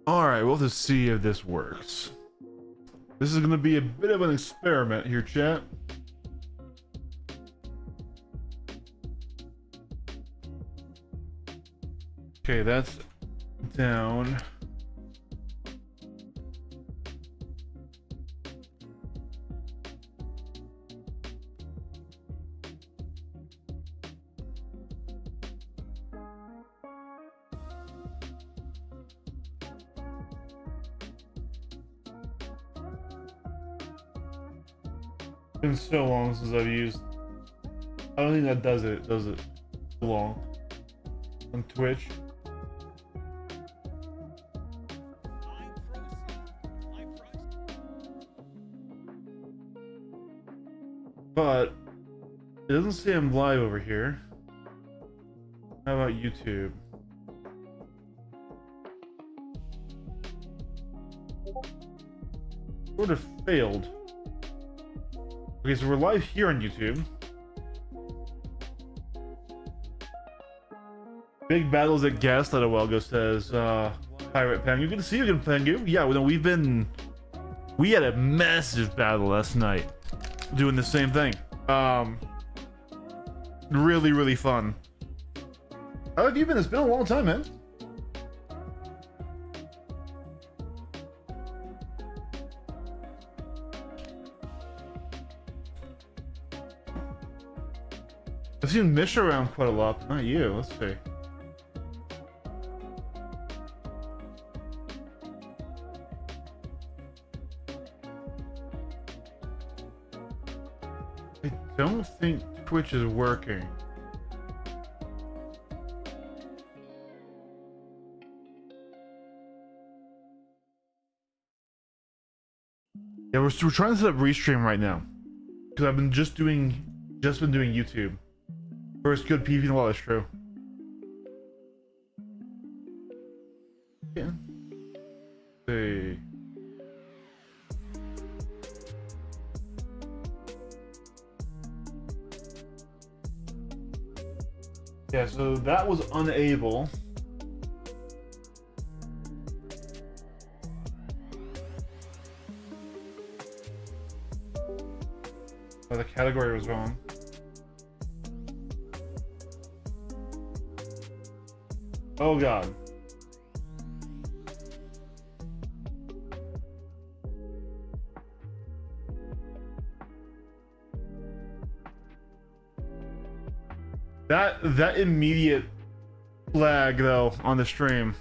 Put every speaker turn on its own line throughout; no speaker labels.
Alright, we'll just see if this works. This is gonna be a bit of an experiment here, chat. Okay, that's down. It's been so long since I've used. I don't think that does it. Does it so long on Twitch? But it doesn't say I'm live over here. How about YouTube? Sort of failed. Okay, so we're live here on YouTube. Big battles at guest, Welgo says, Pirate Pengu. Good to see you again, Pengu. Yeah, we had a massive battle last night. Doing the same thing. Really, really fun. How have you been? It's been a long time, man. I've seen Mish around quite a lot, but not you. Let's see. I don't think Twitch is working. Yeah, we're trying to set up Restream right now because I've been just been doing YouTube. First good PV in a while, that's true. Yeah. Let's see. Yeah, so that was unable. Oh, the category was wrong. Oh god. That immediate lag though on the stream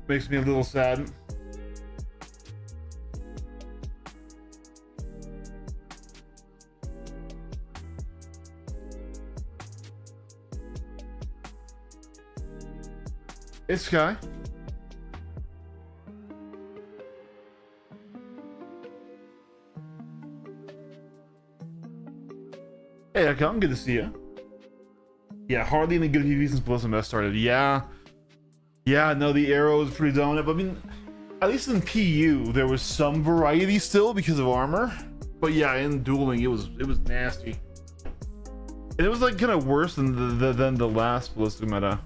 makes me a little sad. It's Sky. Hey, I'm good to see you. Yeah, hardly any good PvP since Blood MS started. Yeah, no, the arrow is pretty dominant. But I mean, at least in PU there was some variety still because of armor. But yeah, in dueling it was nasty, and it was like kind of worse than the last ballistic meta.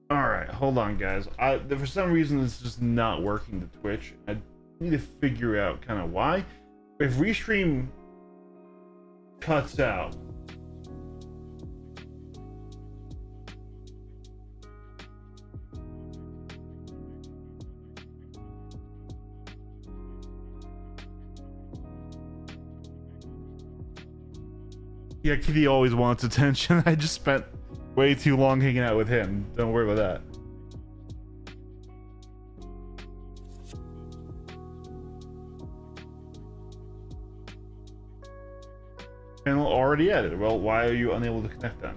All right, hold on, guys. For some reason it's just not working to Twitch. I need to figure out kind of why. If Restream cuts out, yeah, Kitty always wants attention. I just spent way too long hanging out with him. Don't worry about that. Panel already added. Well, why are you unable to connect then?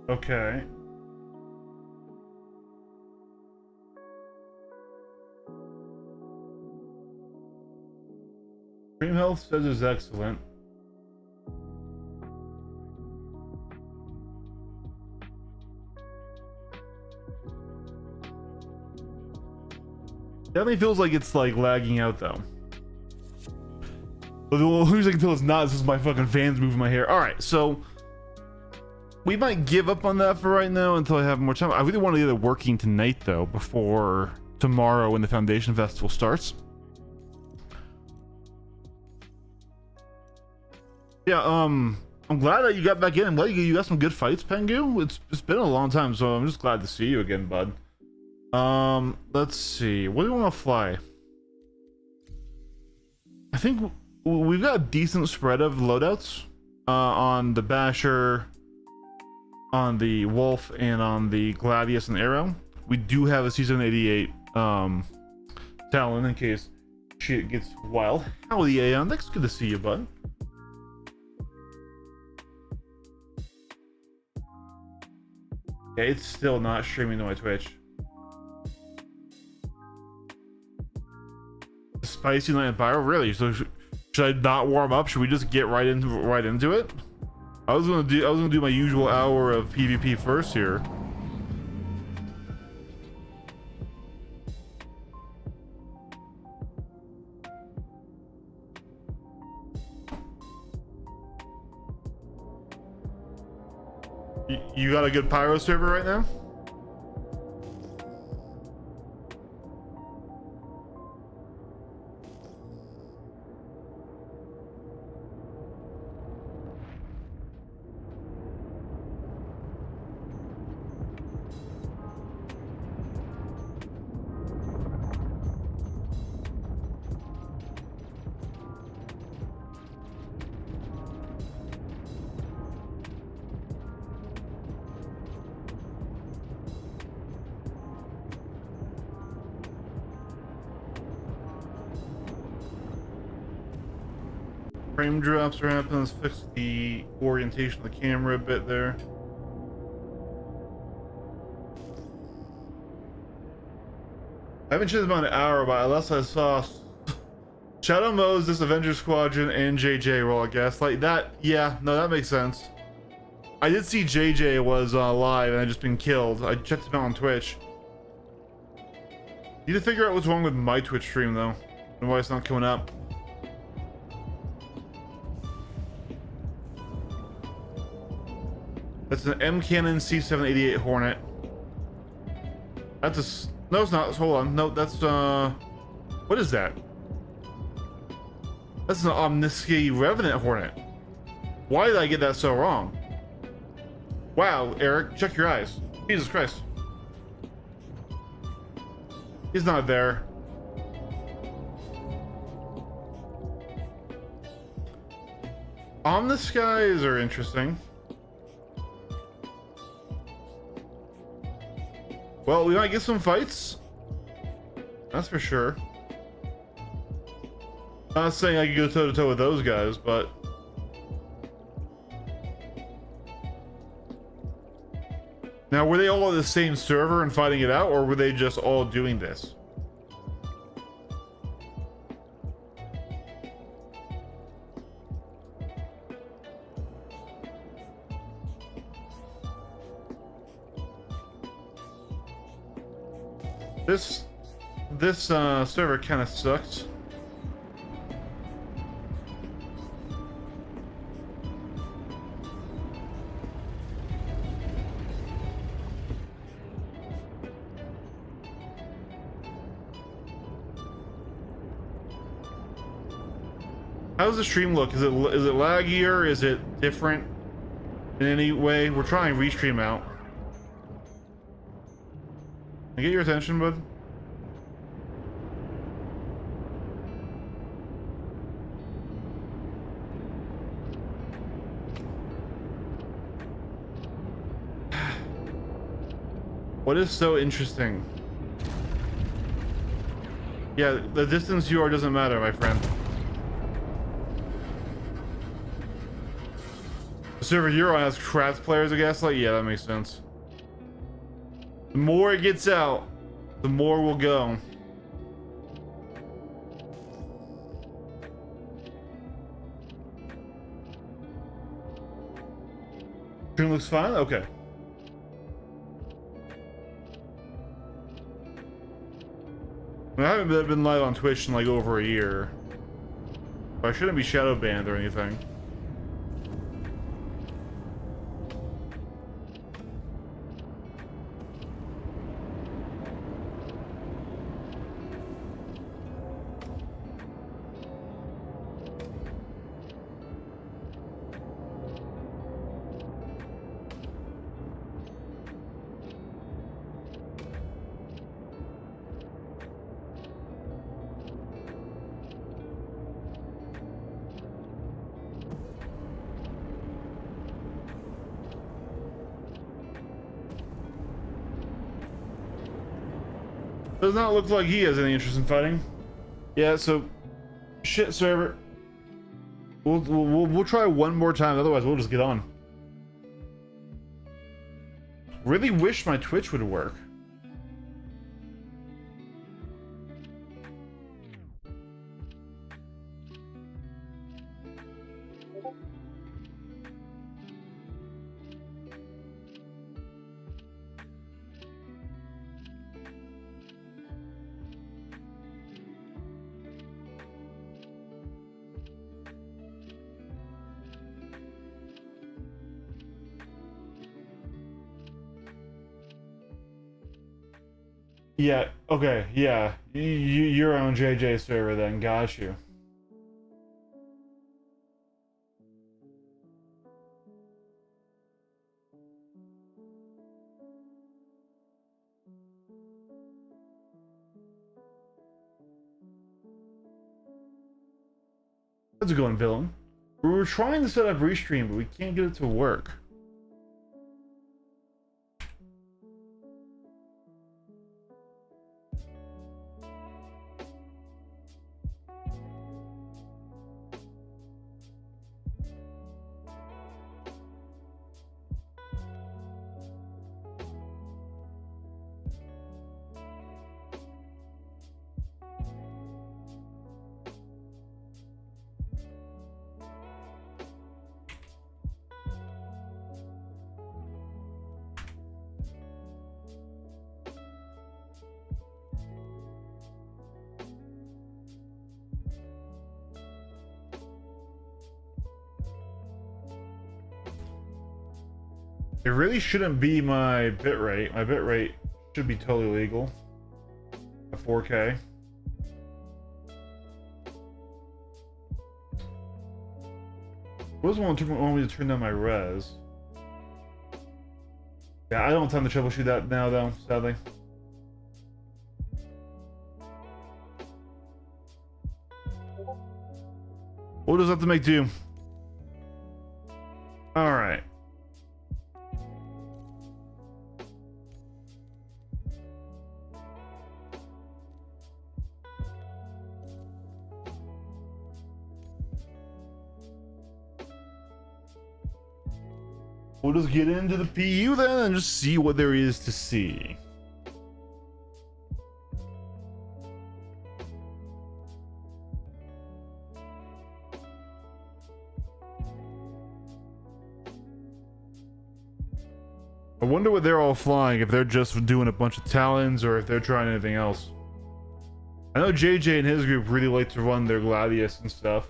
Okay. Dream health says is excellent. Definitely feels like it's like lagging out though. But the only reason I can tell it's not is just my fucking fans moving my hair. Alright, so we might give up on that for right now until I have more time. I really want to get it working tonight though, before tomorrow when the Foundation Festival starts. Yeah, I'm glad that you got back in. I'm glad you got some good fights, Pengu. It's been a long time, so I'm just glad to see you again, bud. Let's see. What do you want to fly? I think we've got a decent spread of loadouts on the Basher, on the Wolf, and on the Gladius and Arrow. We do have a Season 88 Talon in case shit gets wild. Howdy, Aeon. That's good to see you, bud. Yeah, it's still not streaming to my Twitch. Spicy Night and Pyro, really? So should I not warm up? Should we just get right into it? I was gonna do my usual hour of PvP first here. You got a good Pyro server right now? Frame drops are happening. Let's fix the orientation of the camera a bit there. I haven't checked about an hour, but unless I saw Shadow Moses, Avenger Squadron, and JJ roll, I guess. Like that, yeah, no, that makes sense. I did see JJ was live and had just been killed. I checked him out on Twitch. Need to figure out what's wrong with my Twitch stream, though, and why it's not coming up. That's an M Cannon C788 Hornet. That's a... No, it's not. Hold on. No, that's... What is that? That's an Omnisci Revenant Hornet. Why did I get that so wrong? Wow, Eric, check your eyes. Jesus Christ. He's not there. Omniscis are interesting. Well, we might get some fights. That's for sure. Not saying I could go toe to toe with those guys, but now were they all on the same server and fighting it out, or were they just all doing this? This server kind of sucks. How does the stream look? Is it laggier? Is it different in any way? We're trying restream out. Can I get your attention, bud? What is so interesting? Yeah, the distance you are doesn't matter, my friend. The server you're on has craft players, I guess. Like, yeah, that makes sense. The more it gets out, the more we'll go. Stream looks fine? Okay. I haven't been live on Twitch in like over a year. But I shouldn't be shadow banned or anything. Does not look like he has any interest in fighting. Yeah, so shit server. We'll try one more time, otherwise we'll just get on. Really wish my Twitch would work. Yeah, okay, yeah. You're on JJ server then, got you. How's it going, villain? We were trying to set up Restream, but we can't get it to work. It really shouldn't be my bitrate. My bitrate should be totally legal. A 4K. What does want me to turn down my res? Yeah, I don't have time to troubleshoot that now though, sadly. What does that have to make do? Alright. We'll just get into the PU then and just see what there is to see. I wonder what they're all flying, if they're just doing a bunch of talons or if they're trying anything else. I know JJ and his group really like to run their Gladius and stuff.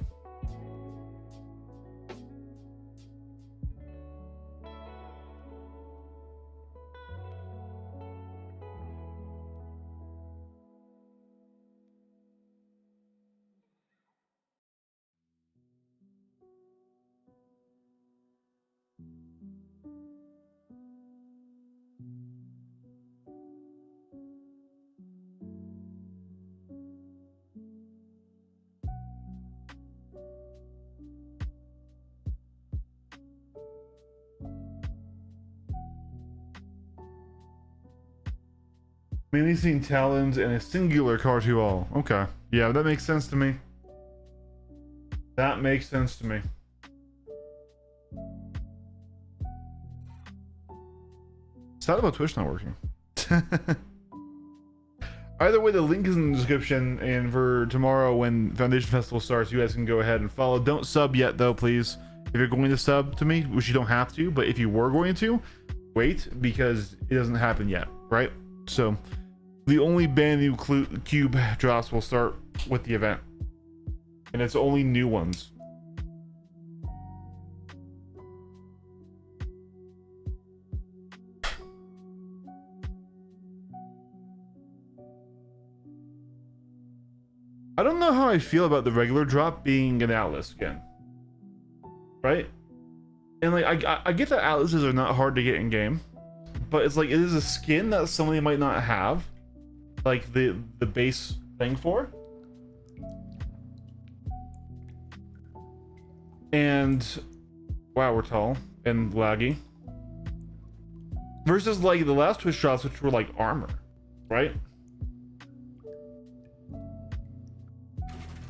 Mainly seeing talons and a singular car 2 all. Okay. Yeah, that makes sense to me. That makes sense to me. Sad about Twitch not working. Either way, the link is in the description, and for tomorrow when Foundation Festival starts, you guys can go ahead and follow. Don't sub yet though, please. If you're going to sub to me, which you don't have to, but if you were going to, wait, because it doesn't happen yet, right? So the only brand new cube drops will start with the event, and it's only new ones. I don't know how I feel about the regular drop being an Atlas skin, right? And like I get that Atlases are not hard to get in game, but it's like it is a skin that somebody might not have like the base thing for. And wow, we're tall and laggy versus like the last Twitch drops, which were like armor, right?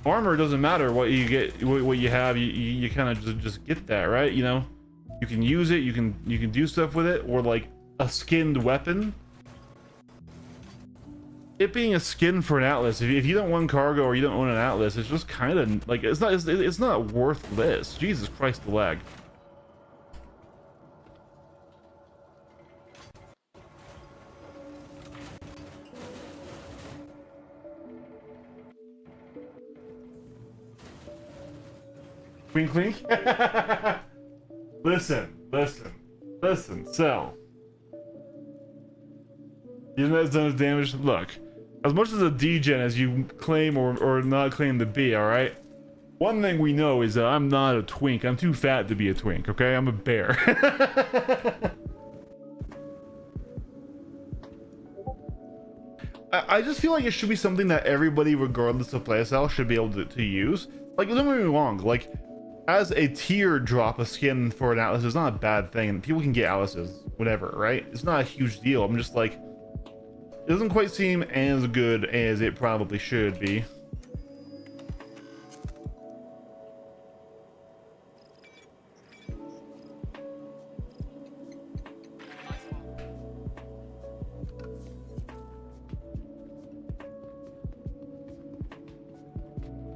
Armor doesn't matter what you get, what you have, you kind of just get that, right? You know, you can use it, you can do stuff with it, or like a skinned weapon. It being a skin for an Atlas, if you don't own cargo or you don't own an Atlas, it's just kind of like it's not worthless. Jesus Christ, the lag. Clink clink. listen, Cell. You know that's done as damage. Look, as much as a degen as you claim or not claim to be, all right. One thing we know is that I'm not a twink. I'm too fat to be a twink. Okay, I'm a bear. I just feel like it should be something that everybody, regardless of playstyle, should be able to use. Like, don't get me wrong. Like, as a tier drop, a skin for an Atlas is not a bad thing, and people can get Atlases, whatever, right? It's not a huge deal. I'm just like, it doesn't quite seem as good as it probably should be.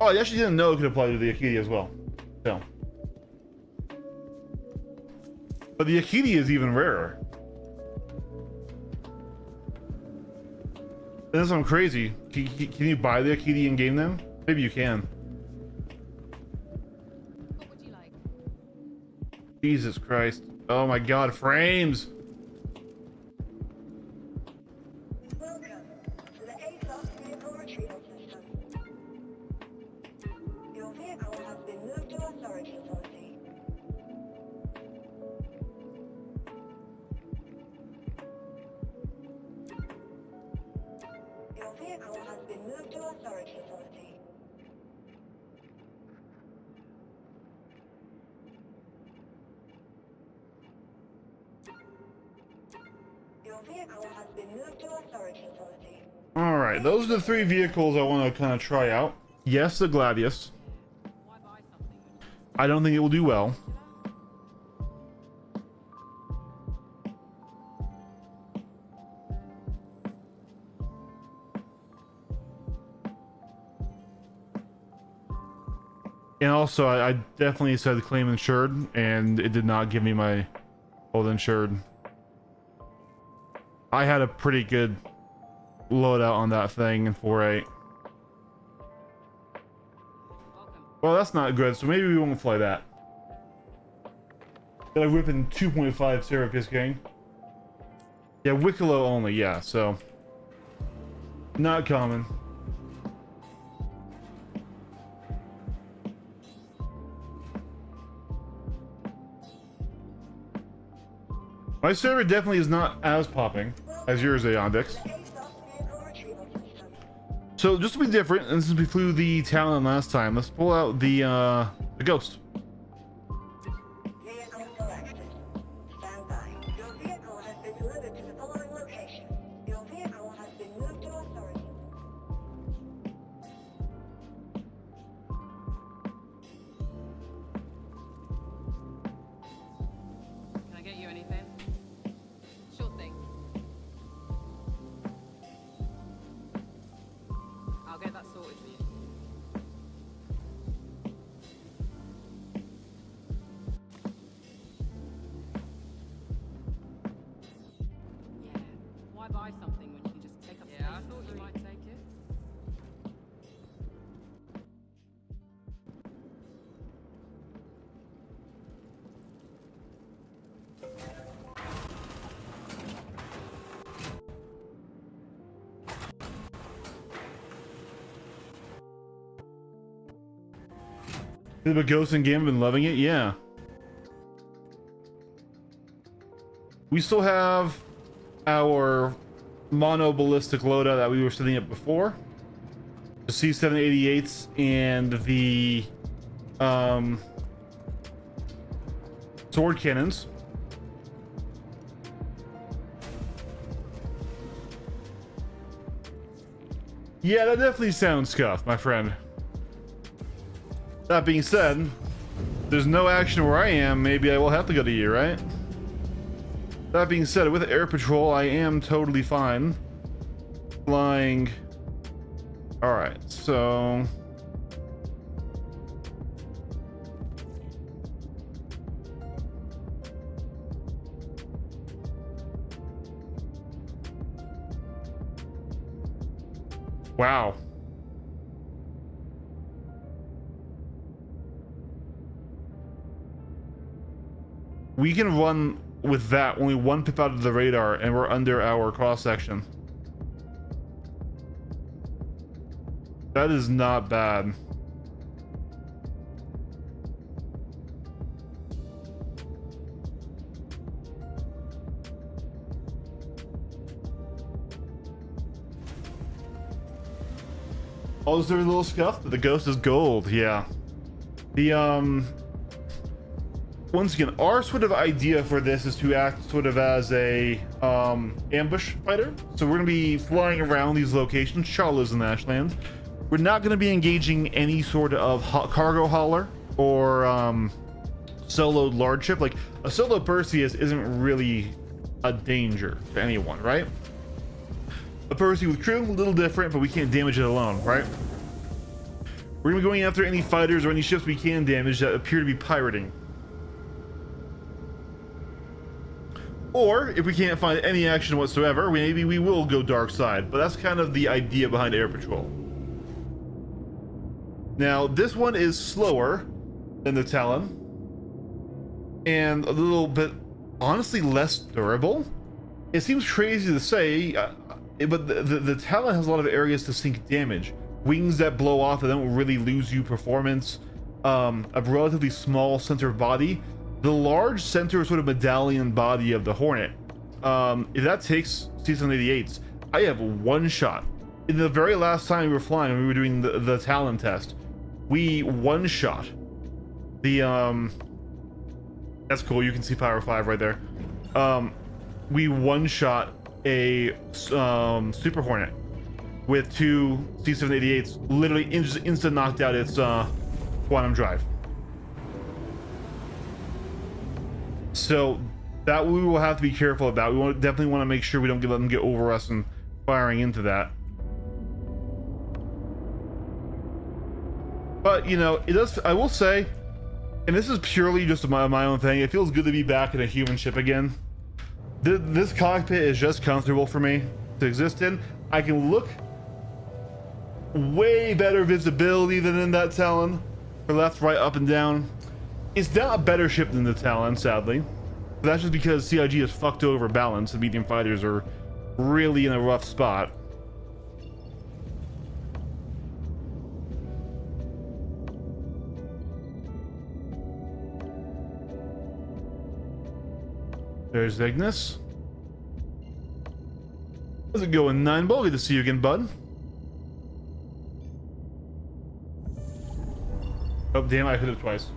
Oh, I actually didn't know it could apply to the Akidi as well. So. But the Akidi is even rarer. That's something crazy. Can you buy the Akidi in game now? Maybe you can.
What would you like?
Jesus Christ. Oh my god, frames!
Welcome to the A-Class vehicle retrieval system. Your vehicle has been moved to our storage facility. Your vehicle has been moved to our storage facility. Your vehicle has been moved to our storage facility.
Alright, those are the three vehicles I want to kind of try out. Yes, the Gladius.
Why buy something?
I don't think it will do well. And also, I definitely said claim insured, and it did not give me my old insured. I had a pretty good loadout on that thing in 4.8.
Welcome.
Well, that's not good, so maybe we won't fly that. Got a whip in 2.5 Syracuse King. Yeah, Wicklow only, yeah, so. Not common. My server definitely is not as popping as yours, Aeondix.
The A-Class vehicle retrieval system.
So just to be different, and since we flew the Talon last time, let's pull out the Ghost.
Vehicle selected. Stand by. Your vehicle has been delivered to the following location. Your vehicle has been moved to our storage.
Can I get you anything? Sure thing. sorted for you. Yeah. Why buy something when you can just take up space? Yeah, I thought you might take it.
Bit of a Ghost in game, been loving it, yeah. We still have our mono ballistic loadout that we were setting up before. The C788s and the sword cannons. Yeah, that definitely sounds scuffed, my friend. That being said, there's no action where I am. Maybe I will have to go to you, right? That being said, with air patrol, I am totally fine flying. All right, so wow. We can run with that only one pip out of the radar and we're under our cross section. That is not bad. Oh, is there a little scuff? The ghost is gold, yeah. The once again, our sort of idea for this is to act sort of as a ambush fighter. So we're going to be flying around these locations. Shaw lives in Ashland. We're not going to be engaging any sort of cargo hauler or soloed large ship. Like a solo Perseus isn't really a danger to anyone, right? A Perseus with crew, a little different, but we can't damage it alone, right? We're going to be going after any fighters or any ships we can damage that appear to be pirating. Or if we can't find any action whatsoever, maybe we will go dark side, but that's kind of the idea behind air patrol. Now this one is slower than the Talon and a little bit honestly less durable. It seems crazy to say, but the Talon has a lot of areas to sink damage, wings that blow off that don't really lose you performance, a relatively small center of body. The large center sort of medallion body of the Hornet, if that takes C788s, I have one shot. In the very last time we were flying, when we were doing the Talon test, we one shot the that's cool, you can see Power 5 right there. We one shot a Super Hornet with two C788s, literally instant knocked out its quantum drive. So that we will have to be careful about. We definitely want to make sure we don't let them get over us and firing into that. But you know, it does. I will say, and this is purely just my own thing, it feels good to be back in a human ship again. This cockpit is just comfortable for me to exist in. I can look way better visibility than in that Talon, for left, right, up, and down. It's not a better ship than the Talon, sadly. But that's just because CIG is fucked over balance and medium fighters are really in a rough spot. There's Ignis. How's it going, Nine Ball? Good to see you again, bud. Oh, damn, I hit it twice.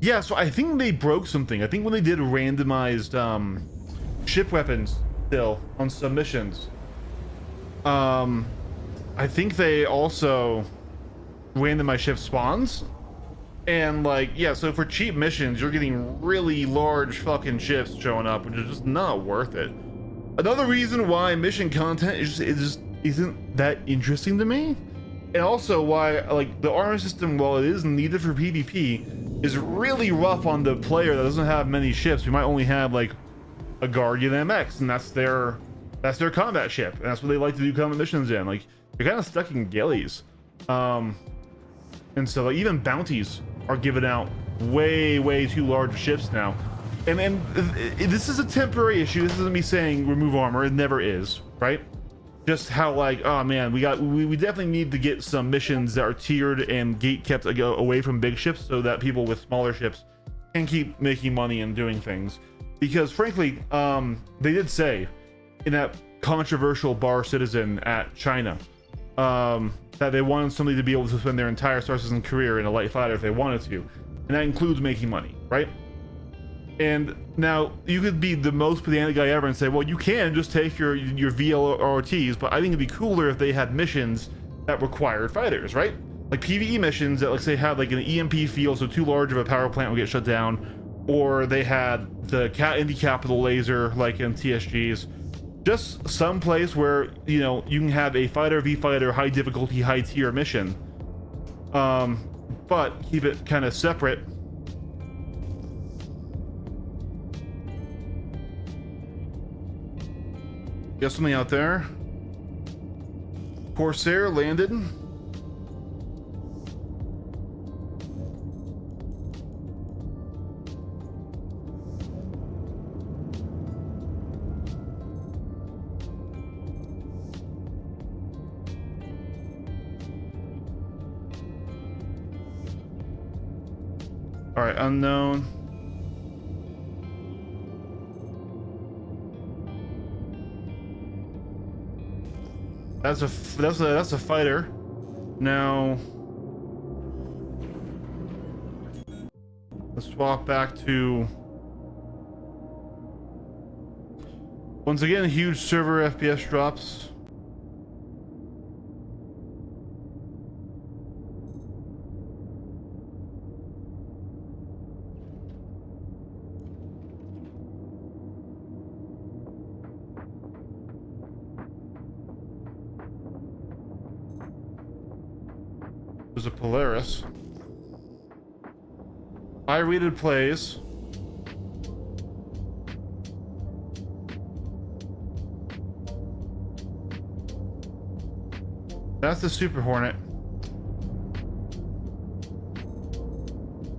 Yeah, so I think they broke something. I think when they did randomized ship weapons still on submissions, I think they also randomized ship spawns, And like, yeah, so for cheap missions, you're getting really large fucking ships showing up, which is just not worth it. Another reason why mission content is just isn't that interesting to me. And also why like the armor system, while it is needed for PvP, is really rough on the player that doesn't have many ships. We might only have like a Guardian MX, and that's their combat ship, and that's what they like to do combat missions in. Like, you're kind of stuck in gillies. And so like, even bounties are given out way too large ships now. And this is a temporary issue. This isn't me saying remove armor. It never is, right? Just how like, oh man, we definitely need to get some missions that are tiered and gate kept away from big ships, so that people with smaller ships can keep making money and doing things. Because frankly, they did say in that controversial bar citizen at China, that they wanted somebody to be able to spend their entire Star Citizen career in a light fighter if they wanted to, and that includes making money, right? And now you could be the most pedantic guy ever and say, well, you can just take your VLRTs, but I think it'd be cooler if they had missions that required fighters, right? Like PvE missions that, like, say, had like an EMP field, so too large of a power plant would get shut down, or they had the anti-capital laser like in TSGs. Just some place where, you know, you can have a fighter v fighter, high difficulty, high tier mission, but keep it kind of separate. Got something out there. Corsair landed. All right, unknown. That's a fighter. Now let's swap back to, once again, huge server FPS drops. There's a Polaris. High rated plays. That's the Super Hornet.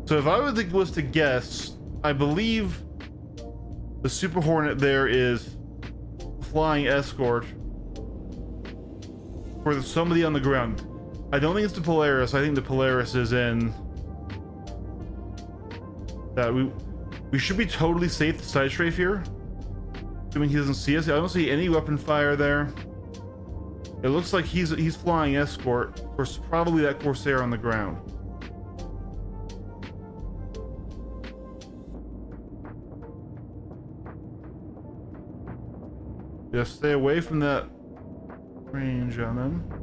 So if I was to guess, I believe the Super Hornet there is flying escort for somebody on the ground. I don't think it's the Polaris. I think the Polaris is in that. We should be totally safe to side strafe here, assuming he doesn't see us. I don't see any weapon fire there. It looks like he's flying escort for probably that Corsair on the ground. Just stay away from that range on them.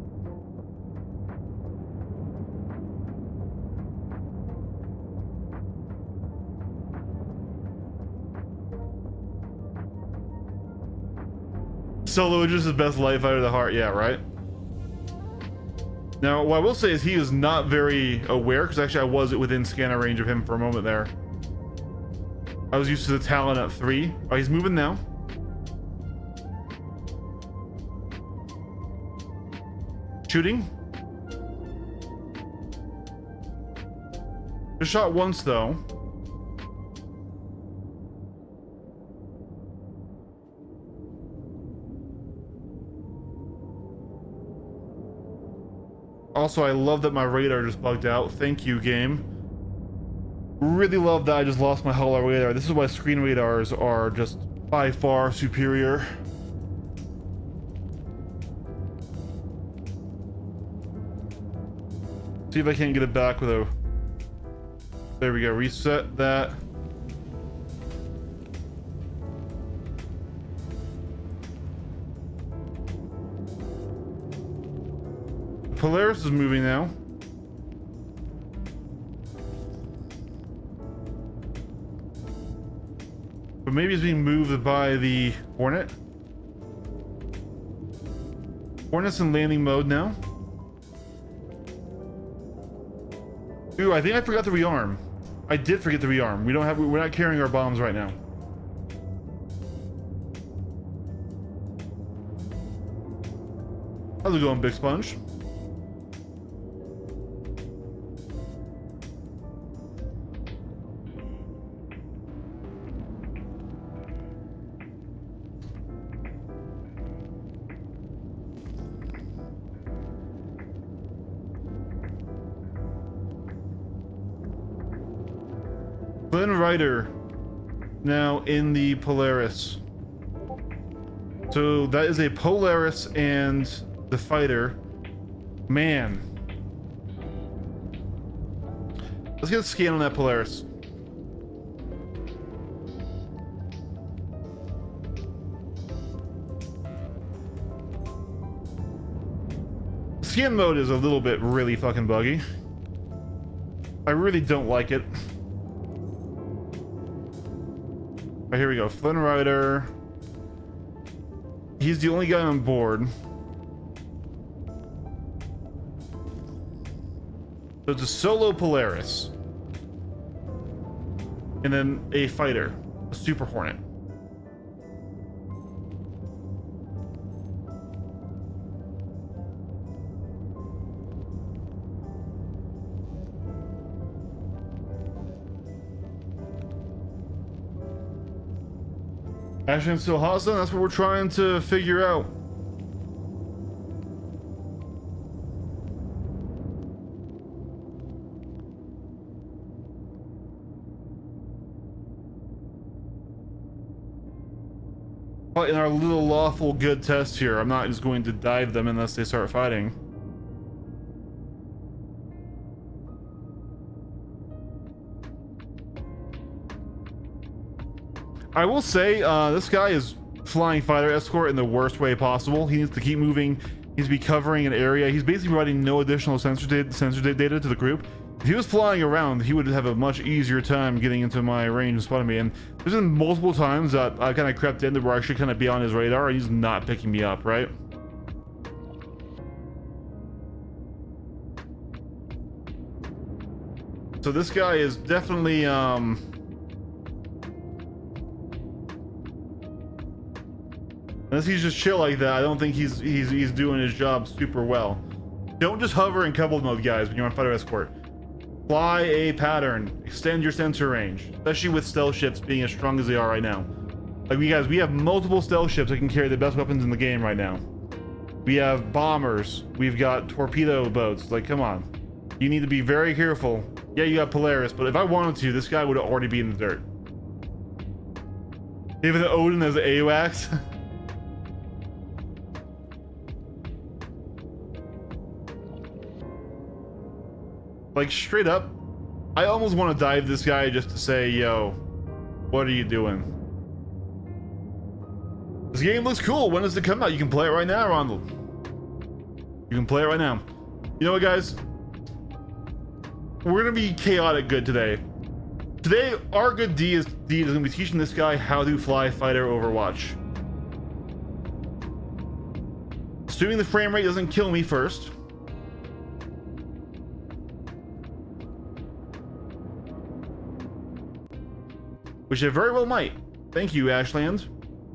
Solo is just his best light fighter of the heart, yeah, right? Now, what I will say is he is not very aware, because actually I was within scanner range of him for a moment there. I was used to the Talon at 3. Oh, he's moving now. Shooting. Just shot once, though. Also, I love that my radar just bugged out. Thank you, game. Really love that I just lost my hollow radar. This is why screen radars are just by far superior. See if I can't get it back with a... There we go. Reset that. Polaris is moving now. maybe it's being moved by the Hornet. Hornet's in landing mode now. Ooh, I think I forgot to rearm. I did forget to rearm. We're not carrying our bombs right now. How's it going, Big Sponge? Flynn Rider now in the Polaris. So that is a Polaris and the fighter. Man. Let's get a scan on that Polaris. Scan mode is a little bit really fucking buggy. I really don't like it. Right, here we go. Flynn Rider. He's the only guy on board. So it's a solo Polaris. And then a fighter. A Super Hornet. Ashland still hostile? That's what we're trying to figure out. But in our little lawful good test here, I'm not just going to dive them unless they start fighting. I will say, this guy is flying fighter escort in the worst way possible. He needs to keep moving. He needs to be covering an area. He's basically providing no additional sensor data to the group. If he was flying around, he would have a much easier time getting into my range and spotting me. And there's been multiple times that I kind of crept in where I should kind of be on his radar, and he's not picking me up, right? So this guy is definitely, unless he's just chill like that, I don't think he's doing his job super well. Don't just hover in coupled mode, guys, when you're on fighter escort. Fly a pattern. Extend your sensor range, especially with stealth ships being as strong as they are right now. Like, we have multiple stealth ships that can carry the best weapons in the game right now. We have bombers. We've got torpedo boats. Like, come on. You need to be very careful. Yeah, you got Polaris, but if I wanted to, this guy would already be in the dirt. Even the Odin as the AWACS. Like, straight up, I almost want to dive this guy just to say, yo, what are you doing? This game looks cool. When does it come out? You can play it right now, Ronald. You can play it right now. You know what, guys? We're going to be chaotic good today. Today, our good deed is going to be teaching this guy how to fly fighter Overwatch. Assuming the frame rate doesn't kill me first. Which it very well might. Thank you, Ashland.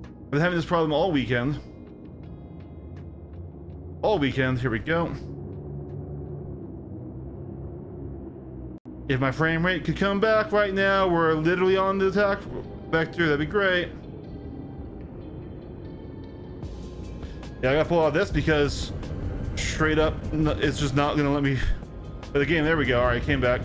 I've been having this problem all weekend. All weekend. Here we go. If my frame rate could come back right now, we're literally on the attack vector. That'd be great. Yeah, I gotta pull out this because straight up, it's just not gonna let me play the game. There we go. All right, came back.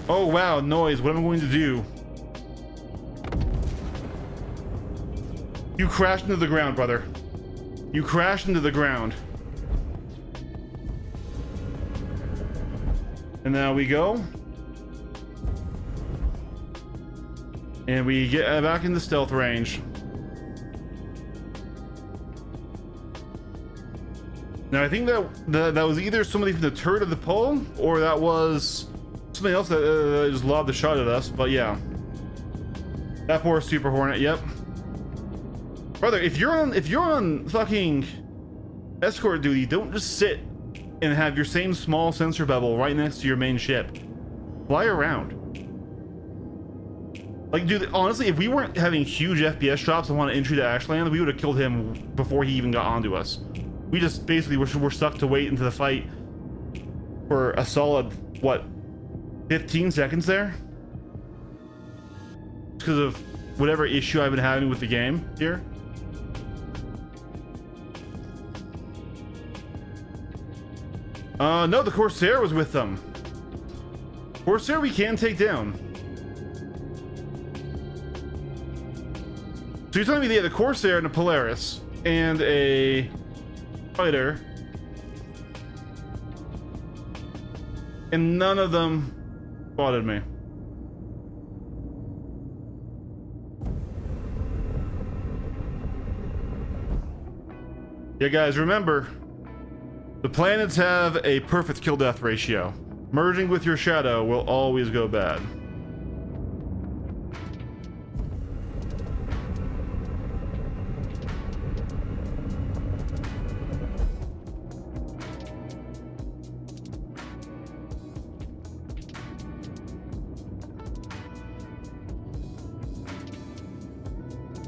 Oh wow, noise. What am I going to do? You crashed into the ground, brother. You crashed into the ground. And now we go. And we get back in the stealth range. Now I think that was either somebody from the turret of the pole, or that was somebody else that just lobbed the shot at us. But yeah, that poor Super Hornet. Yep, brother. If you're on fucking escort duty, don't just sit and have your same small sensor bevel right next to your main ship. Fly around. Like, dude, honestly, if we weren't having huge FPS drops on entry to Ashland, we would have killed him before he even got onto us. We just basically were stuck to wait into the fight for a solid, what, 15 seconds there? Because of whatever issue I've been having with the game here. No, the Corsair was with them. Corsair we can take down. So you're telling me they had a Corsair and a Polaris and a fighter, and none of them spotted me. Yeah, guys, remember, the planets have a perfect kill-death ratio. Merging with your shadow will always go bad.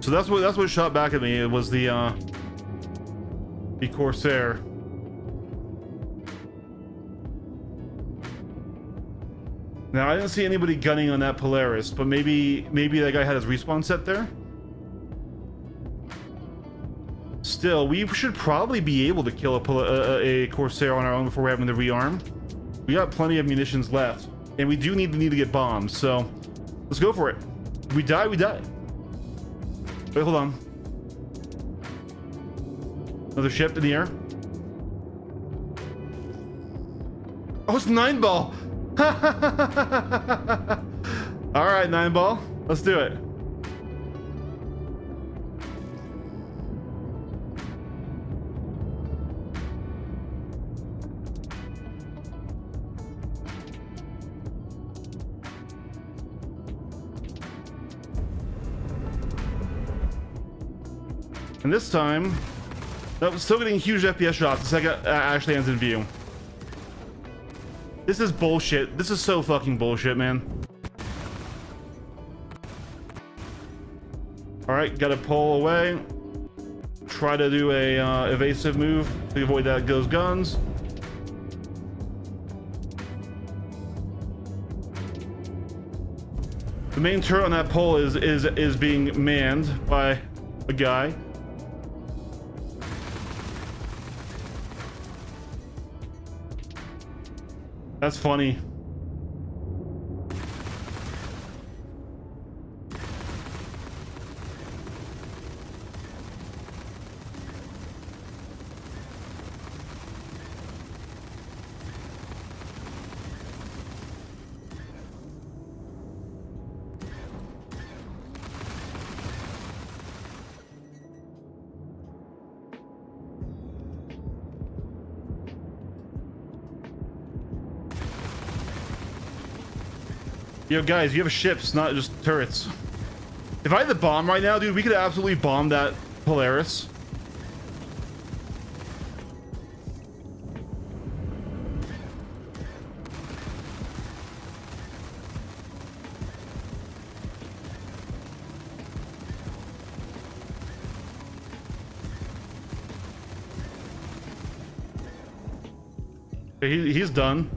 So that's what shot back at me. It was the Corsair. Now I didn't see anybody gunning on that Polaris, but maybe that guy had his respawn set there. Still, we should probably be able to kill a Corsair on our own before we're having to rearm. We got plenty of munitions left, and we do need to get bombs. So let's go for it. We die, we die. Wait, hold on. Another ship in the air. Oh, it's 9-ball. All right, 9-ball. Let's do it. And this time, nope, still getting huge FPS shots. The second Ashland's in view. This is bullshit. This is so fucking bullshit, man. All right, gotta pull away. Try to do a evasive move to avoid those guns. The main turret on that pole is being manned by a guy. That's funny. Yo, guys, you have ships, not just turrets. If I had the bomb right now, dude, we could absolutely bomb that Polaris. He's done.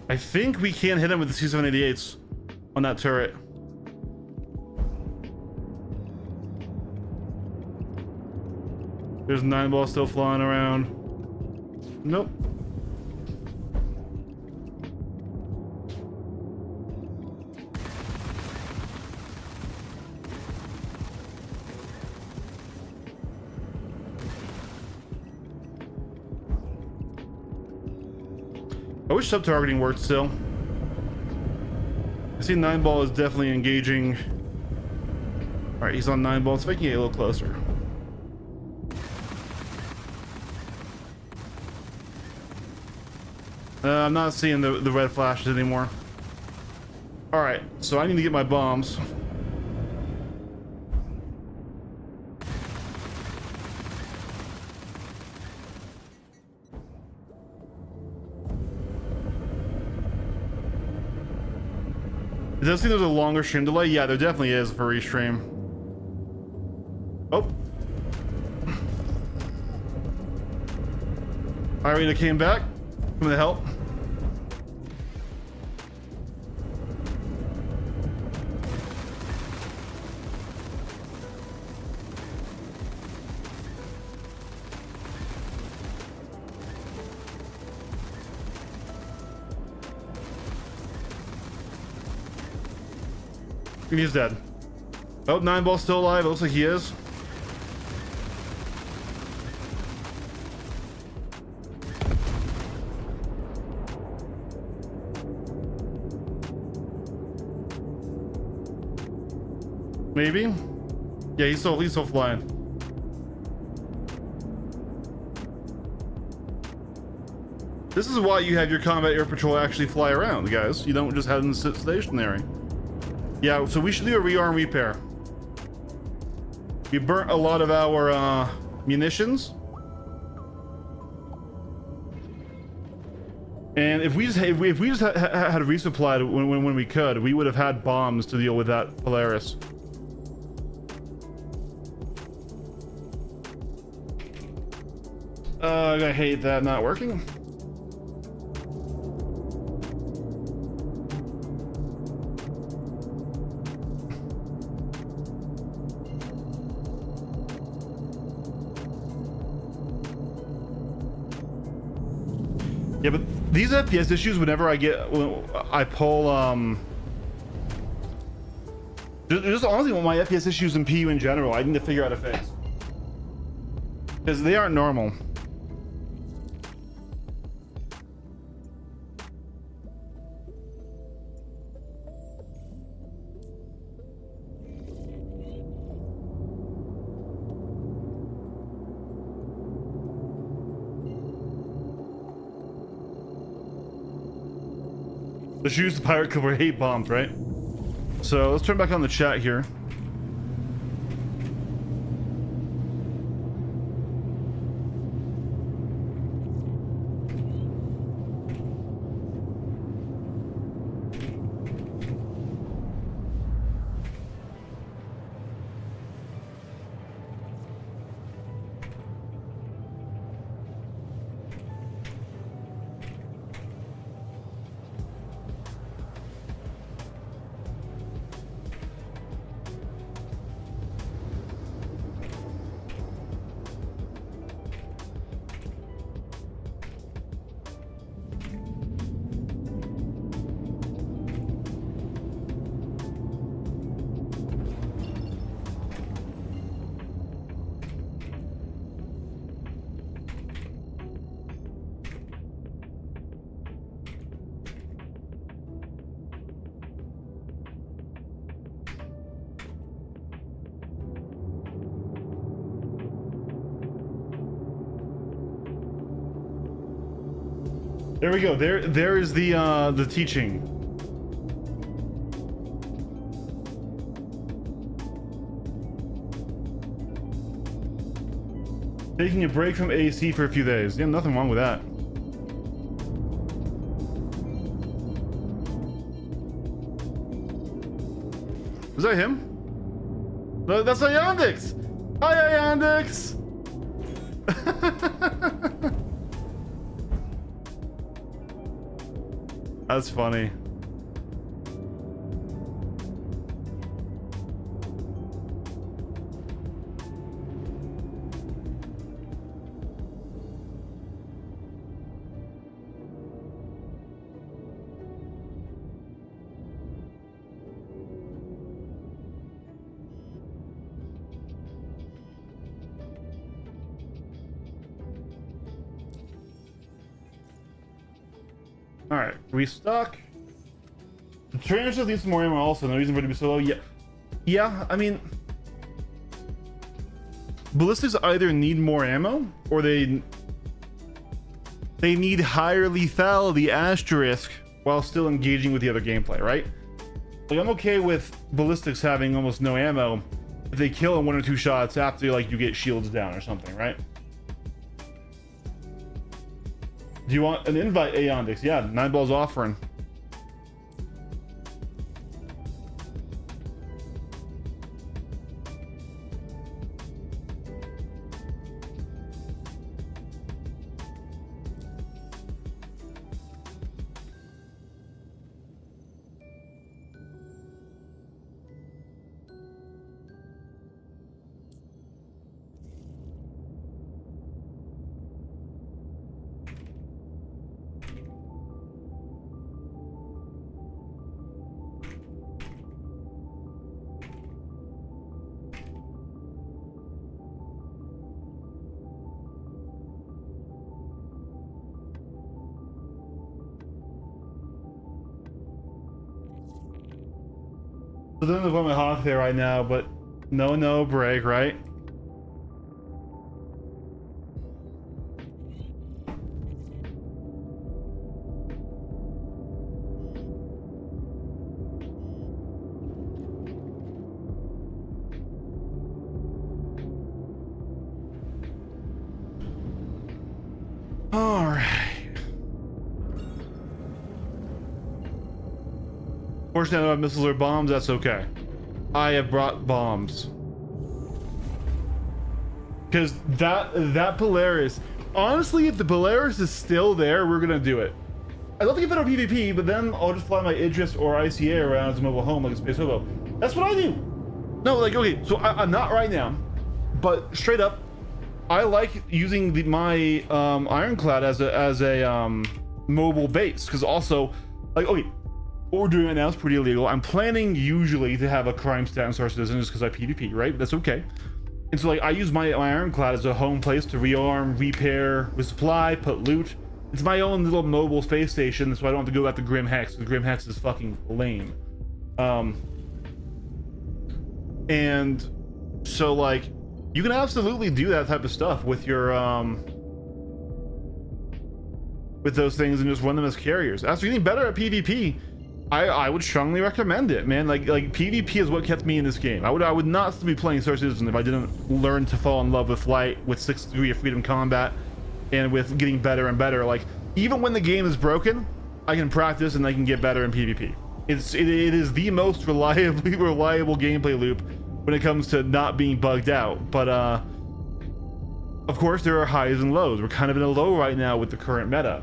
I think we can hit him with the C-788s on that turret. There's 9 balls still flying around. Nope. I wish sub-targeting worked still. I see 9 ball is definitely engaging. Alright, he's on 9 ball. Let's see if I can get a little closer. I'm not seeing the red flashes anymore. Alright, so I need to get my bombs. It does seem there's a longer stream delay. Yeah, there definitely is for restream. Oh. Irina came back. Coming to help. He's dead. Oh, 9 ball still alive. It looks like he is. Maybe? Yeah, he's still flying. This is why you have your combat air patrol actually fly around, guys. You don't just have them sit stationary. Yeah, so we should do a rearm repair. We burnt a lot of our munitions. And if we just had resupplied when we could, we would have had bombs to deal with that Polaris. I hate that not working. Yeah, but these FPS issues, whenever I pull, just honestly, my FPS issues in PU in general, I need to figure out a fix. Because they aren't normal. Let's use the pirate because we hate bombs, right? So let's turn back on the chat here. There we go. There is the teaching. Taking a break from AC for a few days. Yeah, nothing wrong with that. Was that him? No, that's Ayandix! Hi, Ayandix! That's funny. All right, restock. The trainer still needs some more ammo. Also, no reason for it to be so low. Yeah, yeah. I mean, ballistics either need more ammo or they need higher lethality asterisk while still engaging with the other gameplay, right? Like, I'm okay with ballistics having almost no ammo if they kill in 1 or 2 shots after, like, you get shields down or something, right? Do you want an invite, Aeondix? Yeah, 9 balls offering. So then there's one with Hawk there right now, but no break, right? All right. Fortunately, I don't have missiles or bombs. That's okay. I have brought bombs. Because that Polaris, honestly, if the Polaris is still there, we're gonna do it. I'd love to get better PvP, but then I'll just fly my Idris or ICA around as a mobile home like a Space Hobo. That's what I do. No, like, okay, so I'm not right now, but straight up, I like using my Ironclad as a mobile base, because also, like, okay, what we're doing right now is pretty illegal. I'm planning usually to have a crime stat in Star Citizen just because I PvP, right? That's okay. And so, like, I use my Ironclad as a home place to rearm, repair, resupply, put loot. It's my own little mobile space station, so I don't have to go out to Grim Hex, because Grim Hex is fucking lame. And so, like, you can absolutely do that type of stuff with your with those things and just run them as carriers. As for getting better at PvP, I would strongly recommend it, man. Like PvP is what kept me in this game. I would not still be playing Star Citizen if I didn't learn to fall in love with flight, with 6th degree of freedom combat, and with getting better and better. Like, even when the game is broken, I can practice and I can get better in PvP. It is the most reliable gameplay loop when it comes to not being bugged out. But of course there are highs and lows. We're kind of in a low right now with the current meta.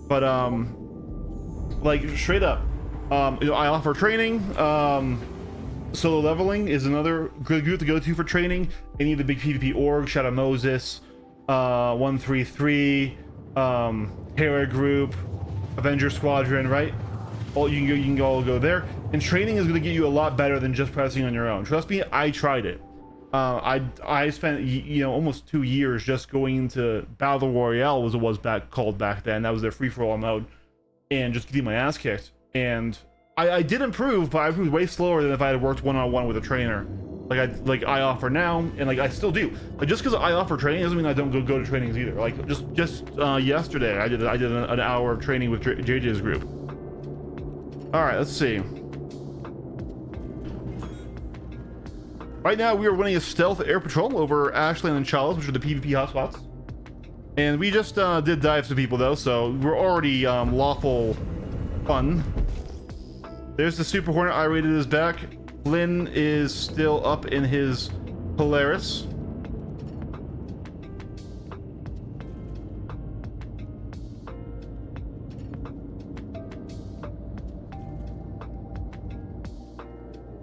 But like, straight up, you know, I offer training. Solo leveling is another good group to go to for training. Any of the big PvP orgs, Shadow Moses, 133, Hera Group, Avenger Squadron, right? All you can all go there. And training is going to get you a lot better than just pressing on your own. Trust me, I tried it. I spent, you know, almost 2 years just going into Battle Royale, as it was called back then. That was their free-for-all mode, and just getting my ass kicked. And I did improve, but I improved way slower than if I had worked one-on-one with a trainer, like I offer now, and like I still do. Like, just because I offer training doesn't mean I don't go to trainings either. Like, just yesterday, I did an hour of training with JJ's group. All right, let's see. Right now, we are winning a stealth air patrol over Ashland and Chalice, which are the PvP hotspots. And we just did dive some people, though, so we're already lawful fun. There's the Super Hornet. I rated his back. Lynn is still up in his Polaris.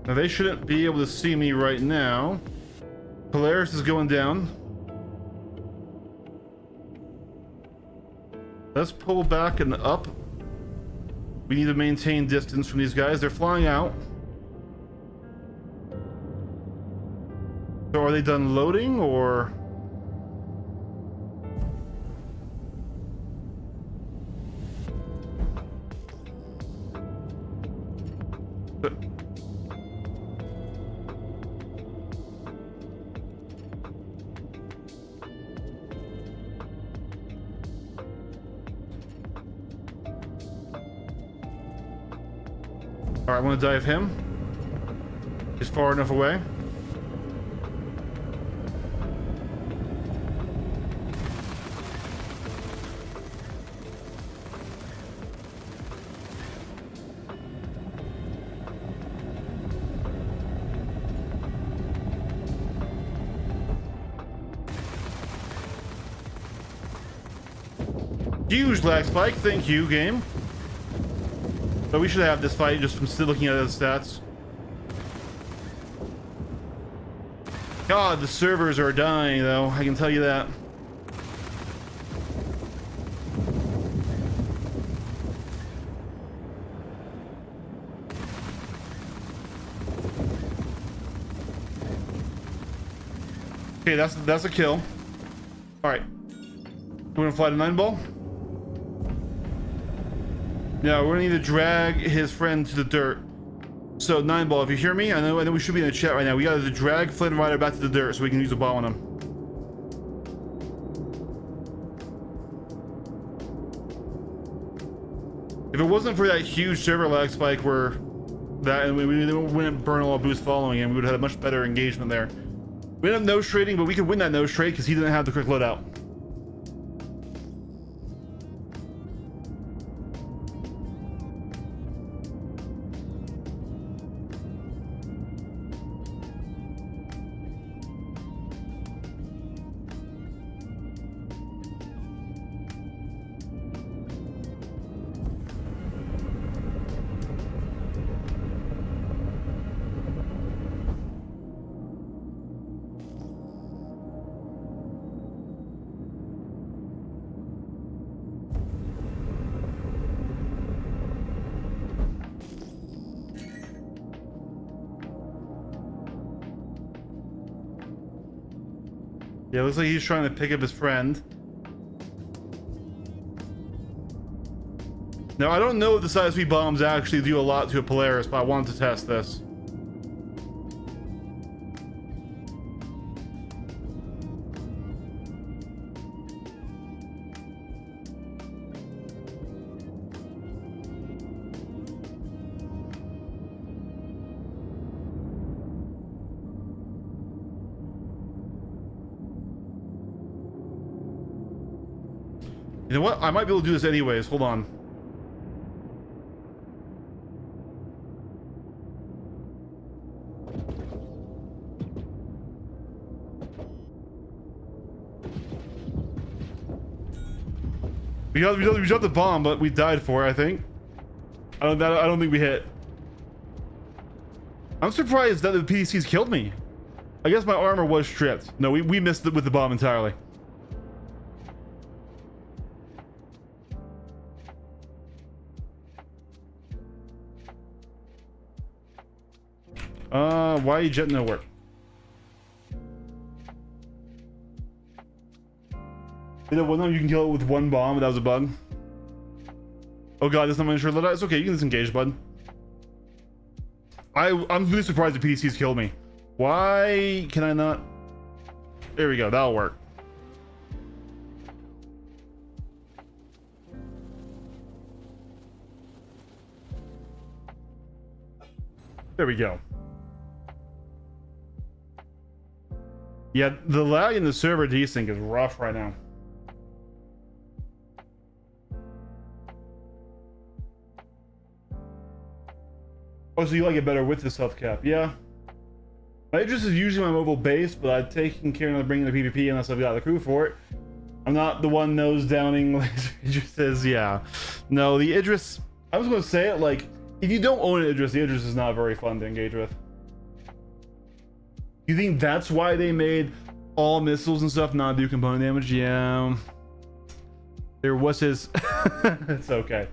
Now, they shouldn't be able to see me right now. Polaris is going down. Let's pull back and up. We need to maintain distance from these guys. They're flying out. So are they done loading, or? Alright, I want to dive him. He's far enough away. Huge lag spike, thank you, game. But we should have this fight just from still looking at the stats. God, the servers are dying, though. I can tell you that. Okay, that's a kill. All right, we're gonna fly to 9-ball. Now we're gonna need to drag his friend to the dirt. So 9-ball, if you hear me, I know we should be in the chat right now. We gotta drag Flynn Rider back to the dirt so we can use a bomb on him. If it wasn't for that huge server lag spike where that and we wouldn't burn all our boost following him, we would have had a much better engagement there. We ended up nose trading, but we could win that nose trade because he didn't have the quick loadout. Yeah, it looks like he's trying to pick up his friend. Now, I don't know if the side sweep bombs actually do a lot to a Polaris, but I wanted to test this. You know what? I might be able to do this anyways. Hold on. We dropped the bomb, but we died for it, I think. I don't think we hit. I'm surprised that the PDCs killed me. I guess my armor was stripped. No, we missed it with the bomb entirely. Why are you jet nowhere? You know, one time you can kill it with one bomb, but that was a bug. Oh god, that's not my insured loadout. It's okay, you can disengage, bud. I'm really surprised the PDCs killed me. Why can I not? There we go, that'll work. There we go. Yeah, the lag in the server desync is rough right now. Oh, so you like it better with the self cap? Yeah. My interest is usually my mobile base, but I've taken care of bringing the PvP unless I've got the crew for it. I'm not the one nose downing laser Idris says, yeah. No, the Idris, I was going to say it like, if you don't own an Idris, the Idris is not very fun to engage with. You think that's why they made all missiles and stuff not do component damage? Yeah. There was his... It's okay.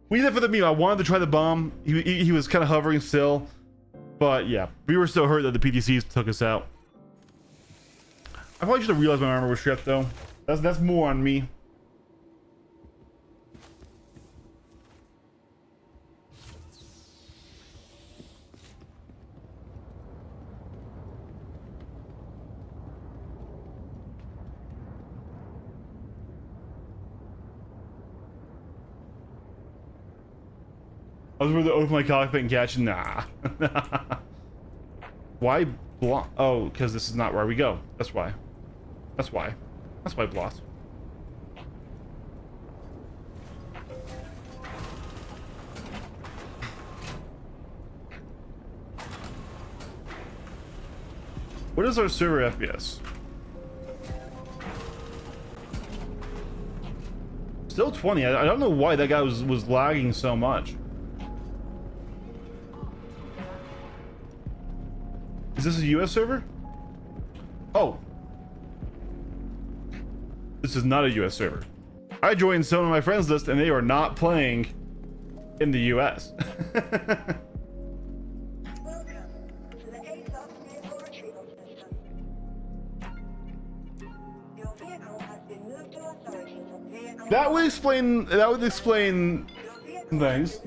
We did it for the meme. I wanted to try the bomb. He was kind of hovering still. But yeah, we were so hurt that the PTCs took us out. I probably should have realized my armor was stripped though. That's more on me. was going to open my cockpit and catch. Nah. Why block? Oh, because this is not where we go. That's why. That's why. That's why blocked. What is our server FPS? Still 20. I don't know why that guy was lagging so much. Is this a US server? Oh. This is not a US server. I joined some of my friends list and they are not playing in the US. That would explain things.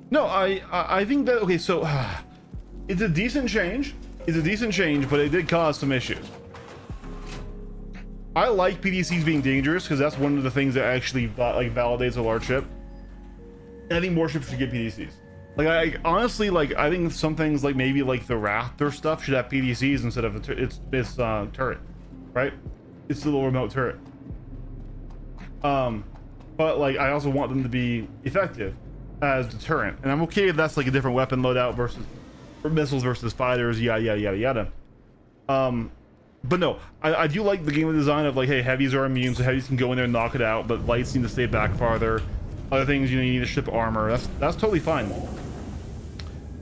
No, I think that, okay, so it's a decent change. It's a decent change, but it did cause some issues. I like PDCs being dangerous because that's one of the things that actually like validates a large ship. And I think more ships should get PDCs. Like I honestly, like I think some things like maybe like the Raptor stuff should have PDCs instead of its turret, right? It's the little remote turret. But like I also want them to be effective as deterrent, and I'm okay if that's like a different weapon loadout versus missiles versus fighters, yada yada yada. But no, I do like the game design of like, hey, heavies are immune, so heavies can go in there and knock it out, but lights need to stay back farther. Other things, you know, you need to ship armor. That's totally fine.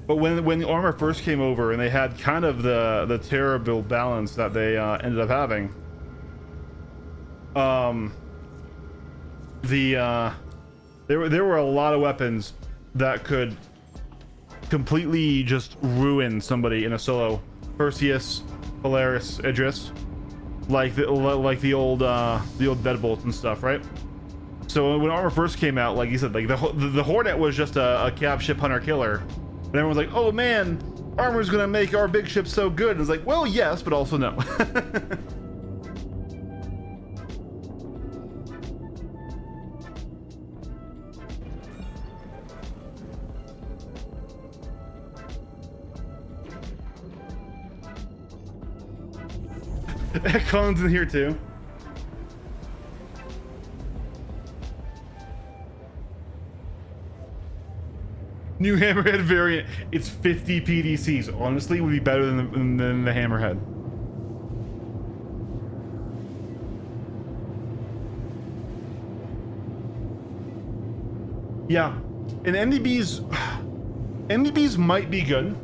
But when the armor first came over and they had kind of the terrible balance that they ended up having, there were a lot of weapons that could completely just ruin somebody in a solo. Perseus, Polaris, Idris, like the old deadbolts and stuff, right? So when armor first came out, like you said, like the Hornet was just a cap ship hunter killer, and everyone's like, oh man, armor's gonna make our big ship so good. And it's like, well, yes, but also no. Colin's in here too. New Hammerhead variant. It's 50 PDCs. Honestly, it would be better than the Hammerhead. Yeah, and MDBs might be good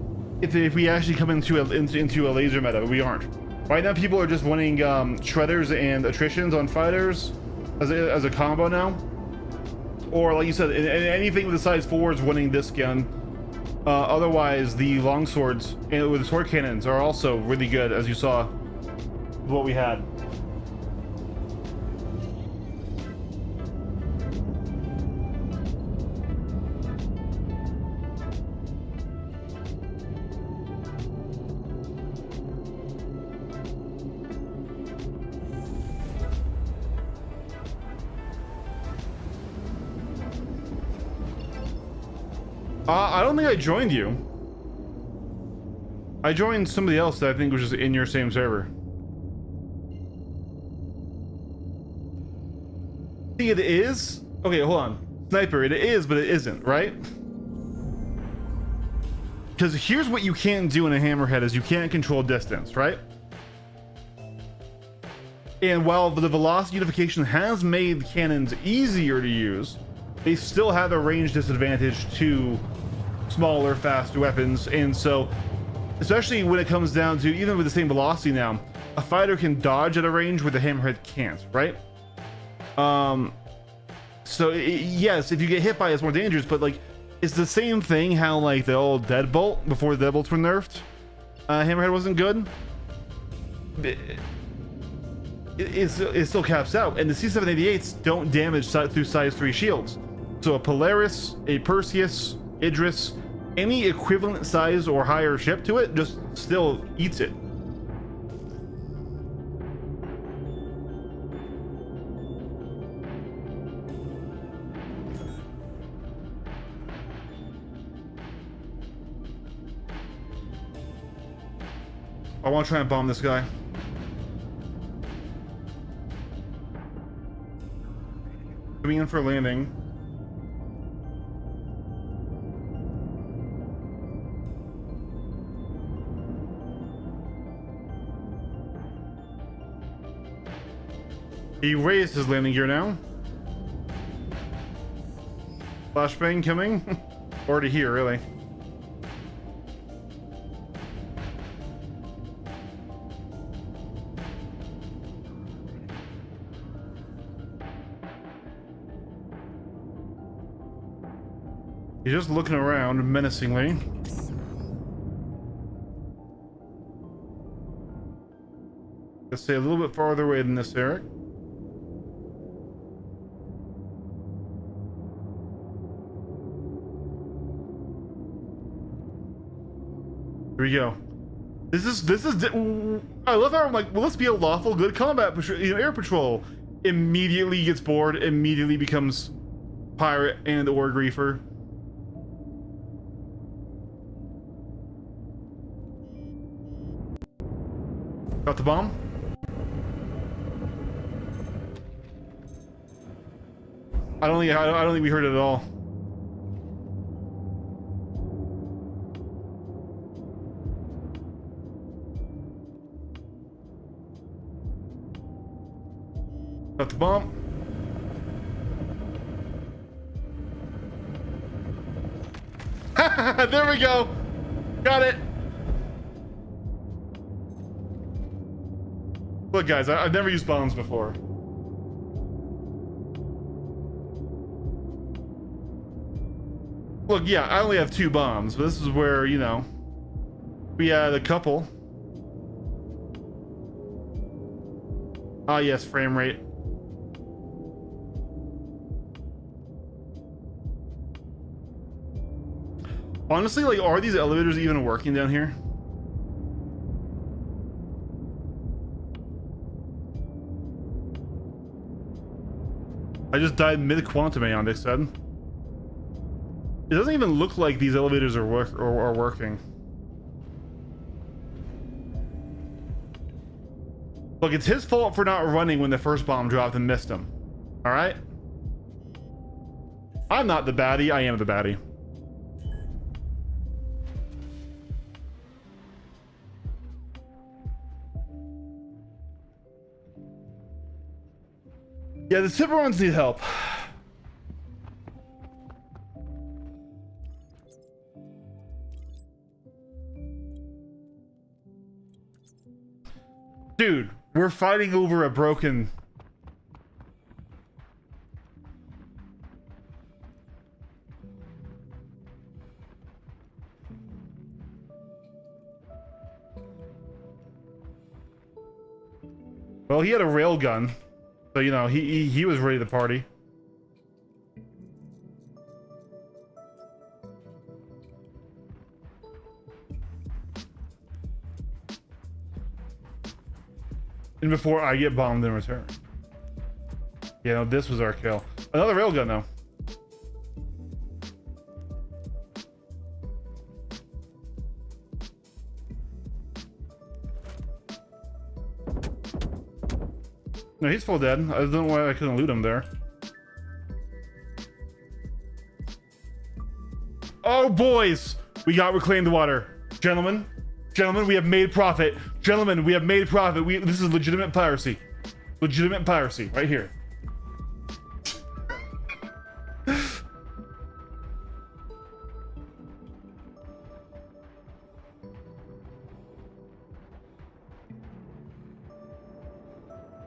if we actually come into a laser meta, but we aren't. Right now, people are just winning shredders and attritions on fighters as a combo now. Or like you said, anything with the size 4 is winning this gun. Otherwise, the longswords and with the sword cannons are also really good, as you saw what we had. I don't think I joined you. I joined somebody else that I think was just in your same server. See, it is? Okay, hold on. Sniper, it is, but it isn't, right? Because here's what you can't do in a Hammerhead is you can't control distance, right? And while the velocity unification has made cannons easier to use, they still have a range disadvantage to smaller, faster weapons. And so, especially when it comes down to, even with the same velocity now, a fighter can dodge at a range where the Hammerhead can't, right? So yes, if you get hit by it, it's more dangerous, but like, it's the same thing how like the old Deadbolt, before the Deadbolts were nerfed, Hammerhead wasn't good. It still caps out, and the C788s don't damage through size 3 shields. So a Polaris, a Perseus, Idris, any equivalent size or higher ship to it just still eats it. I want to try and bomb this guy. Coming in for landing. He raised his landing gear now. Flashbang coming. Already here, really. He's just looking around menacingly. Let's stay a little bit farther away than this, Eric. Here we go. This is. I love how I'm like, well, let's be a lawful good combat patrol. You know, air patrol immediately gets bored, immediately becomes pirate and or griefer. Got the bomb. I don't think we heard it at all. Got the bomb. There we go. Got it. Look, guys, I've never used bombs before. Look, yeah, I only have 2 bombs, but this is where, you know, we had a couple. Ah, yes, frame rate. Honestly, like, are these elevators even working down here? I just died mid-quantum aeon, they said. It doesn't even look like these elevators are working. Look, it's his fault for not running when the first bomb dropped and missed him. Alright? I'm not the baddie, I am the baddie. Yeah, the super ones need help. Dude, we're fighting over a broken... Well, he had a railgun. So, you know, he was ready to party. And before I get bombed in return. Yeah, no, this was our kill. Another railgun, though. No, he's full dead. I don't know why I couldn't loot him there. Oh, boys! We got reclaimed water. Gentlemen, we have made profit. Gentlemen, we have made profit. This is legitimate piracy. Legitimate piracy, right here.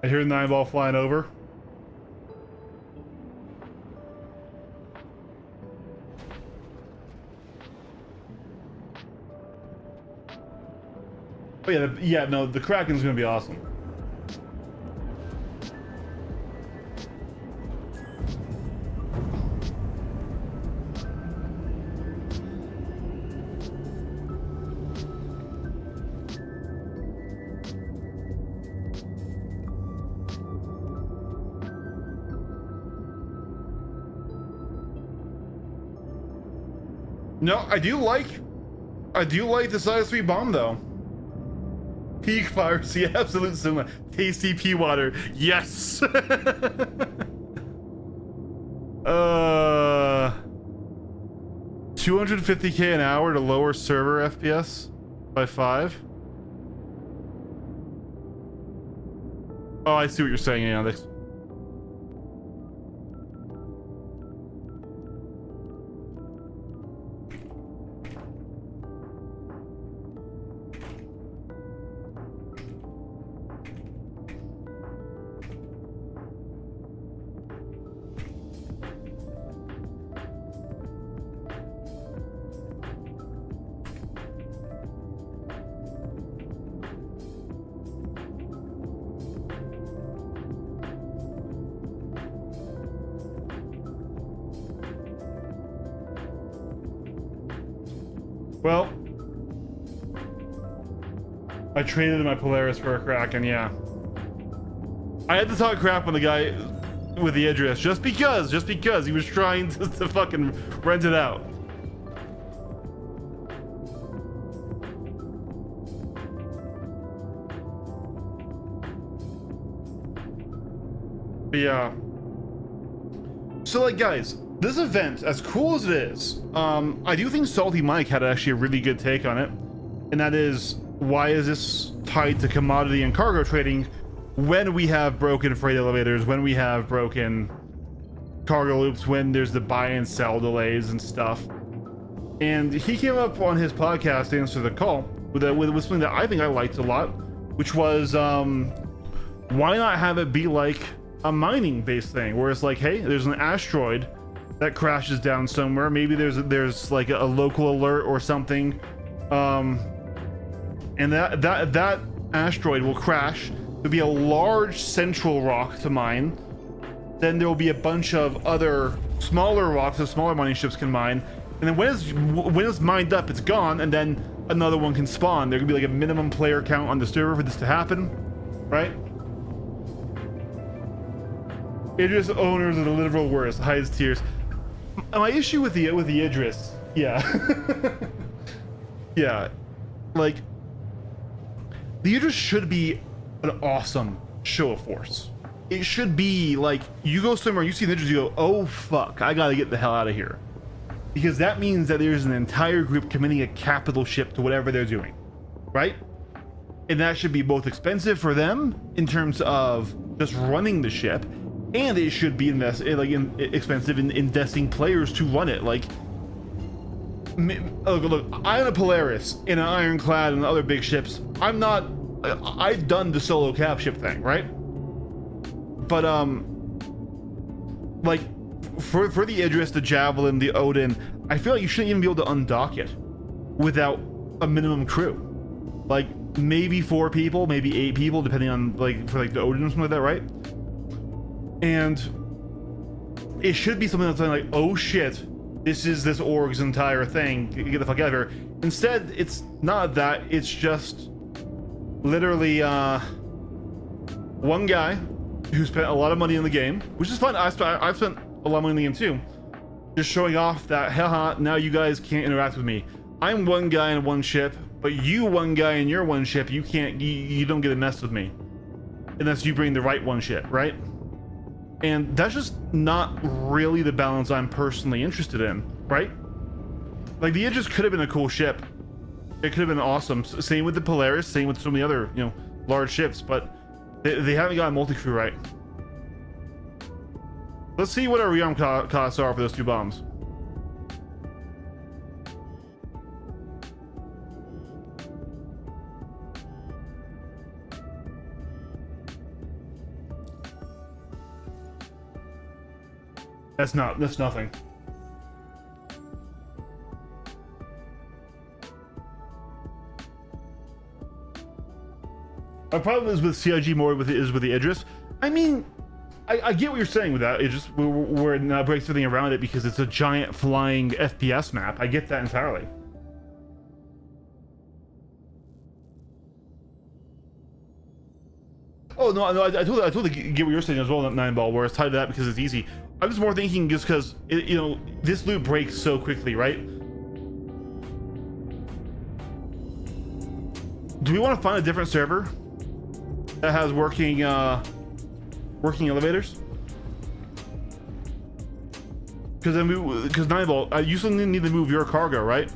I hear 9-ball flying over. Oh yeah, yeah, no, the Kraken's gonna be awesome. No, I do like the size 3 bomb though. Peak piracy, absolute cinema. Tasty pea water, yes. 250k an hour to lower server FPS by 5. Oh, I see what you're saying, Alex. Well, I traded my Polaris for a Kraken, yeah. I had to talk crap on the guy with the Idris just because he was trying to fucking rent it out. But yeah. So like, guys, this event, as cool as it is, I do think Salty Mike had actually a really good take on it, and that is, why is this tied to commodity and cargo trading when we have broken freight elevators, when we have broken cargo loops, when there's the buy and sell delays and stuff? And he came up on his podcast to answer the call with something that I think I liked a lot, which was, why not have it be like a mining based thing, where it's like, hey, there's an asteroid that crashes down somewhere, maybe there's like a local alert or something, and that asteroid will crash. There'll be a large central rock to mine, then there will be a bunch of other smaller rocks that smaller mining ships can mine, and then when it's mined up, it's gone, and then another one can spawn. There could be like a minimum player count on the server for this to happen, right? Idris owners are the literal worst, highest tiers. My issue with the Idris, yeah, yeah, like the Idris should be an awesome show of force. It should be like, you go somewhere, you see the Idris, you go, oh fuck, I gotta get the hell out of here, because that means that there's an entire group committing a capital ship to whatever they're doing, right? And that should be both expensive for them in terms of just running the ship, and it should be expensive in investing players to run it. Like, look, I'm a Polaris in an Ironclad and other big ships. I've done the solo cap ship thing, right? But like for the Idris, the Javelin, the Odin, I feel like you shouldn't even be able to undock it without a minimum crew. Like maybe 4 people, maybe 8 people, depending on for the Odin or something like that, right? And it should be something that's like, oh shit, this is this org's entire thing, get the fuck out of here. Instead, it's not that, it's just literally one guy who spent a lot of money in the game, which is fun. I've spent a lot of money in the game too, just showing off that, haha, now you guys can't interact with me. I'm one guy in one ship, but you one guy in your one ship, you don't get to mess with me unless you bring the right one ship, right? And that's just not really the balance I'm personally interested in, right? Like the Aegis could have been a cool ship. It could have been awesome. Same with the Polaris, same with so many other, large ships, but they haven't got a multi-crew right. Let's see what our rearm costs are for those 2 bombs. That's nothing. My problem is with CIG more with the Idris. I mean, I get what you're saying with that. It just where it now breaks everything around it because it's a giant flying FPS map. I get that entirely. Oh no, I totally get what you're saying as well. That 9 ball, where it's tied to that because it's easy. I'm just more thinking just because this loop breaks so quickly, right? do we want to find a different server that has working elevators? Because then because Nineball, you still need to move your cargo, right?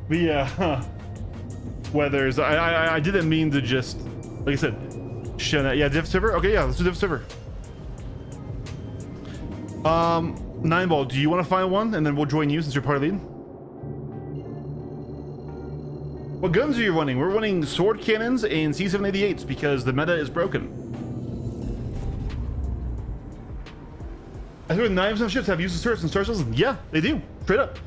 But yeah, Weathers. I didn't mean to just, like I said, show that. Yeah, diff server. Okay, yeah, let's do diff server. Nineball, do you want to find one, and then we'll join you since you're part of lead? What guns are you running? We're running sword cannons and C788s because the meta is broken. I heard 9% of ships have useless turrets and star systems. Yeah, they do. Straight up.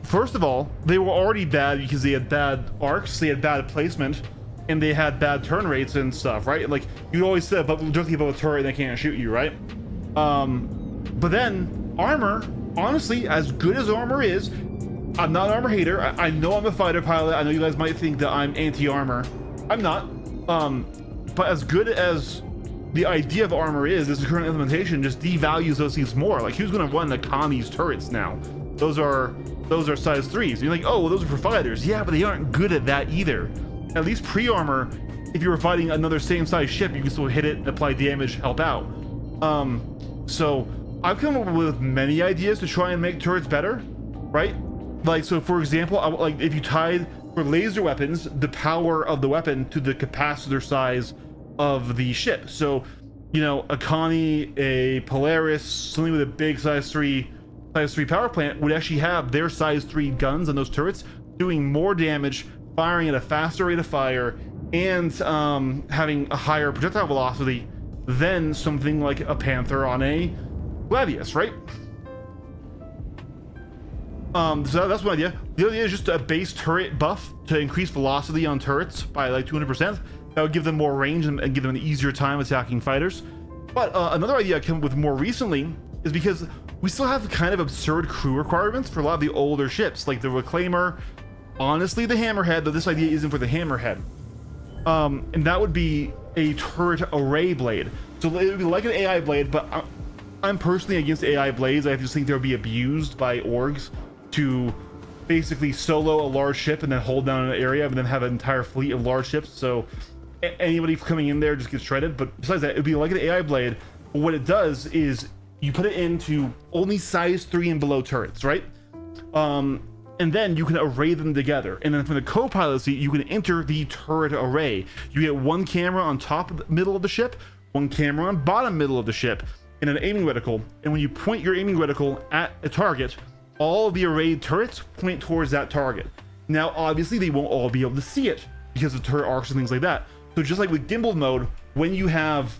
First of all, they were already bad because they had bad arcs, they had bad placement, and they had bad turn rates and stuff, right? Like, you'd always say directly above a turret and they can't shoot you, right? But then, armor, honestly, as good as armor is, I'm not an armor hater. I know I'm a fighter pilot. I know you guys might think that I'm anti-armor. I'm not. But as good as the idea of armor is, this current implementation just devalues those things more. Like, who's going to run the Kami's turrets now? Those are size 3s. You're like, oh, well, those are for fighters. Yeah, but they aren't good at that either. At least pre-armor, if you were fighting another same size ship, you can still hit it, apply damage, help out. So I've come up with many ideas to try and make turrets better, right? Like, so for example, like if you tied for laser weapons the power of the weapon to the capacitor size of the ship. So, you know, a Connie, a Polaris, something with a big size 3 power plant would actually have their size 3 guns on those turrets doing more damage, firing at a faster rate of fire, and having a higher projectile velocity than something like a Panther on a Gladius, right? So that's one idea. The other idea is just a base turret buff to increase velocity on turrets by like 200%. That would give them more range and give them an easier time attacking fighters. But another idea I came up with more recently is because we still have kind of absurd crew requirements for a lot of the older ships, like the Reclaimer, honestly the Hammerhead, though this idea isn't for the Hammerhead. And that would be a turret array blade. So it would be like an AI blade, but I'm personally against AI blades. I just think they'll be abused by orgs to basically solo a large ship and then hold down an area and then have an entire fleet of large ships. So anybody coming in there just gets shredded. But besides that, it would be like an AI blade. But what it does is you put it into only size 3 and below turrets, right? And then you can array them together. And then from the co-pilot seat, you can enter the turret array. You get one camera on top of the middle of the ship, one camera on bottom middle of the ship, and an aiming reticle. And when you point your aiming reticle at a target, all of the arrayed turrets point towards that target. Now, obviously, they won't all be able to see it because of turret arcs and things like that. So just like with gimbal mode, when you have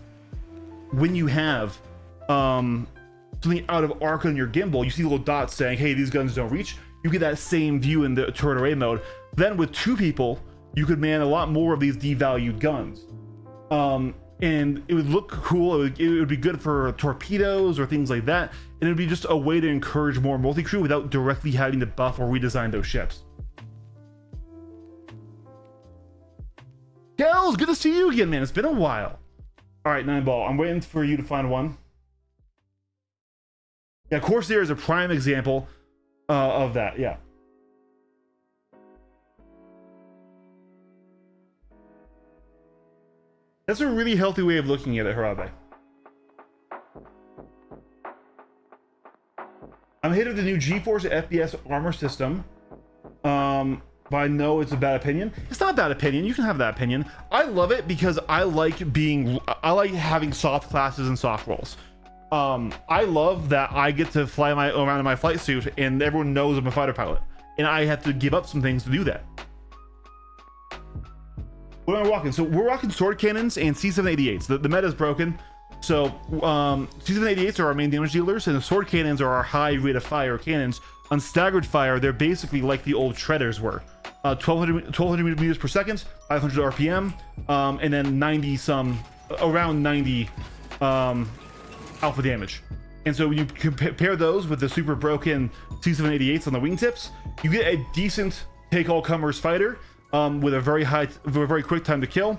something out of arc on your gimbal, you see little dots saying, hey, these guns don't reach. You get that same view in the turret array mode. Then with 2 people, you could man a lot more of these devalued guns. And it would look cool. It would be good for torpedoes or things like that. And it would be just a way to encourage more multi-crew without directly having to buff or redesign those ships. Gels, good to see you again, man. It's been a while. All right, Nineball, I'm waiting for you to find one. Yeah, Corsair is a prime example of that, yeah. That's a really healthy way of looking at it, Harabe. I'm a hit of the new GeForce FPS armor system, but I know it's a bad opinion. It's not a bad opinion. You can have that opinion. I love it because I like having soft classes and soft rolls. I love that I get to fly around in my flight suit and everyone knows I'm a fighter pilot, and I have to give up some things to do that. What am I rocking? So we're rocking sword cannons and C788s. The meta is broken. So C788s are our main damage dealers, and the sword cannons are our high rate of fire cannons. On staggered fire, they're basically like the old shredders were. 1200 meters per second, 500 RPM, and then around 90 alpha damage. And so when you compare those with the super broken C788s on the wingtips, you get a decent take all comers fighter with a very quick time to kill.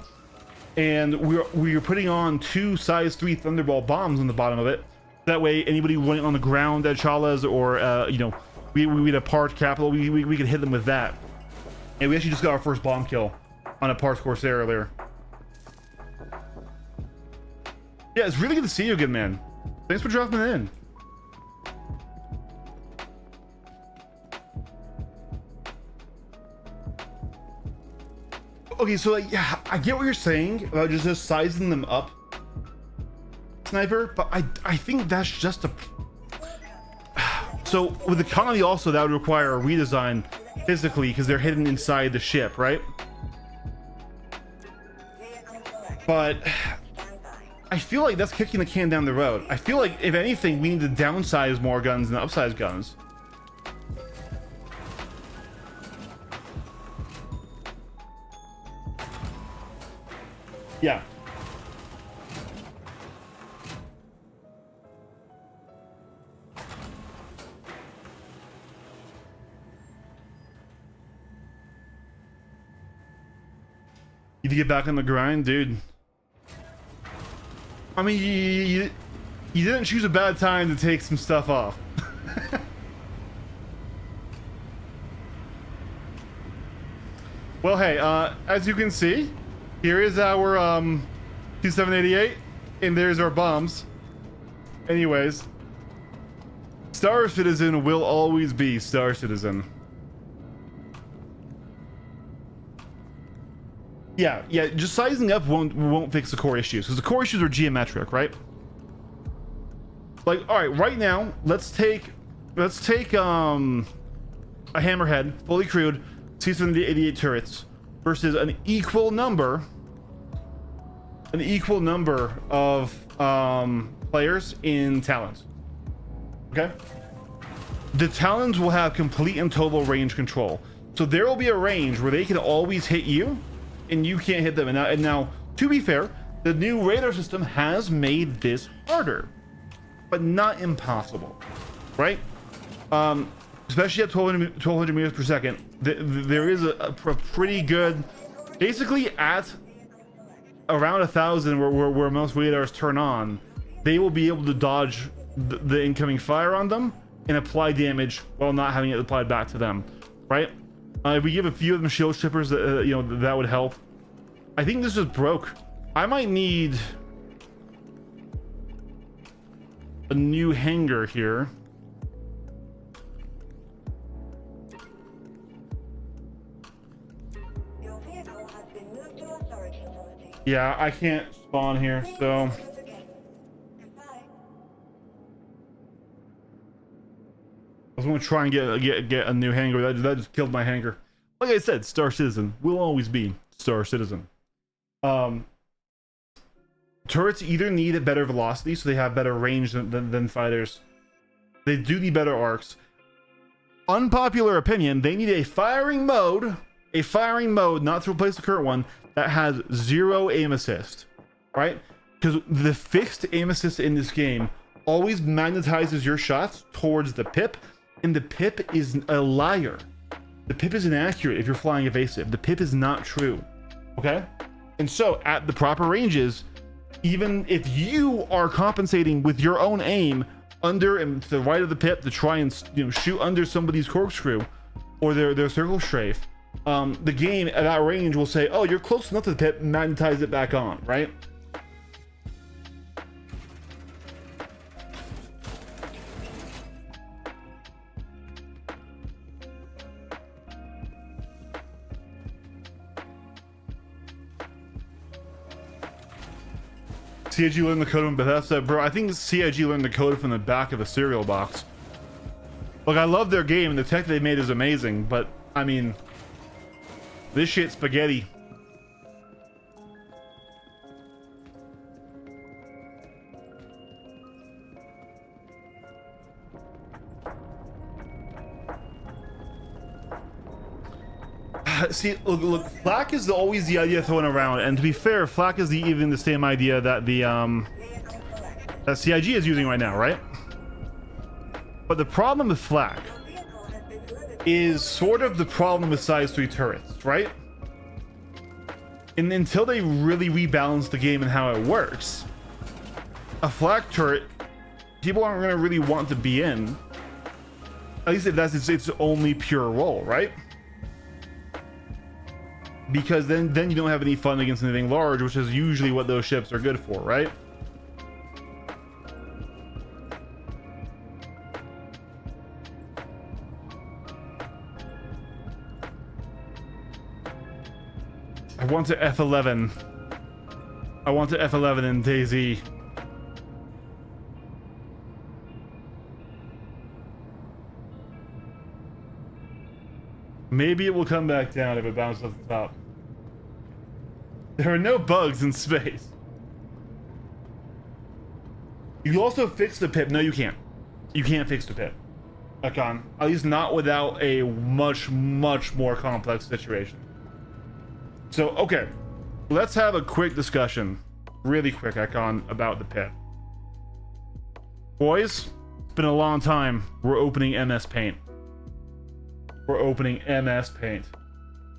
And we're putting on 2 size 3 Thunderbolt bombs on the bottom of it. That way, anybody running on the ground at Chalas or you know, we had a parked capital, we could hit them with that. And we actually just got our first bomb kill on a parked Corsair earlier. Yeah, it's really good to see you again, man. Thanks for dropping in. Okay, so like, yeah, I get what you're saying about just sizing them up, Sniper, but I think that's just a... So with the Colony also, that would require a redesign physically because they're hidden inside the ship, right? But I feel like that's kicking the can down the road. I feel like if anything, we need to downsize more guns than upsize guns. Yeah. You need to get back on the grind, dude. I mean, you didn't choose a bad time to take some stuff off. Well, hey, as you can see, here is our T788, and there's our bombs. Anyways, Star Citizen will always be Star Citizen. Yeah, just sizing up won't fix the core issues, because the core issues are geometric, right? Like, all right, right now, let's take a Hammerhead, fully crewed, C788 turrets versus an equal number of players in Talons. Okay, the Talons will have complete and total range control, so there will be a range where they can always hit you and you can't hit them. And now, to be fair, the new radar system has made this harder, but not impossible, right? Especially at 1200 meters per second, there is a pretty good, basically at around 1,000 where most radars turn on, they will be able to dodge the incoming fire on them and apply damage while not having it applied back to them, right? If we give a few of them shield strippers, you know, that would help. I think this is broke. I might need a new hangar here.
Your vehicle has been moved to a storage facility.
Yeah, I can't spawn here, so
Goodbye.
I was gonna try and get a new hangar. That just killed my hangar. Like I said, Star Citizen will always be Star Citizen. Turrets either need a better velocity, so they have better range than fighters. They do need better arcs. Unpopular opinion, they need a firing mode, not to replace the current one, that has 0 aim assist, right? Because the fixed aim assist in this game always magnetizes your shots towards the pip, and the pip is a liar. The pip is inaccurate if you're flying evasive. The pip is not true, okay? And so at the proper ranges, even if you are compensating with your own aim under and to the right of the pip to try and, you know, shoot under somebody's corkscrew or their circle strafe, the game at that range will say, oh, you're close enough to the pip, magnetize it back on, right? CIG learned the code from Bethesda, bro. I think CIG learned the code from the back of a cereal box. Look, I love their game and the tech they made is amazing, but I mean, this shit's spaghetti. See, look, flak is always the idea thrown around, and to be fair, flak is even the same idea that the that CIG is using right now, right? But the problem with flak
Your vehicle has been delivered.
is sort of the problem with size 3 turrets, right? And until they really rebalance the game and how it works, a flak turret, people aren't going to really want to be in. At least if that's its only pure role, right? Because then you don't have any fun against anything large, which is usually what those ships are good for, right? I want to F11. I want to F11 in DayZ. Maybe it will come back down if it bounces off the top. There are no bugs in space. You can also fix the pip. No, you can't. You can't fix the pip. Icon. At least not without a much more complex situation. So, okay. Let's have a quick discussion. Really quick, Icon, about the pip. Boys, it's been a long time. We're opening MS Paint. We're opening MS Paint.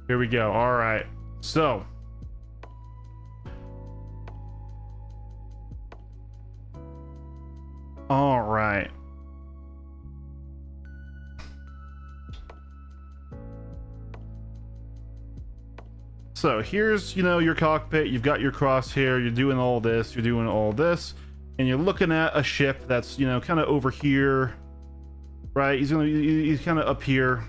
Here we go. All right. So, all right. So here's, you know, your cockpit. You've got your crosshair. You're doing all this. You're doing all this, and you're looking at a ship that's, you know, kind of over here, right? He's kind of up here.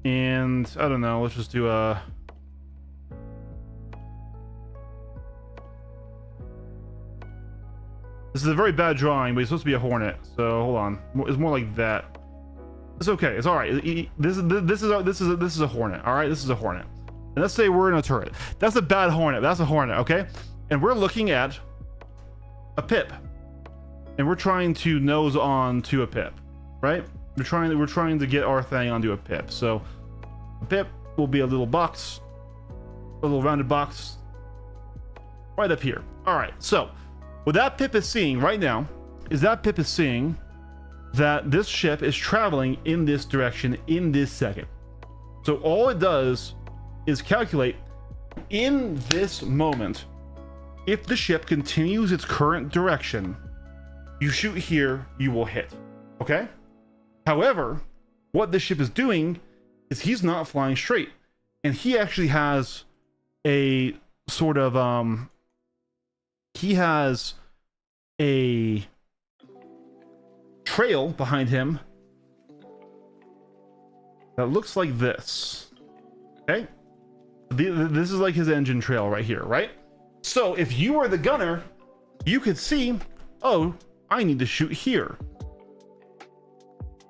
And I don't know, let's just do a... This is a very bad drawing, but it's supposed to be a Hornet. So hold on, it's more like that. It's okay, it's all right. This is a Hornet. All right, this is a Hornet. And let's say we're in a turret. That's a bad Hornet. That's a Hornet, okay? And we're looking at a pip, and we're trying to nose on to a pip, right? We're trying to get our thing onto a pip. So a pip will be a little box, a little rounded box right up here. All right, so what that pip is seeing right now is that pip is seeing that this ship is traveling in this direction in this second. So all it does is calculate in this moment, if the ship continues its current direction, you shoot here, you will hit, okay? However, what this ship is doing is he's not flying straight, and he actually has a sort of he has a trail behind him that looks like this. Okay, this is like his engine trail right here, right? So if you were the gunner, you could see, oh, I need to shoot here.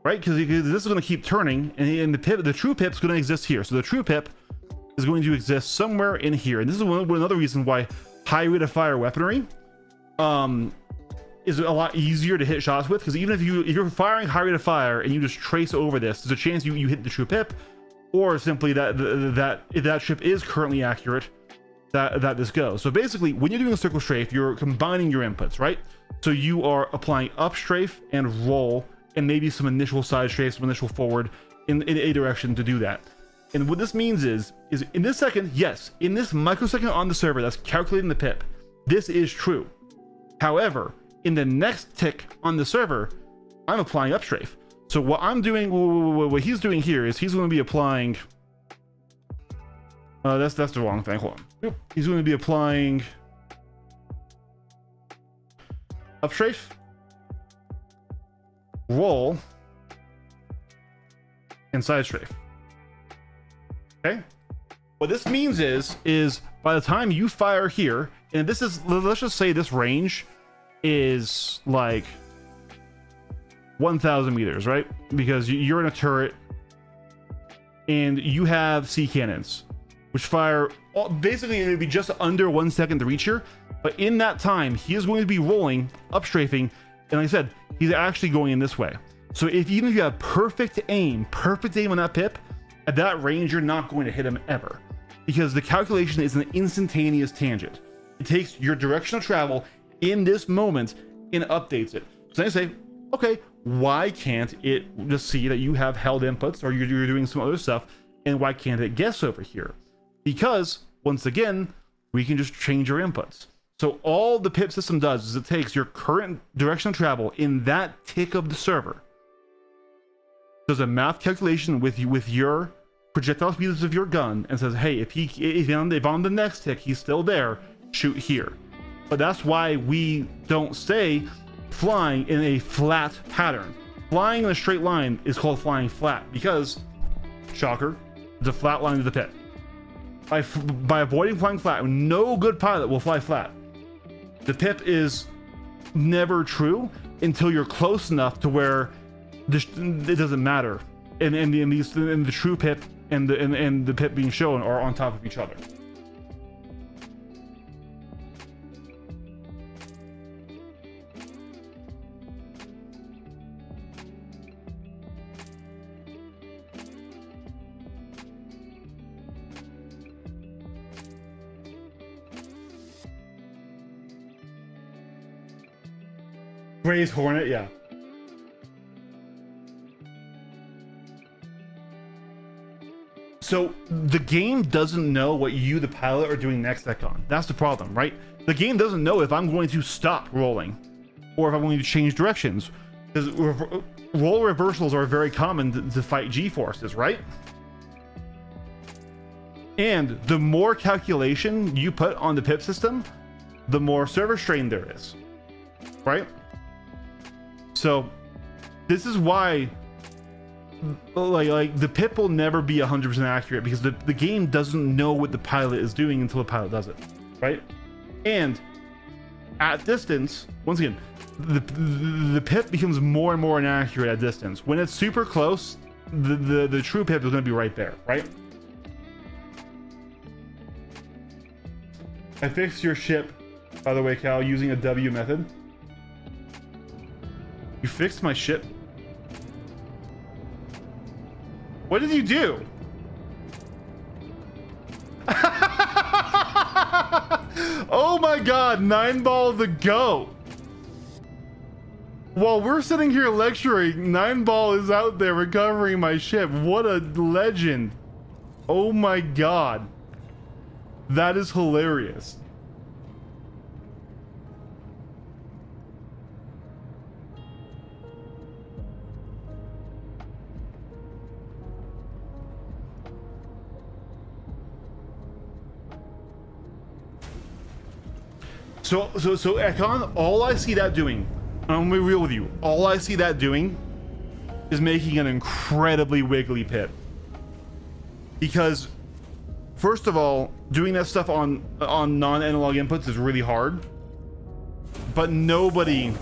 Right, because this is going to keep turning, and the true pip is going to exist here. So the true pip is going to exist somewhere in here, and this is another reason why high rate of fire weaponry is a lot easier to hit shots with. Because even if you're firing high rate of fire and you just trace over this, there's a chance you hit the true pip, or simply that if that ship is currently accurate, that this goes. So basically, when you're doing a circle strafe, you're combining your inputs, right? So you are applying up strafe and roll, and maybe some initial side strafe, some initial forward in a direction to do that. And what this means is in this second, yes, in this microsecond on the server that's calculating the pip, this is true. However, in the next tick on the server, I'm applying up strafe. So what I'm doing, what he's doing here is he's going to be applying. That's the wrong thing. Hold on. He's going to be applying up strafe, roll, and side strafe. Okay, what this means is by the time you fire here, and this is, let's just say this range is like 1,000 meters, right? Because you're in a turret and you have sea cannons which fire basically it would be just under 1 second to reach here, but in that time he is going to be rolling up strafing, and like I said, he's actually going in this way. So even if you have perfect aim on that pip, at that range, you're not going to hit him ever. because the calculation is an instantaneous tangent. It takes your direction of travel in this moment and updates it. So then I say, okay, why can't it just see that you have held inputs or you're doing some other stuff, and why can't it guess over here? Because once again, we can just change our inputs. So all the pip system does is it takes your current direction of travel in that tick of the server, does a math calculation with your projectile speeds of your gun, and says, hey, if on the next tick he's still there, shoot here. But that's why we don't say flying in a flat pattern. Flying in a straight line is called flying flat because, shocker, it's a flat line to the pit. By avoiding flying flat, no good pilot will fly flat. The pip is never true until you're close enough to where it doesn't matter, and the true pip and the pip being shown are on top of each other. Gray's Hornet, yeah. So the game doesn't know what you, the pilot, are doing next Ekon. That's the problem, right? The game doesn't know if I'm going to stop rolling or if I'm going to change directions, because roll reversals are very common to fight G-forces, right? And the more calculation you put on the pip system, the more server strain there is, right? So this is why like the pip will never be 100% accurate, because the game doesn't know what the pilot is doing until the pilot does it, right? And at distance, once again, the pip becomes more and more inaccurate at distance. When it's super close, the true pip is going to be right there, right? I fixed your ship, by the way, Cal, using a W method. You fixed my ship? What did you do? Oh my god, 9ball the GOAT. While we're sitting here lecturing, 9ball is out there recovering my ship. What a legend. Oh my god. That is hilarious. So Ekon, all I see that doing, I'm gonna be real with you, all I see that doing is making an incredibly wiggly pit. Because, first of all, doing that stuff on non-analog inputs is really hard. But nobody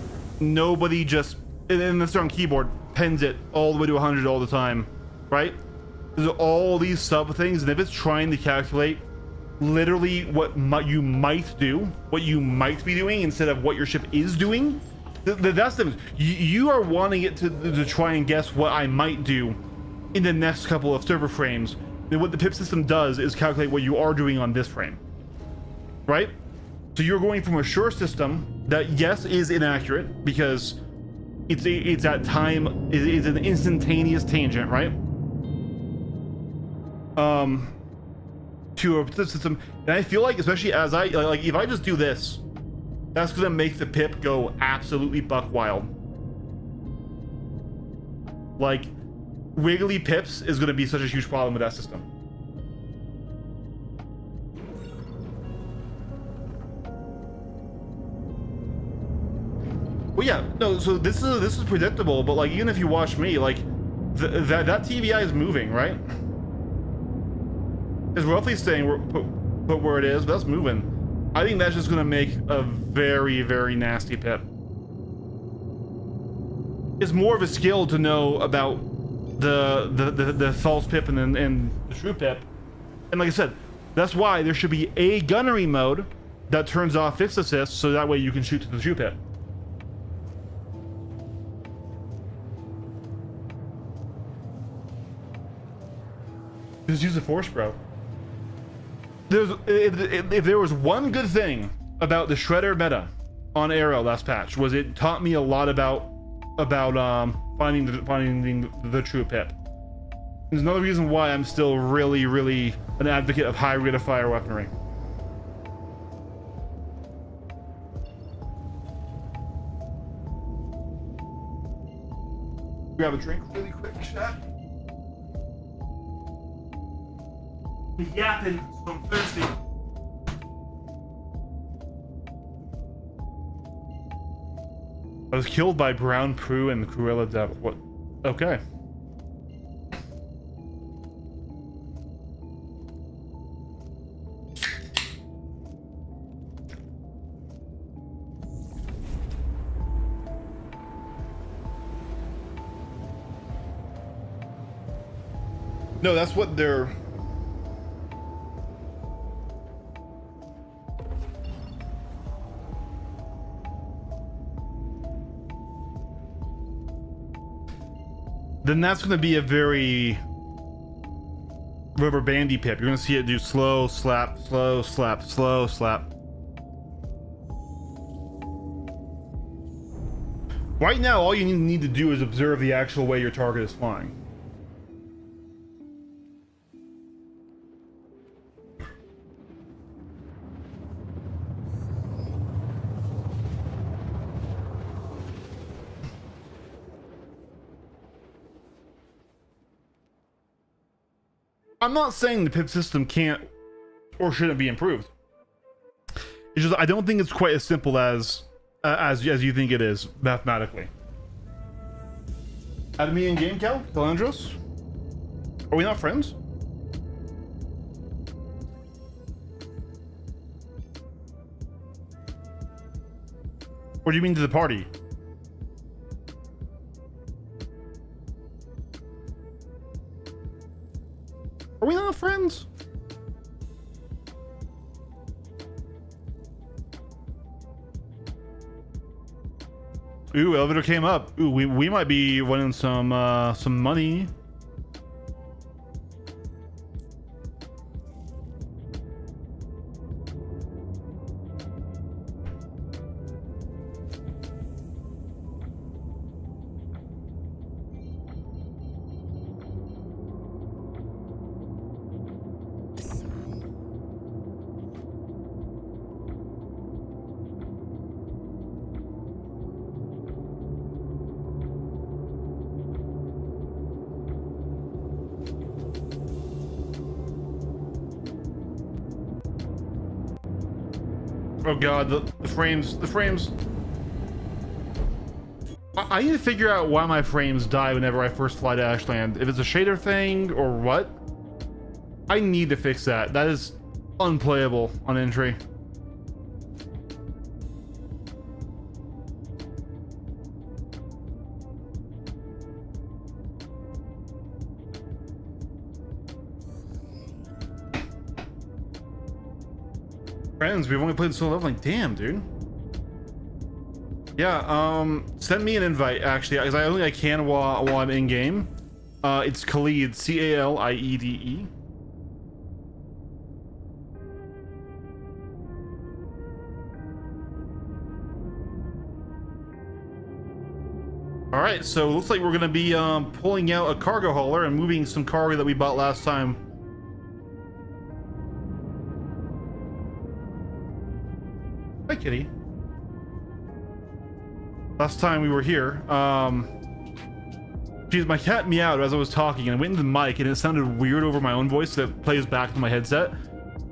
just, unless they're on keyboard, pens it all the way to 100 all the time, right? There's all these sub things, and if it's trying to calculate literally what you might do, what you might be doing instead of what your ship is doing, that's the you are wanting it to try and guess what I might do in the next couple of server frames. Then what the pip system does is calculate what you are doing on this frame, right? So you're going from a sure system that, yes, is inaccurate because it's at time, it's an instantaneous tangent, right? To a system, and I feel like, especially as I like, if I just do this, that's gonna make the pip go absolutely buck wild. Like, wiggly pips is gonna be such a huge problem with that system. Well, yeah, no. So this is predictable, but like, even if you watch me, like, that TVI is moving, right? It's roughly staying put where it is, but that's moving. I think that's just gonna make a very, very nasty pip. It's more of a skill to know about the false pip and the true pip. And like I said, that's why there should be a gunnery mode that turns off fixed assist, so that way you can shoot to the true pip. Just use the force, bro. if there was one good thing about the Shredder meta on Arrow last patch, was it taught me a lot about finding the true pip. There's another reason why I'm still really an advocate of high rate of fire weaponry. Grab a drink really quick, chat. Be yapping, so I'm thirsty. I was killed by Brown Prue and the Cruella Devil. What? Okay. No, that's what they're... Then that's going to be a very rubber bandy pip. You're going to see it do slow slap, slow slap, slow slap. Right now, all you need to do is observe the actual way your target is flying. I'm not saying the pip system can't or shouldn't be improved. It's just I don't think it's quite as simple as you think it is mathematically. Add me in game, Calandros? Are we not friends? Or do you mean to the party? Are we not friends? Ooh, elevator came up. Ooh, we might be winning some money. Oh god, the frames. I need to figure out why my frames die whenever I first fly to Ashland. If it's a shader thing or what. I need to fix that. That is unplayable on entry. Friends, we've only played solo level. Like, damn, dude. Yeah, send me an invite actually, because I don't think I can while I'm in game. It's Khalid, Caliede. All right, so it looks like we're gonna be pulling out a cargo hauler and moving some cargo that we bought last time. Hi, kitty. Last time we were here, geez, my cat meowed as I was talking, and I went into the mic, and it sounded weird over my own voice that plays back to my headset.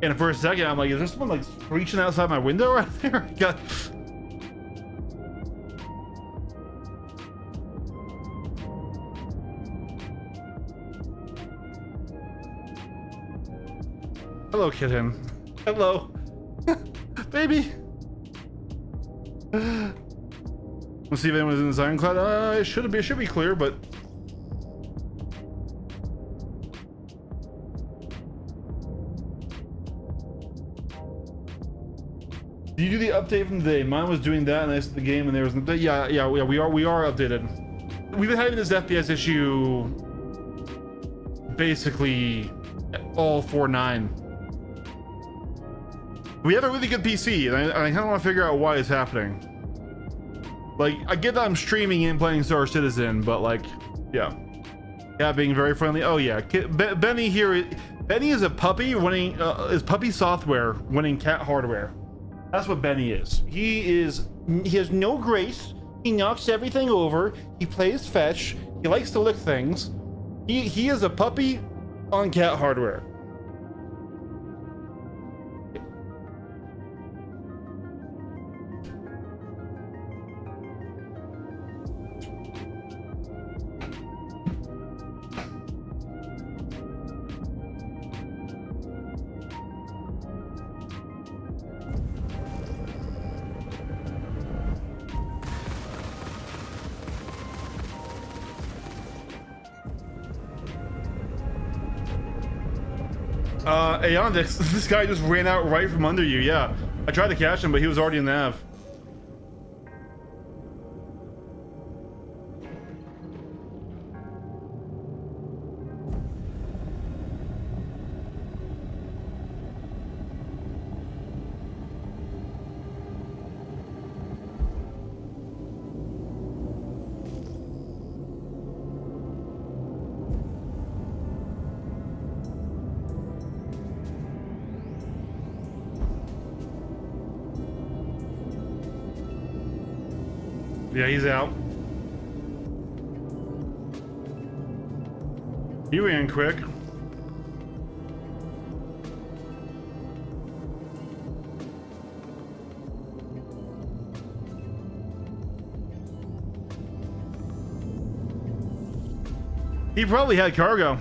And for a second, I'm like, is there someone like screeching outside my window right there? God. Hello, kitten. Hello, baby. Let's see if anyone's in the ironclad. It should be clear, but did you do the update from today? Mine was doing that, and I the game, and there was yeah. We are updated. We've been having this FPS issue basically all 4.9. We have a really good PC, and I kind of want to figure out why it's happening. Like, I get that I'm streaming and playing Star Citizen, but like, yeah. Yeah, being very friendly. Oh yeah, Benny here. Benny is a puppy running, is puppy software running cat hardware. That's what Benny is. He has no grace. He knocks everything over. He plays fetch. He likes to lick things. He is a puppy on cat hardware. Aeondix, this guy just ran out right from under you. Yeah, I tried to catch him, but he was already in nav. Yeah, he's out. He ran quick. He probably had cargo.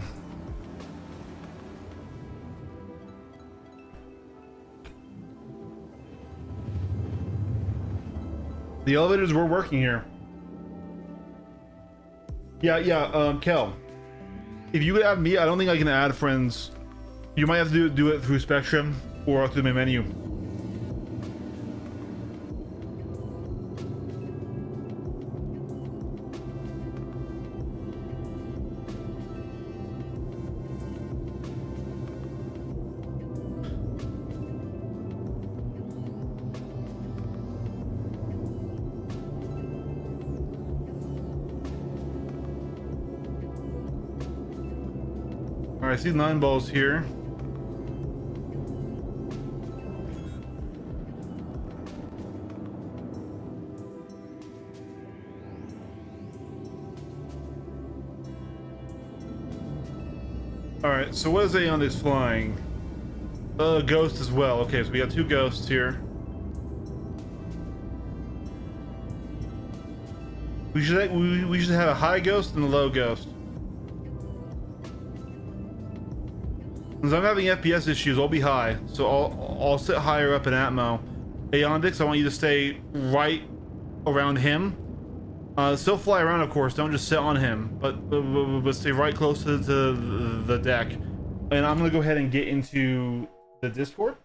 The elevators were working here. Yeah, Kel. If you would add me, I don't think I can add friends. You might have to do it through Spectrum or through my menu. I see 9 balls here. Alright, so what is Aeon is flying? Ghost as well. Okay, so we got 2 ghosts here. We should have a high ghost and a low ghost. Since I'm having FPS issues, I'll be high, so I'll sit higher up in Atmo. Aeondix, I want you to stay right around him. Still fly around, of course. Don't just sit on him, but stay right close to the deck. And I'm gonna go ahead and get into the Discord.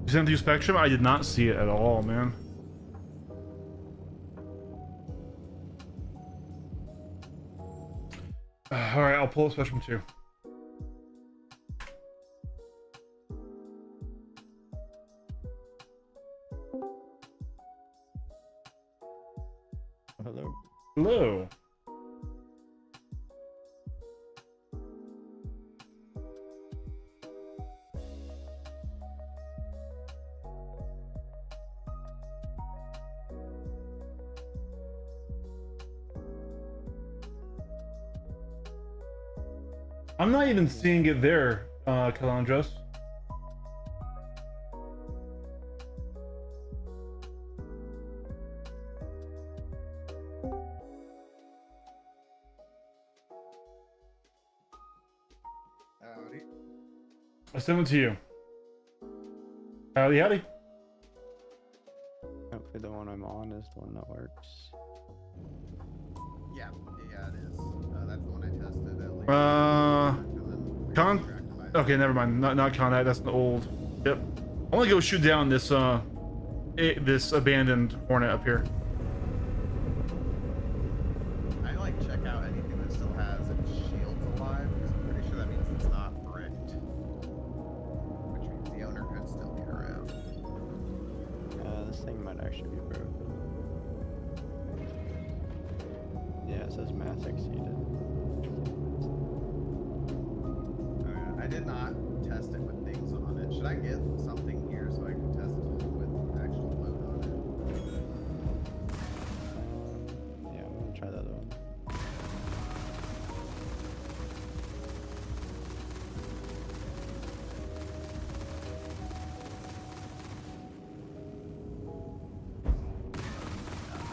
You sent through Spectrum? I did not see it at all, man. Alright, I'll pull up Spectrum too.
Hello.
Hello. I'm not even seeing it there, Calandros.
Howdy.
I sent it to you. Howdy, howdy.
Hopefully the one I'm on is the one that works.
Yeah, it is. That's the one I tested at least.
Okay, never mind. Not contact. That's the old. Yep. I'm gonna go shoot down this this abandoned Hornet up here.
I like check out anything that still has its shields alive because I'm pretty sure that means it's not bricked, which means the owner could still be around.
This thing might actually be broken. Yeah, it says mass exceeded.
Oh, yeah. I did not test it with things on it. Should I get something here so I can test it with actual load on it?
Yeah, I'm gonna try that one.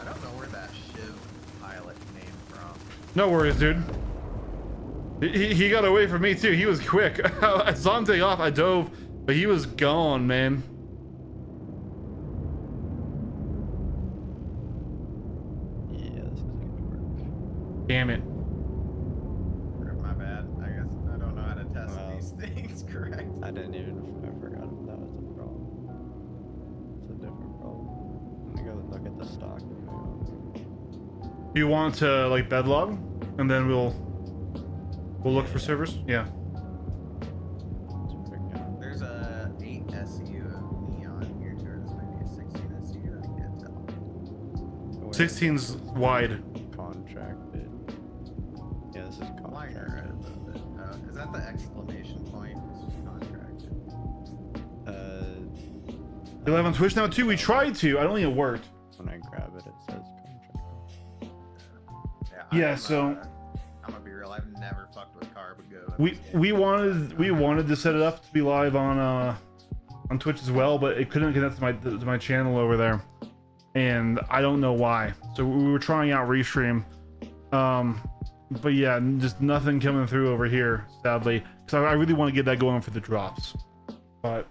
I don't know where that Shiv pilot came from.
No worries, dude. He got away from me too. He was quick. I saw him take off. I dove, but he was gone, man.
Yeah, this isn't gonna work.
Damn it.
My bad. I guess I don't know how to test
Well,
these things correct.
I didn't even. I forgot that was the problem. It's a different problem. I'm gonna go look at the stock.
Do you want to like bedlog, and then we'll look for servers? Yeah.
There's a 8 SU of neon here too, or this might be a 16 SU. I can't tell.
16's wide.
Contracted. Yeah, this is
Liner
contracted.
a little bit. Is that the exclamation point? This is contracted.
11 on Twitch now too. We tried to. I don't think it worked.
When I grab it, it says contracted.
Yeah,
I'm,
so-
I'm gonna be real. I've never fucked with Carbago.
We wanted to set it up to be live on Twitch as well, but it couldn't connect to my channel over there, and I don't know why. So we were trying out Restream, but yeah, just nothing coming through over here, sadly, because I really want to get that going for the drops, but.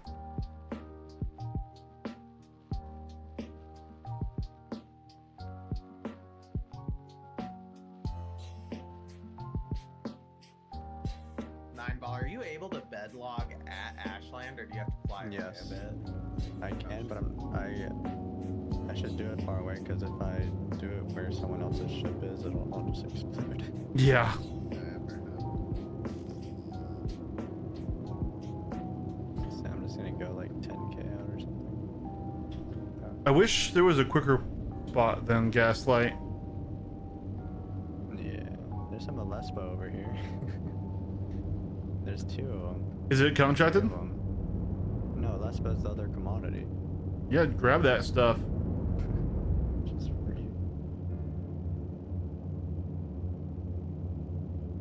Are you able to bedlog at Ashland, or do you have to fly away
Yes.
a bit?
I can, but I should do it far away because if I do it where someone else's ship is, it'll all just explode.
Yeah.
Fair enough.
So I'm just gonna go like 10k out or something.
I wish there was a quicker spot than Gaslight.
Yeah, there's some Alespa over here. There's 2 of them.
Is it contracted?
No, Alespa's the other commodity.
Yeah, grab that stuff.
Just for you.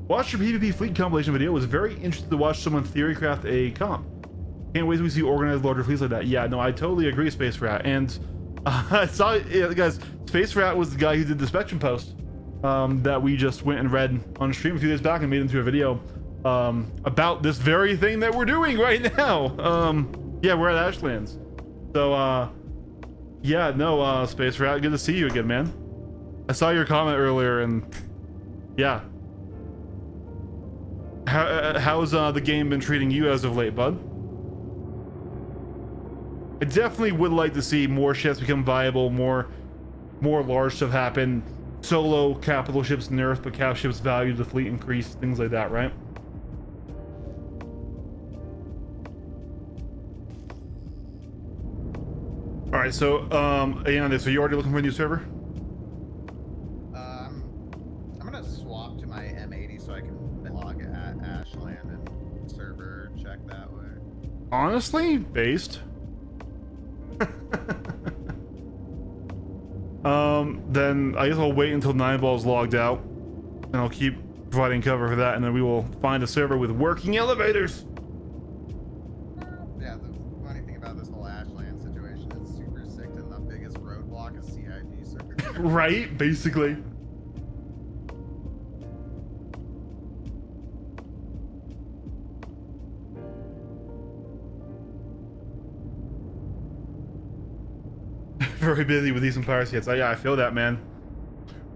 Watch your PvP fleet compilation video. Was very interested to watch someone theorycraft a comp. Can't wait till we see organized larger fleets like that. Yeah, no, I totally agree, Space Rat. And I saw, yeah, guys, Space Rat was the guy who did the Spectrum post that we just went and read on stream a few days back and made into a video about this very thing that we're doing right now. Yeah, we're at Ashlands. So, yeah, no, Space Rat, good to see you again, man. I saw your comment earlier, and yeah. How's the game been treating you as of late, bud? I definitely would like to see more ships become viable, more large stuff happen. Solo capital ships nerfed, but cap ships value the fleet increase, things like that, right? All right, so Ayanda, so you already looking for a new server?
I'm gonna swap to my M80 so I can log at Ashland and server check that way.
Honestly, based. Then I guess I'll wait until 9ball's logged out, and I'll keep providing cover for that, and then we will find a server with working elevators.
Yeah, the funny thing about this whole Ashland situation is super sick, and the biggest roadblock is CIG server.
Right, basically. Very busy with these piracy hits. Yeah, I feel that, man.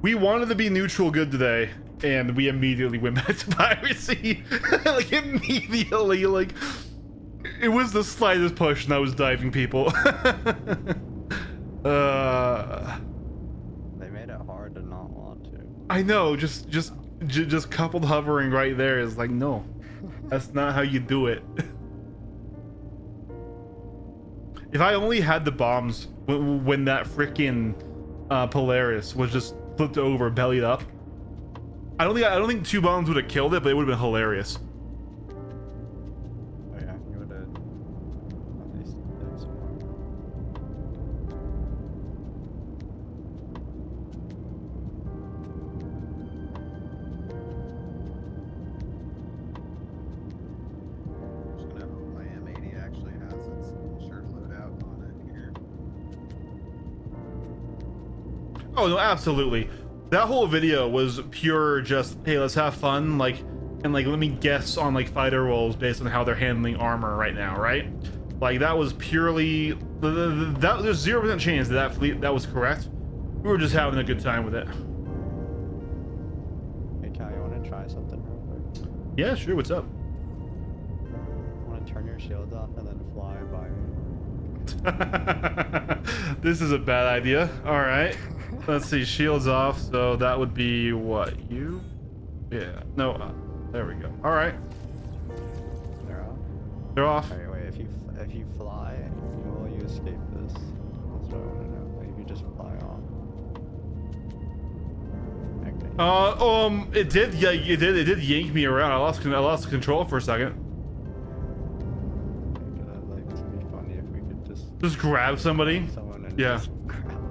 We wanted to be neutral good today, and we immediately went back to piracy. Like, immediately, like, it was the slightest push, and I was diving people.
They made it hard to not want to.
I know, just coupled hovering right there is like, no, that's not how you do it. If I only had the bombs when that freaking Polaris was just flipped over, bellied up, I don't think 2 bombs would have killed it, but it would have been hilarious.
Oh yeah, you would have at least done some more.
Just gonna hope my M80 actually has its insured loadout on it here.
Oh no, absolutely. That whole video was pure just, hey, let's have fun, like, and like let me guess on like fighter rolls based on how they're handling armor right now, right? Like that was purely that there's 0% chance that was correct. We were just having a good time with it.
Hey Cal, you want to try something real quick?
Yeah, sure. What's up?
I want to turn your shields off and then fly by me.
This is a bad idea. All right. Let's see. Shields off. So that would be what, you? Yeah. No. There we go. All right.
They're off.
They're off.
Alright, wait. If you fly, will you escape this? That's what I want to know. Like, if you just fly off. Okay.
It did. Yeah, it did yank me around. I lost control for a second.
Like, this would be funny if we could
Just grab somebody.
someone and
Yeah.
just grab them.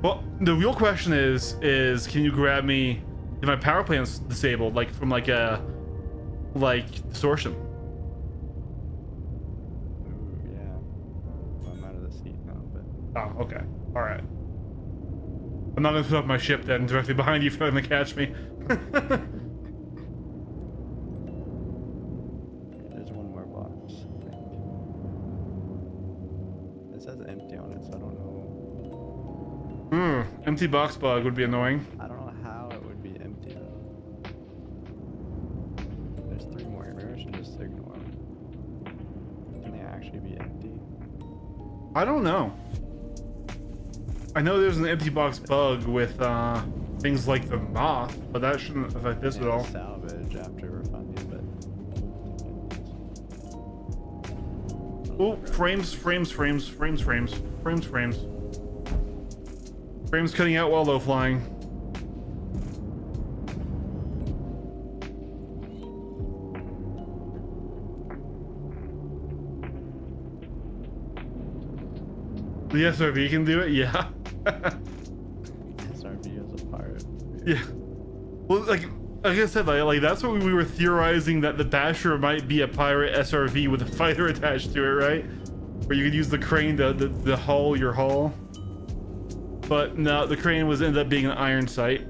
Well, the real question is can you grab me if my power plant's disabled, like from like distortion?
Ooh, yeah. Well, I'm out of the seat now, but
Oh, okay. All right. I'm not gonna put up my ship then directly behind you if you're gonna catch me.
there's one more box. I think. It says empty on it, so I don't know.
Empty box bug would be annoying.
I don't know how it would be empty though. There's 3 more. Maybe I should just ignore them. Can they actually be empty?
I don't know. I know there's an empty box bug with things like the moth, but that shouldn't affect this at all.
Salvage after we're funding, but.
Oh, frames. Frames cutting out while low flying. The SRV can do it? Yeah.
SRV as a pirate.
Yeah. Well, like I said, like that's what we were theorizing, that the Basher might be a pirate SRV with a fighter attached to it, right? Where you could use the crane to haul your hull. But no, the crane ended up being an iron sight.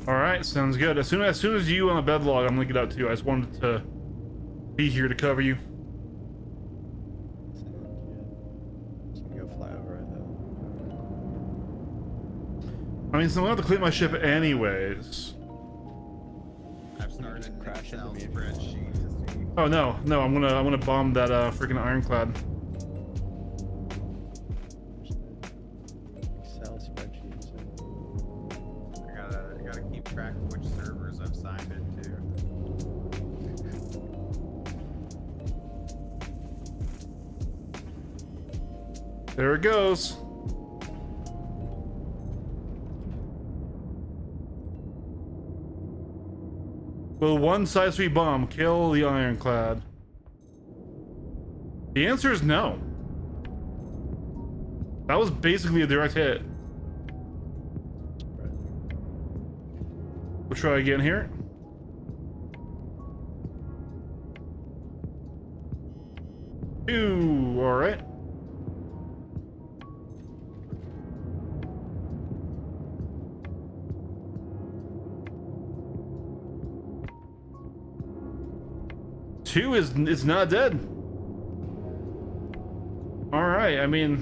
All right, sounds good. As soon as you on the bed log, I'm gonna get out too. I just wanted to be here to cover you.
Just gonna go fly over it though.
I mean, so I'm gonna have to clean my ship anyways.
I've started an
Crash into
Excel
me.
spreadsheet to see.
Oh no, I'm gonna bomb that freaking ironclad.
Excel spreadsheets.
I gotta keep track of which servers I've signed into.
There it goes. Will one side sweep bomb kill the ironclad? The answer is no. That was basically a direct hit. We'll try again here. Two, all right. Two is not dead. right. I mean,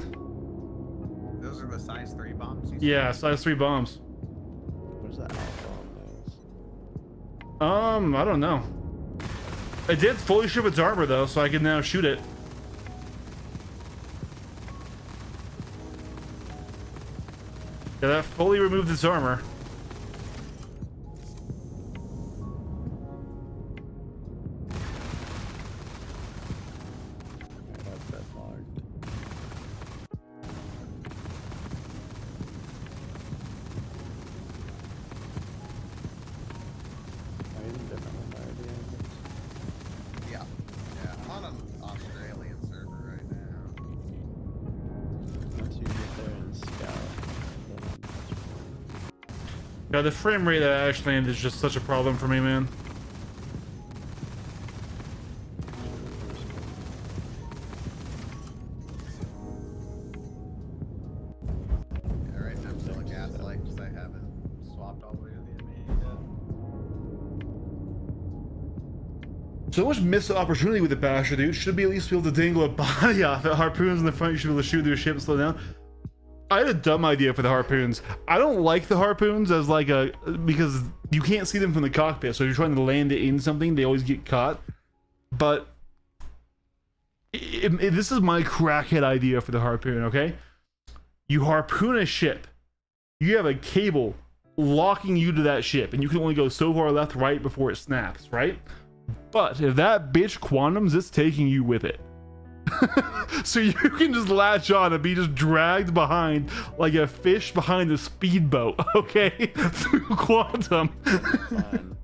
Those are the size 3 bombs. You said?
yeah, size 3 bombs.
Where's the alpha on those?
I don't know. It did fully strip its armor though, so I can now shoot it. Yeah, that fully removed its armor.
I have that logged. Are you in a different one already?
Yeah. Yeah. I'm on an Australian server right now.
Once you get there and scout, then
Yeah, the frame rate at Ashland is just such a problem for me, man.
Yeah, right now I'm still in Gaslight because I haven't swapped all the way to the enemy yet.
So much missed opportunity with the Basher, dude. Should be at least be able to dangle a body off it. Harpoons in the front, you should be able to shoot through a ship and slow down. I had a dumb idea for the harpoons. I don't like the harpoons as like a, because you can't see them from the cockpit. So if you're trying to land it in something, they always get caught. But this is my crackhead idea for the harpoon, okay? You harpoon a ship. You have a cable locking you to that ship, and you can only go so far left, right before it snaps, right? But if that bitch quantums, it's taking you with it. So you can just latch on and be just dragged behind like a fish behind a speedboat, okay? Through quantum.
fun.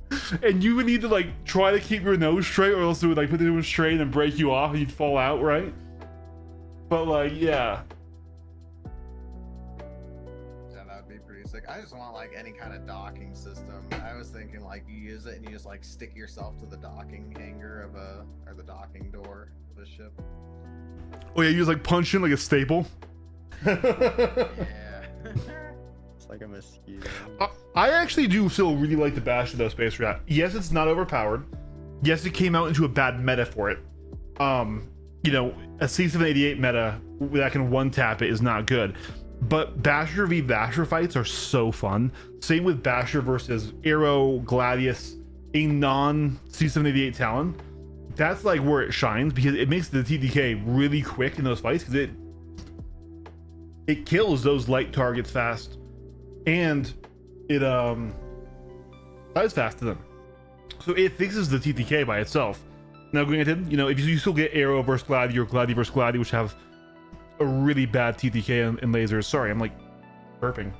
And you would need to like try to keep your nose straight, or else it would like put it in a strain and break you off and you'd fall out, right? But like, yeah.
Yeah, that would be pretty sick. I just want like any kind of docking system. I was thinking like you use it and you just like stick yourself to the docking hanger of a, or the docking door of a ship.
Oh yeah, you just like punch in like a staple.
Yeah.
It's like a mosquito.
I actually do still really like the Bastion though, Space Rat. Yes, it's not overpowered. Yes, it came out into a bad meta for it. You know, a C788 meta that can one tap it is not good. But Basher v Basher fights are so fun. Same with Basher versus Arrow, Gladius, a non C788 Talon. That's like where it shines because it makes the TDK really quick in those fights because it kills those light targets fast, and it dies fast to them. So it fixes the TTK by itself. Now granted, you know, if you still get Arrow versus Gladi or Gladi versus Gladi, which have a really bad TTK in lasers. Sorry, I'm like burping.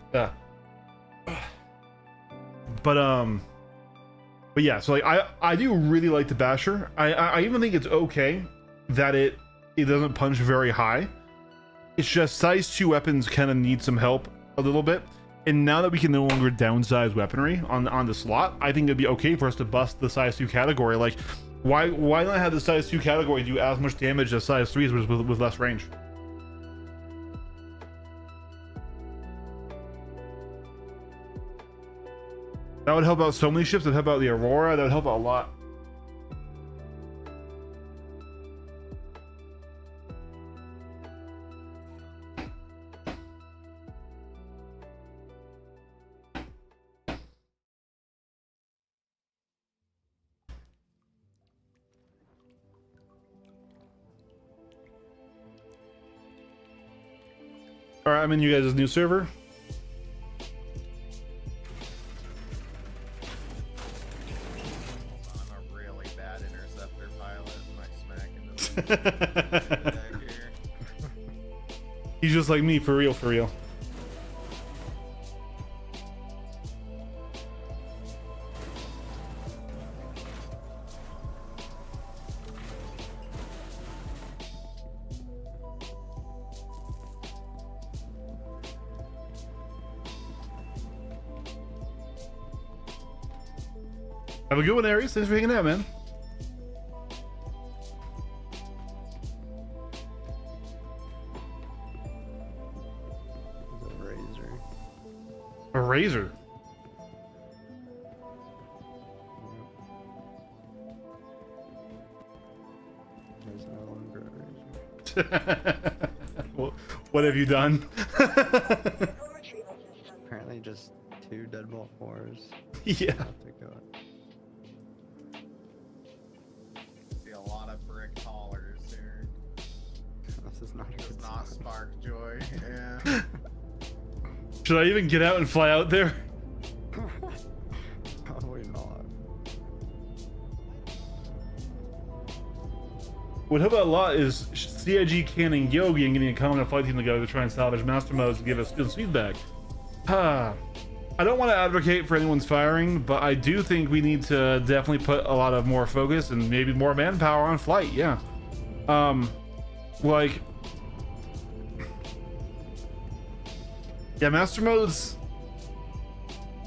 But yeah, so like I do really like the Basher. I even think it's okay that it doesn't punch very high. It's just size 2 weapons kind of need some help a little bit. And now that we can no longer downsize weaponry on the slot, I think it'd be okay for us to bust the size 2 category. Like, why not have the size 2 category do as much damage as size 3s with less range? That would help out so many ships. That would help out the Aurora. That would help out a lot. All right, I'm in you guys' new server.
I'm a really bad interceptor pilot. I smack into the deck here.
He's just like me, for real, for real. Have a good one, Aries. Thanks for hanging out, man.
It's a razor.
A razor.
There's no longer a razor.
What have you done?
retrieval system.
Apparently just 2 deadbolt 4s.
Yeah.
Have to go.
See a lot of brick haulers here.
This is not a
Does
good
not
sign.
spark joy. Yeah.
Should I even get out and fly out there?
Probably not.
What help out a lot is CIG canning Yogi and getting a common flight team together to try and salvage master modes and give us skills feedback. I don't want to advocate for anyone's firing, but I do think we need to definitely put a lot of more focus and maybe more manpower on flight. Yeah. Like, yeah, Master Modes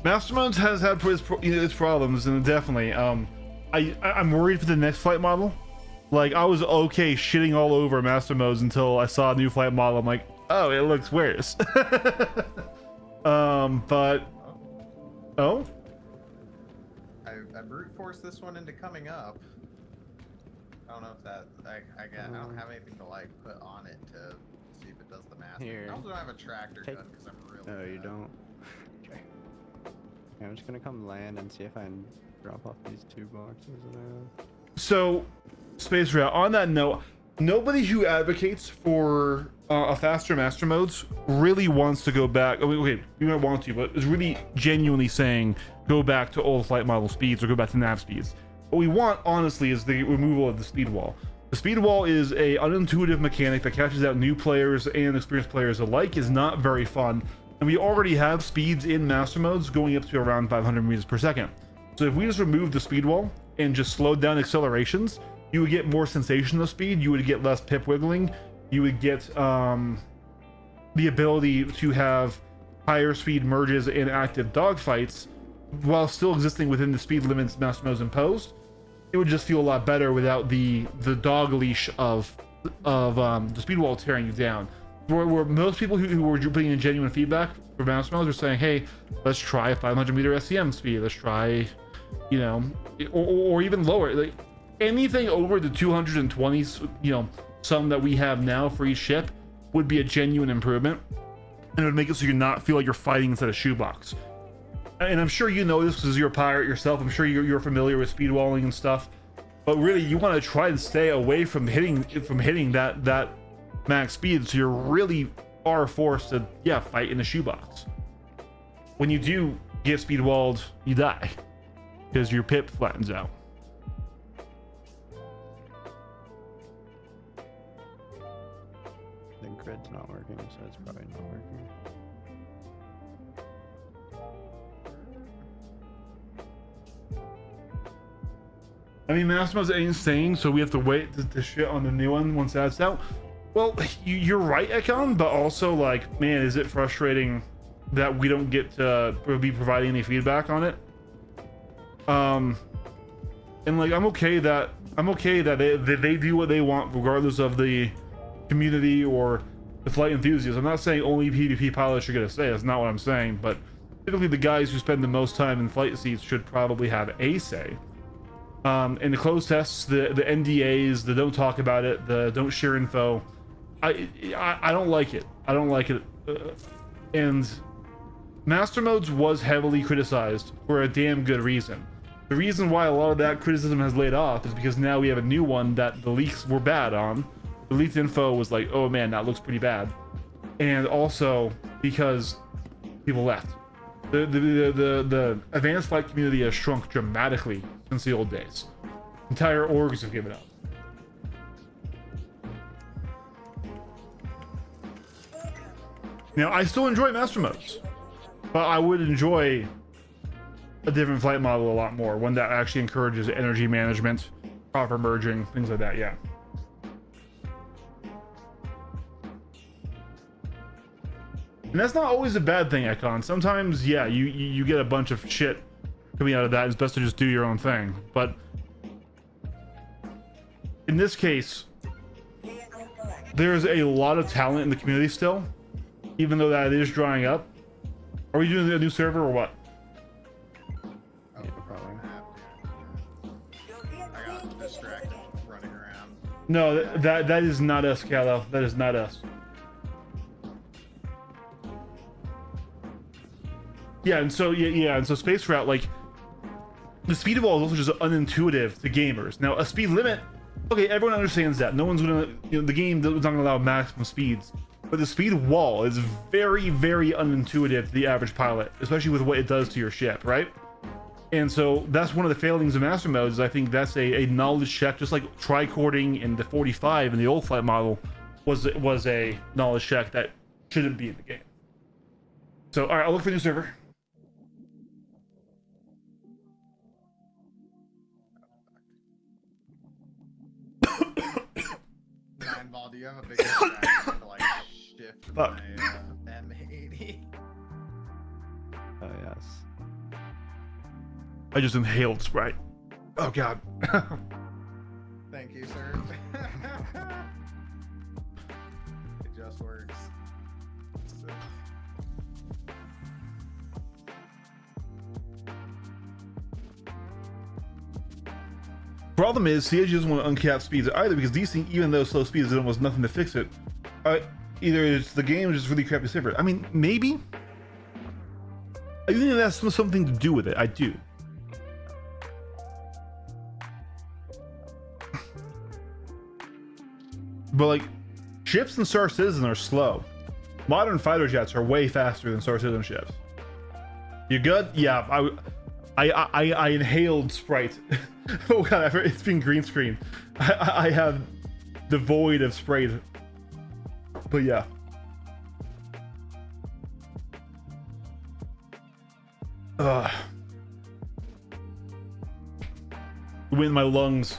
has had its problems, and definitely. I'm worried for the next flight model. Like, I was okay shitting all over Master Modes until I saw a new flight model. I'm like, oh, it looks worse. But oh,
I brute forced this one into coming up. I don't know if that I don't have anything to like put on it to see if it does the math.
Here.
I also don't have a tractor
Take-
gun because I'm really
No, you
bad.
don't. Okay. I'm just gonna come land and see if I can drop off these 2 boxes that I have.
so Space Route. On that note, nobody who advocates for a faster Master Modes really wants to go back. I mean, okay, you might want to, but is really genuinely saying go back to old flight model speeds or go back to nav speeds. What we want, honestly, is the removal of the speed wall. The speed wall is a unintuitive mechanic that catches out new players and experienced players alike. Is not very fun, and we already have speeds in Master Modes going up to around 500 meters per second. So if we just remove the speed wall and just slowed down accelerations, you would get more sensational speed. You would get less pip wiggling. You would get the ability to have higher speed merges and active dogfights while still existing within the speed limits Master Modes imposed. It would just feel a lot better without the dog leash of the speed wall tearing you down. Where most people who were putting in genuine feedback for Master Modes were saying, hey, let's try a 500 meter SCM speed. Let's try, you know, or even lower. Like anything over the 220s, you know, some that we have now for each ship would be a genuine improvement, and it would make it so you not feel like you're fighting inside a shoebox. And I'm sure you know this because you're a pirate yourself. I'm sure you're familiar with speed walling and stuff, but really you want to try and stay away from hitting that max speed, so you really are forced to fight in a shoebox. When you do get speed walled, you die because your pip flattens out.
The grid's not working, so it's probably not working.
I mean, Master Mode's insane, so we have to wait to shit on the new one once that's out. Well, you're right, Ekon, but also, like, man, is it frustrating that we don't get to be providing any feedback on it? And like, I'm okay that they do what they want regardless of the community or the flight enthusiasts. I'm not saying only PvP pilots are gonna say. That's not what I'm saying, but typically the guys who spend the most time in flight seats should probably have a say. And the closed tests, the NDAs, the don't talk about it, the don't share info, I don't like it. I don't like it. And Master Modes was heavily criticized for a damn good reason. The reason why a lot of that criticism has laid off is because now we have a new one that the leaks were bad on. The leaked info was like, oh man, that looks pretty bad. And also because people left. The advanced flight community has shrunk dramatically since the old days. Entire orgs have given up. Now, I still enjoy Master Modes, but I would enjoy a different flight model a lot more. One that actually encourages energy management, proper merging, things like that, yeah. And that's not always a bad thing, Ekon. Sometimes, yeah, you get a bunch of shit coming out of that. It's best to just do your own thing. But in this case, there's a lot of talent in the community still, even though that is drying up. Are we doing a new server or what?
Oh,
Yeah, probably.
I got distracted running around.
No, that is not us, Callow. That is not us. Yeah, and so and so Space Route, like the speed wall is also just unintuitive to gamers. Now a speed limit, okay, everyone understands that. No one's gonna, the game is not gonna allow maximum speeds, but the speed wall is very, very unintuitive to the average pilot, especially with what it does to your ship, right? And so that's one of the failings of master modes. I think that's a knowledge check, just like tricording in the 45 in the old flight model was a knowledge check that shouldn't be in the game. So all right, I'll look for a new server.
Ball, do you have a bigger strategy to like shift
Fuck.
my M80?
Oh yes.
I just inhaled Sprite. Oh god.
Thank you, sir. It just works. So-
Problem is, CIG doesn't want to uncap speeds either, because these things, even though slow speeds, there's almost nothing to fix it. Either it's the game or just really crappy server. I mean, maybe. I think that's something to do with it. I do. But like, ships in Star Citizen are slow. Modern fighter jets are way faster than Star Citizen ships. You good? Yeah. I inhaled Sprite. Oh god, it's been green screen. I have the void of Sprite. But yeah. Wind in my lungs.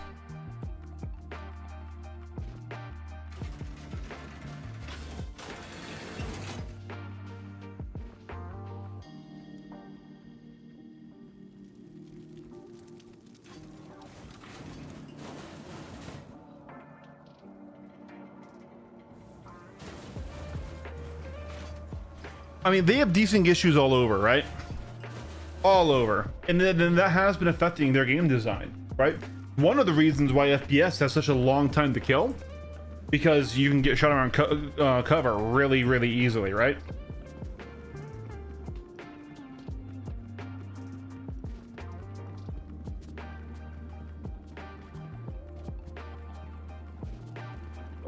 I mean, they have decent issues all over, right? All over. And then that has been affecting their game design, right? One of the reasons why FPS has such a long time to kill, because you can get shot around cover really, really easily, right?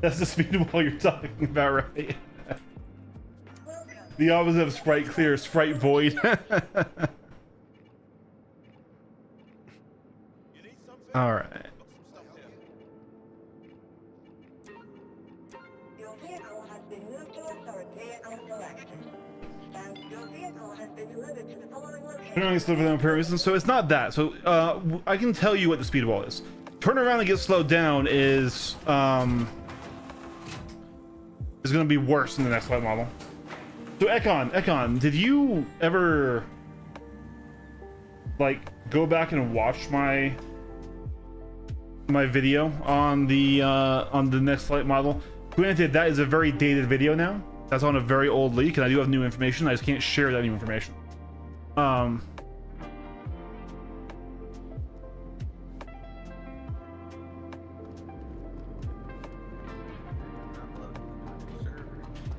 That's the speed wall you're talking about, right? The opposite of Sprite clear, Sprite void. All right.
Your vehicle has been moved to a start vehicle selection. And your vehicle has been delivered to the following location.
So it's not that. So I can tell you what the speed wall is. Turn around and get slowed down is going to be worse in the next flight model. So Ekon, did you ever like go back and watch my video on the next flight model? Granted, that is a very dated video now. That's on a very old leak, and I do have new information. I just can't share that new information.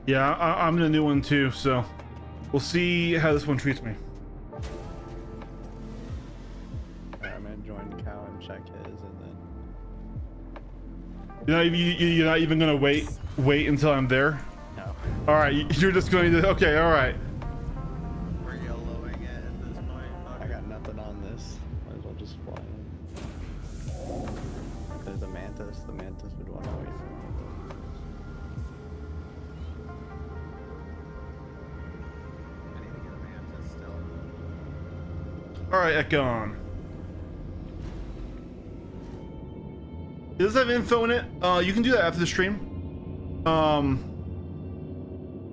Yeah, I'm in a new one too, so we'll see how this one treats me.
Alright, I'm gonna join Cal and check his, and then
You're not even gonna wait until I'm there.
no.
All right, you're just going to. Okay, all right.
We're YOLOing it at this point.
I got nothing on this. Might as well just fly in. There's a mantis. The mantis would want to wait.
I need to get a mantis still.
All right, Ekon. Does it have info in it? You can do that after the stream.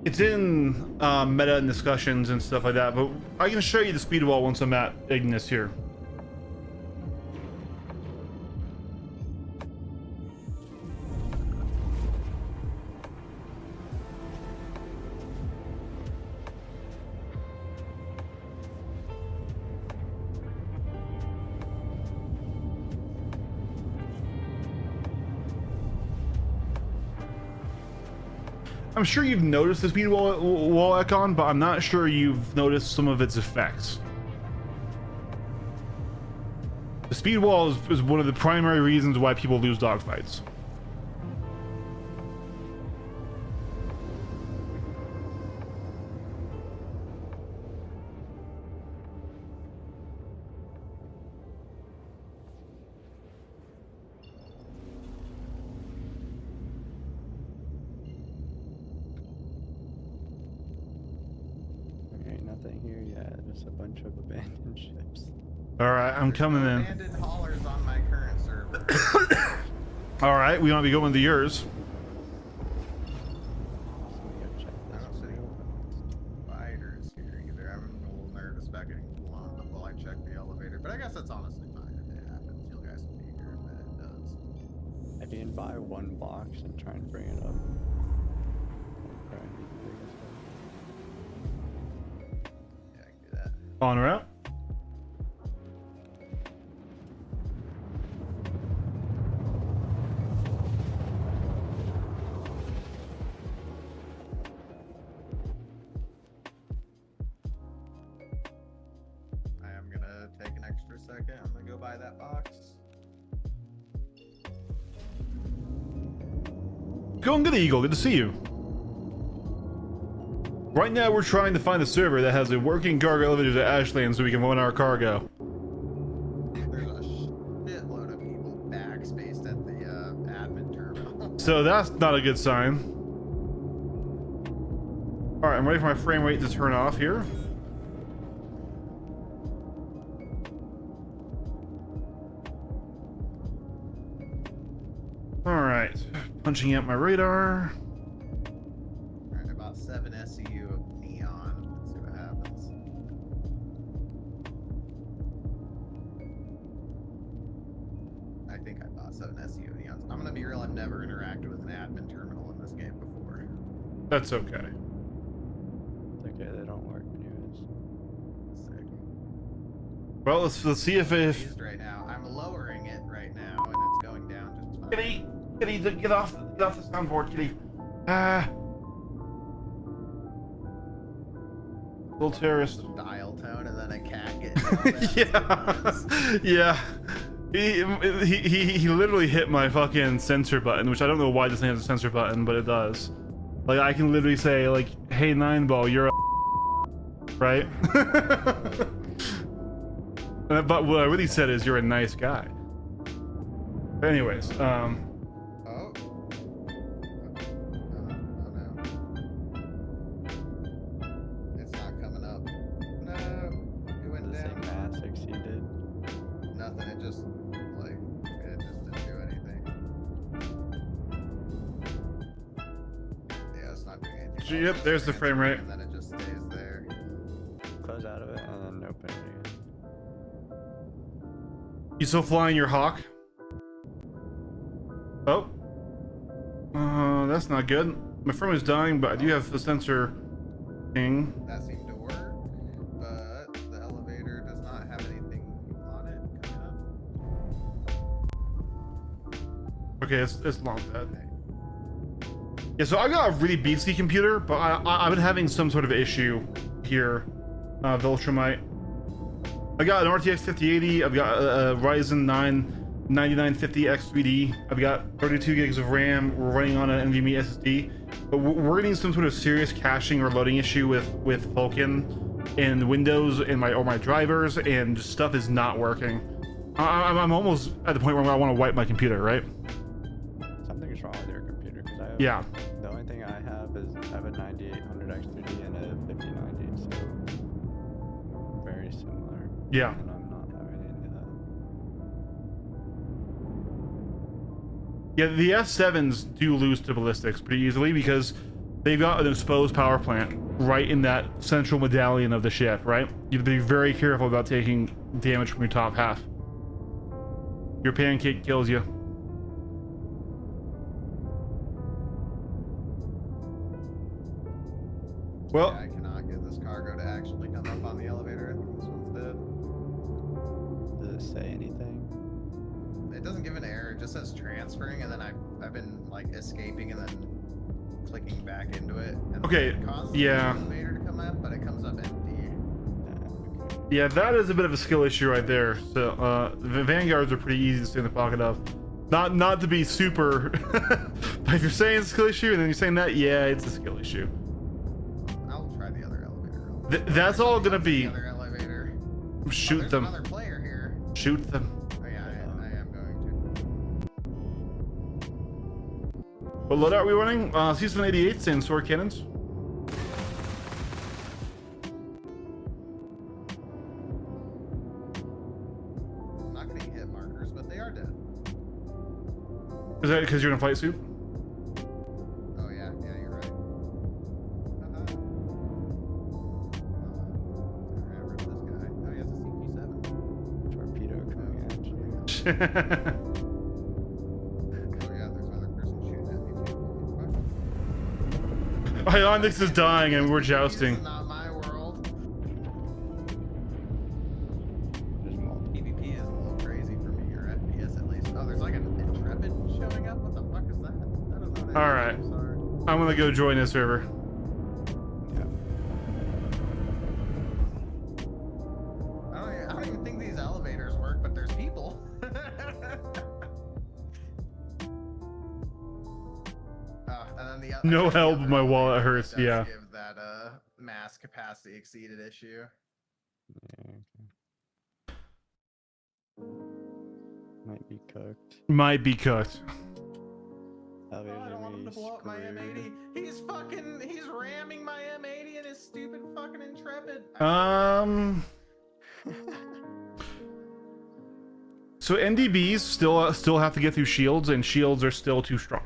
It's in meta and discussions and stuff like that, but I can show you the speed wall once I'm at Ignis here. I'm sure you've noticed the speed wall icon, but I'm not sure you've noticed some of its effects. The speed wall is one of the primary reasons why people lose dogfights.
Ain't nothing here yet. Just a bunch of abandoned ships.
All right, I'm coming in.
Abandoned haulers on my current server.
All right, we want to be going to yours.
So we gotta check
I
this
don't see any
one.
spiders here either. I'm a little nervous about getting blown up while I check the elevator, but I guess that's honestly fine if it happens. You guys will be here if it does.
If you can buy one box and try and bring it up. Okay.
Yeah, I can do that.
On route.
I am gonna take an extra second. I'm gonna go buy that box.
Going good, Eagle. Good to see you. Right now, we're trying to find a server that has a working cargo elevator to Ashland so we can load our cargo.
There's a shitload of people backspaced at the admin terminal.
So that's not a good sign. All right, I'm ready for my frame rate to turn off here. All right, punching out my radar.
Alright, about 7 SEU of neon. Let's see what happens. I think I bought 7 SEU of neons. I'm gonna be real, I've never interacted with an admin terminal in this game before.
That's okay.
It's okay, they don't work anyways.
Sick.
Well, let's see if
Confused right now. I'm lowering it right now and it's going down just fine.
Kitty, get off the soundboard, Kitty. Ah, little terrorist.
Dial tone and then a cat getting
Yeah, yeah. He literally hit my fucking censor button, which I don't know why this thing has a censor button, but it does. Like I can literally say like, "Hey Nineball, you're a," right? But what I really said is, "You're a nice guy." Anyways,
Oh. Oh no. It's not coming up. No. It went
The same
down.
mass exceeded.
Nothing. It just like it just didn't do anything. Yeah, it's not doing anything.
So, yep, there's the frame rate.
And then it just stays there.
Close out of it and then open it again.
you still flying your hawk? Oh, that's not good. My frame is dying, but I do have the sensor thing.
That seemed to work, but the elevator does not have anything on it coming up.
Okay, it's long dead.
Okay.
Yeah, so I've got a really beastly computer, but I've been having some sort of issue here, Viltrumite. I got an RTX 5080, I've got a Ryzen 9 9950X3D, I've got 32 gigs of RAM, we're running on an NVMe SSD, but we're getting some sort of serious caching or loading issue with Vulkan and Windows and my drivers, and just stuff is not working. I'm almost at the point where I want to wipe my computer, right?
Something's wrong with your computer because I have,
Yeah.
the only thing I have is I have a 9800 X3D and a 5090, so very similar.
Yeah.
And I'm not having any of that.
Yeah, the S7s do lose to ballistics pretty easily because they've got an exposed power plant right in that central medallion of the ship, right? You have to be very careful about taking damage from your top half. Your pancake kills you. Well,
Yeah, I cannot get this cargo to actually come up on the elevator. I think this one's dead.
Does it say anything?
It doesn't give an error. It just says transferring, and then I've been like escaping and then clicking back into it. And
Okay,
it causes
yeah.
the elevator to come up, but it comes up empty.
Yeah, that is a bit of a skill issue right there. So the vanguards are pretty easy to stay in the pocket of. Not to be super, but if you're saying it's a skill issue and then you're saying that, yeah, it's a skill issue.
I'll try the other elevator.
That's all gonna be.
The other elevator.
Shoot
there's
them.
Another player here.
Shoot them.
Oh yeah, I am going to.
What loadout are we running? C788s and sword cannons.
I'm not getting hit markers, but they are dead.
Is that because you're in a fight suit?
Oh yeah, you're right. Get rid of this guy. Oh, he has a CP7.
Torpedo coming at you.
Oh yeah, there's another person shooting at me too.
Ionix is dying and we're jousting.
This is not my world.
There's multiple.
PvP is a little crazy for me, or FPS at least. Oh, there's like an Intrepid showing up? What the fuck is that? I don't know what that
All
is.
right.
I'm sorry.
I'm gonna go join this server.
I don't even think these elevators work, but there's people. And then the
No
the
help,
other
my wallet
elevator
hurts,
does
yeah.
Give that mass capacity exceeded issue.
Yeah, okay. Might be cooked.
Might be cooked.
Elevators
I don't want him to blow up my M80. He's ramming my M80 in his stupid fucking Intrepid.
So NDBs still have to get through shields, and shields are still too strong.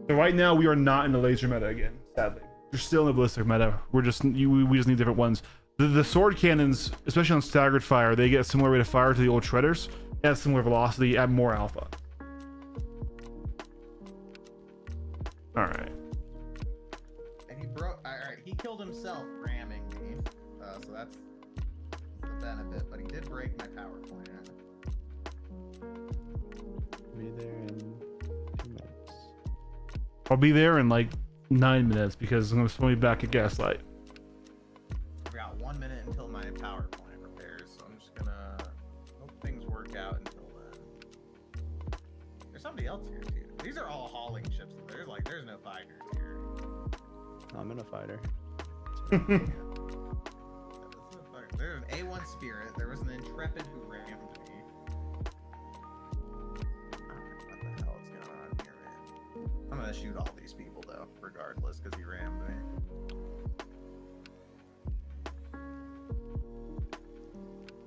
So right now we are not in the laser meta again, sadly. We're still in the ballistic meta. We just need different ones. The sword cannons, especially on staggered fire, they get a similar rate of fire to the old shredders. At similar velocity, at more alpha. All right.
And he broke. All right, he killed himself ramming me. So that's the benefit. But he did break my power plant.
Be there in 2 minutes.
I'll be there in like 9 minutes because I'm gonna be back at Gaslight.
I've got 1 minute until my power plant repairs, so I'm just gonna hope things work out until then. There's somebody else here too. These are all hauling ships. There's no fighters here.
I'm in a fighter.
There's an A1 Spirit. There was an Intrepid who rammed me. I don't know what the hell is going on here, man. I'm gonna shoot all these people though, regardless, because he rammed me.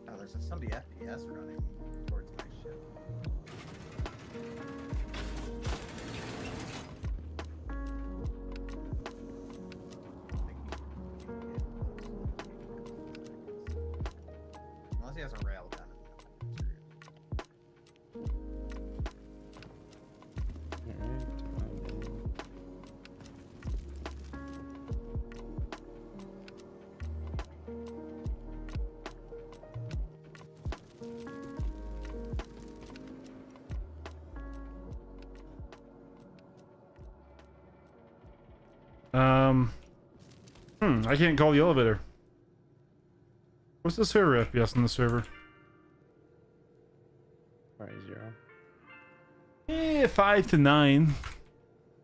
Oh, there's somebody FPS running towards my ship. Unless he has a rail gun.
I can't call the elevator. What's the server FPS on the server?
Probably 0.
5 to 9.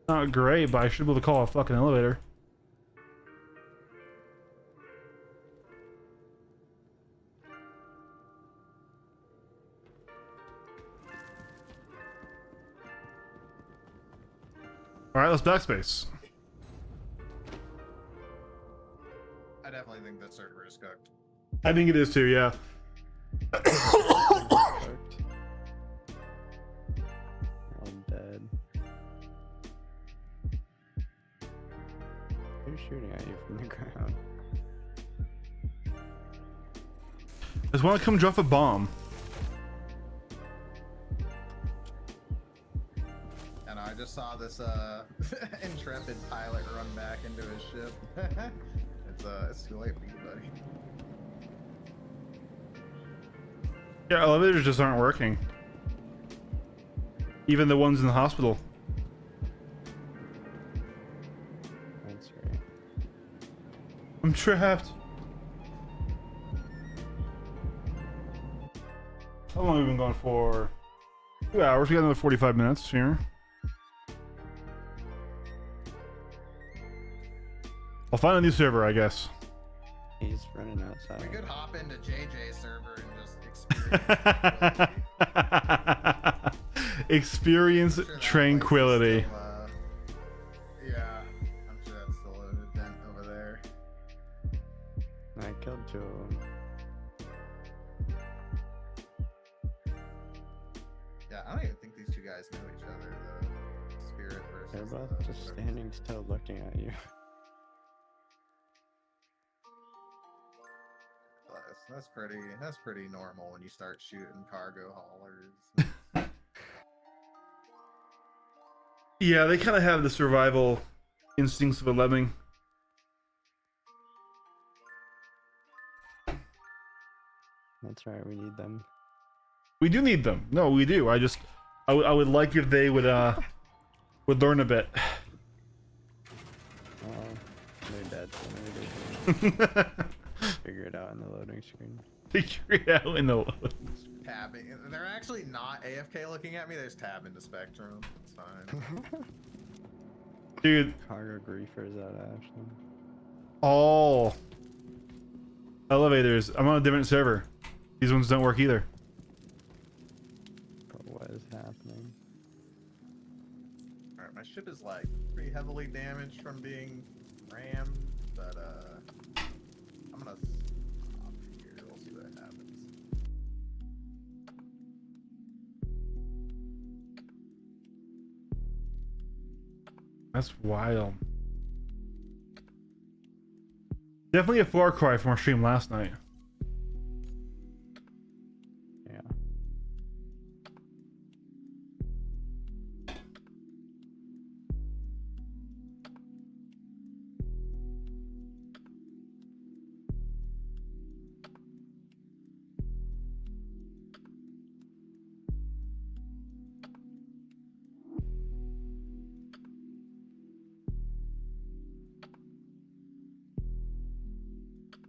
Not great, but I should be able to call a fucking elevator. Alright, let's backspace.
I definitely think that server is cooked.
I think it is too, yeah.
Cooked. I'm dead. Who's shooting at you from the ground?
Just want to come drop a bomb.
And I just saw this Intrepid pilot run back into his ship. It's too late for you, buddy.
Yeah, elevators just aren't working. Even the ones in the hospital. I'm trapped. How long have we been going for? 2 hours. We got another 45 minutes here. I'll find a new server, I guess.
He's running outside.
We could hop into JJ's server and just experience
Experience
I'm sure that place is
tranquility.
still, yeah, I'm sure that's still an event over there.
I killed 2 of them.
Yeah, I don't even think these 2 guys know each other. The spirit versus.
They're both
the-
just standing still looking at you.
That's pretty normal when you start shooting cargo haulers.
Yeah, they kind of have the survival instincts of a lemming.
That's right, we need them.
We do need them. No, we do. I would like if they would learn a bit.
Oh, they're dead, so maybe they can figure it out in the loading screen.
Figure it out in the load.
Tabbing. They're actually not AFK looking at me. They're tabbing to Spectrum. It's fine.
Dude,
Cargo griefers out of Ashland.
all elevators. I'm on a different server. These ones don't work either.
But what is happening?
Alright, my ship is like pretty heavily damaged from being rammed, but I'm gonna stop here. We'll see what happens.
That's wild. Definitely a far cry from our stream last night.
Yeah.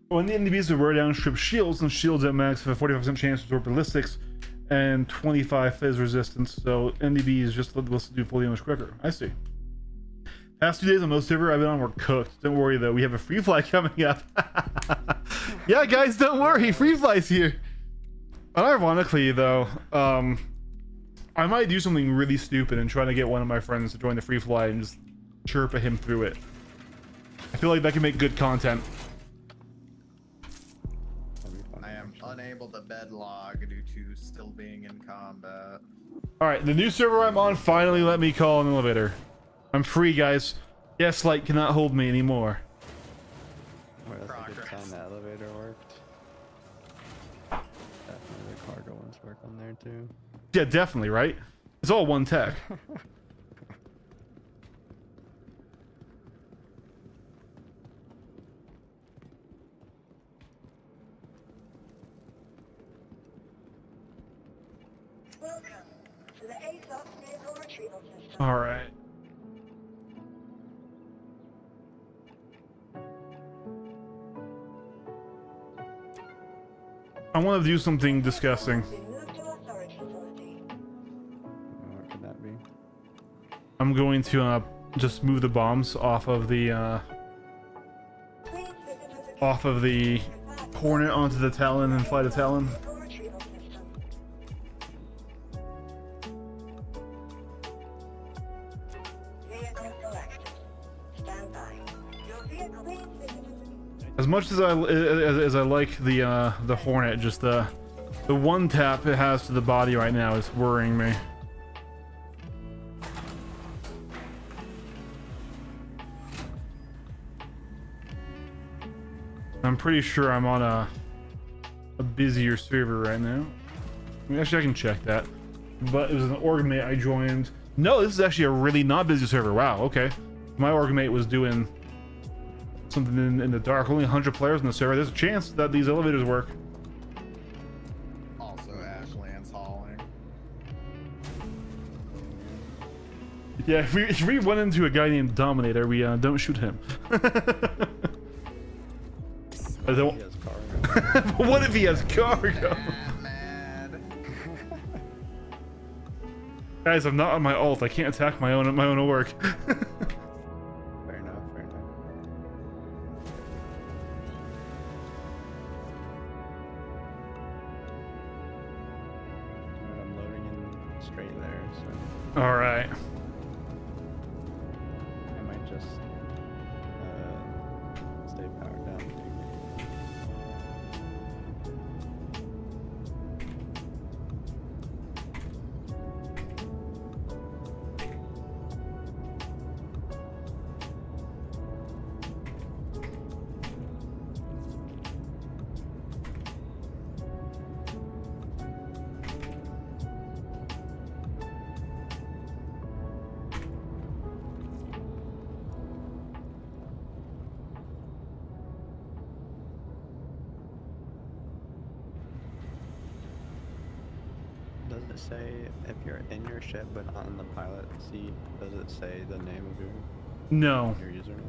When the enemies wear down strip shields, and shields at max have a 45% chance to absorb ballistics and 25 fizz resistance, so NDBs just let us do full damage quicker. I see. Past 2 days on most server I've been on were cooked. Don't worry though, we have a free fly coming up. Yeah, guys, don't worry, free fly's here. Unironically though, I might do something really stupid and try to get one of my friends to join the free fly and just chirp at him through it. I feel like that can make good content.
That'd be fun
I am
actually.
unable to bed log due to still being in combat.
Alright, the new server I'm on finally let me call an elevator. I'm free, guys. Gaslight cannot hold me anymore.
Well, that's a good
Progress.
sign the elevator worked. Definitely the cargo ones work on there too.
Yeah, definitely, right? It's all one tech.
Welcome to the ASOS vehicle retrieval system.
Alright. I want to do something disgusting.
Been moved to our storage facility.
What could that be?
I'm going to just move the bombs off of the
Please visit the
off of the Hornet onto the Talon and fly the Talon.
vehicle retrieval system. Vehicle selected. Stand by. Your vehicle please visit.
As much as I like the Hornet, just the one tap it has to the body right now is worrying me. I'm pretty sure I'm on a busier server right now. I mean, actually, I can check that. But it was an org mate I joined. No, this is actually a really not busy server. Wow, okay. My org mate was doing something in the dark. Only 100 players in the server. There's a chance that these elevators work.
Also, Ashland's hauling.
Yeah, if we run into a guy named Dominator, we don't shoot him. I don't.
He has cargo.
But what if he has cargo?
Mad.
Guys, I'm not on my ult. I can't attack my own orc.
Fair enough, fair enough. Alright, I'm loading in straight there, so
All right.
I might just stay powered down. Does it say if you're in your ship but not in the pilot seat? Does it say the name of
No.
your username?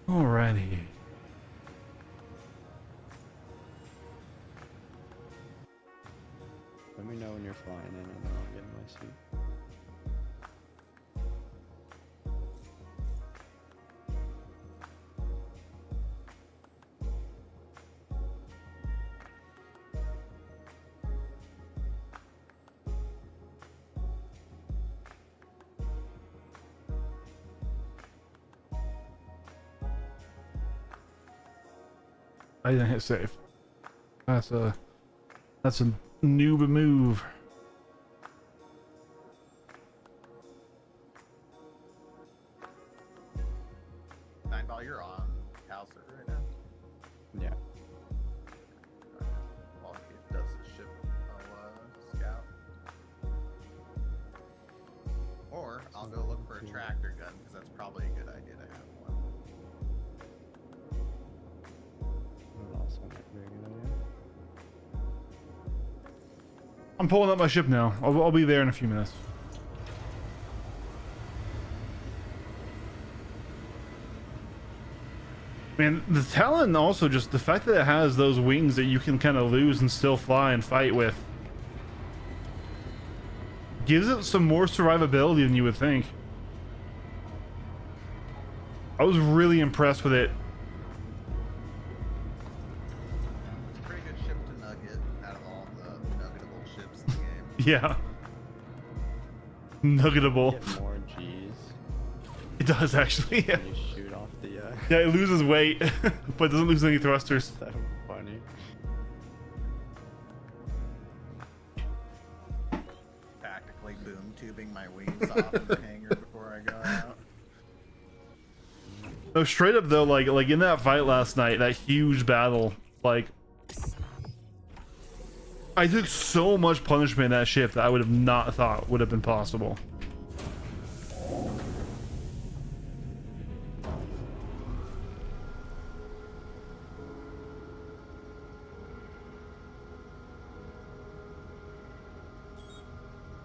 Alrighty.
Let me know when you're flying in, and then I'll get in my seat.
I didn't hit save. That's a noob move.
Nineball, you're on Cal server right now.
Yeah.
While it does the ship, I'll scout. Or I'll go look for a tractor gun because that's probably a good idea to have one.
That would also make a very good idea.
I'm pulling up my ship now. I'll be there in a few minutes. Man, the Talon also, just the fact that it has those wings that you can kind of lose and still fly and fight with, gives it some more survivability than you would think. I was really impressed with it.
It's a pretty good ship to nugget out of all the nuggetable ships in the game.
Yeah. Nuggetable.
Get more G's
It does actually. Yeah,
when you shoot off the.
yeah, it loses weight, but doesn't lose any thrusters.
So funny.
Tactically boom tubing my wings off in the hangar before I go out.
No, straight up though, like in that fight last night, that huge battle, like I took so much punishment in that ship that I would have not thought would have been possible.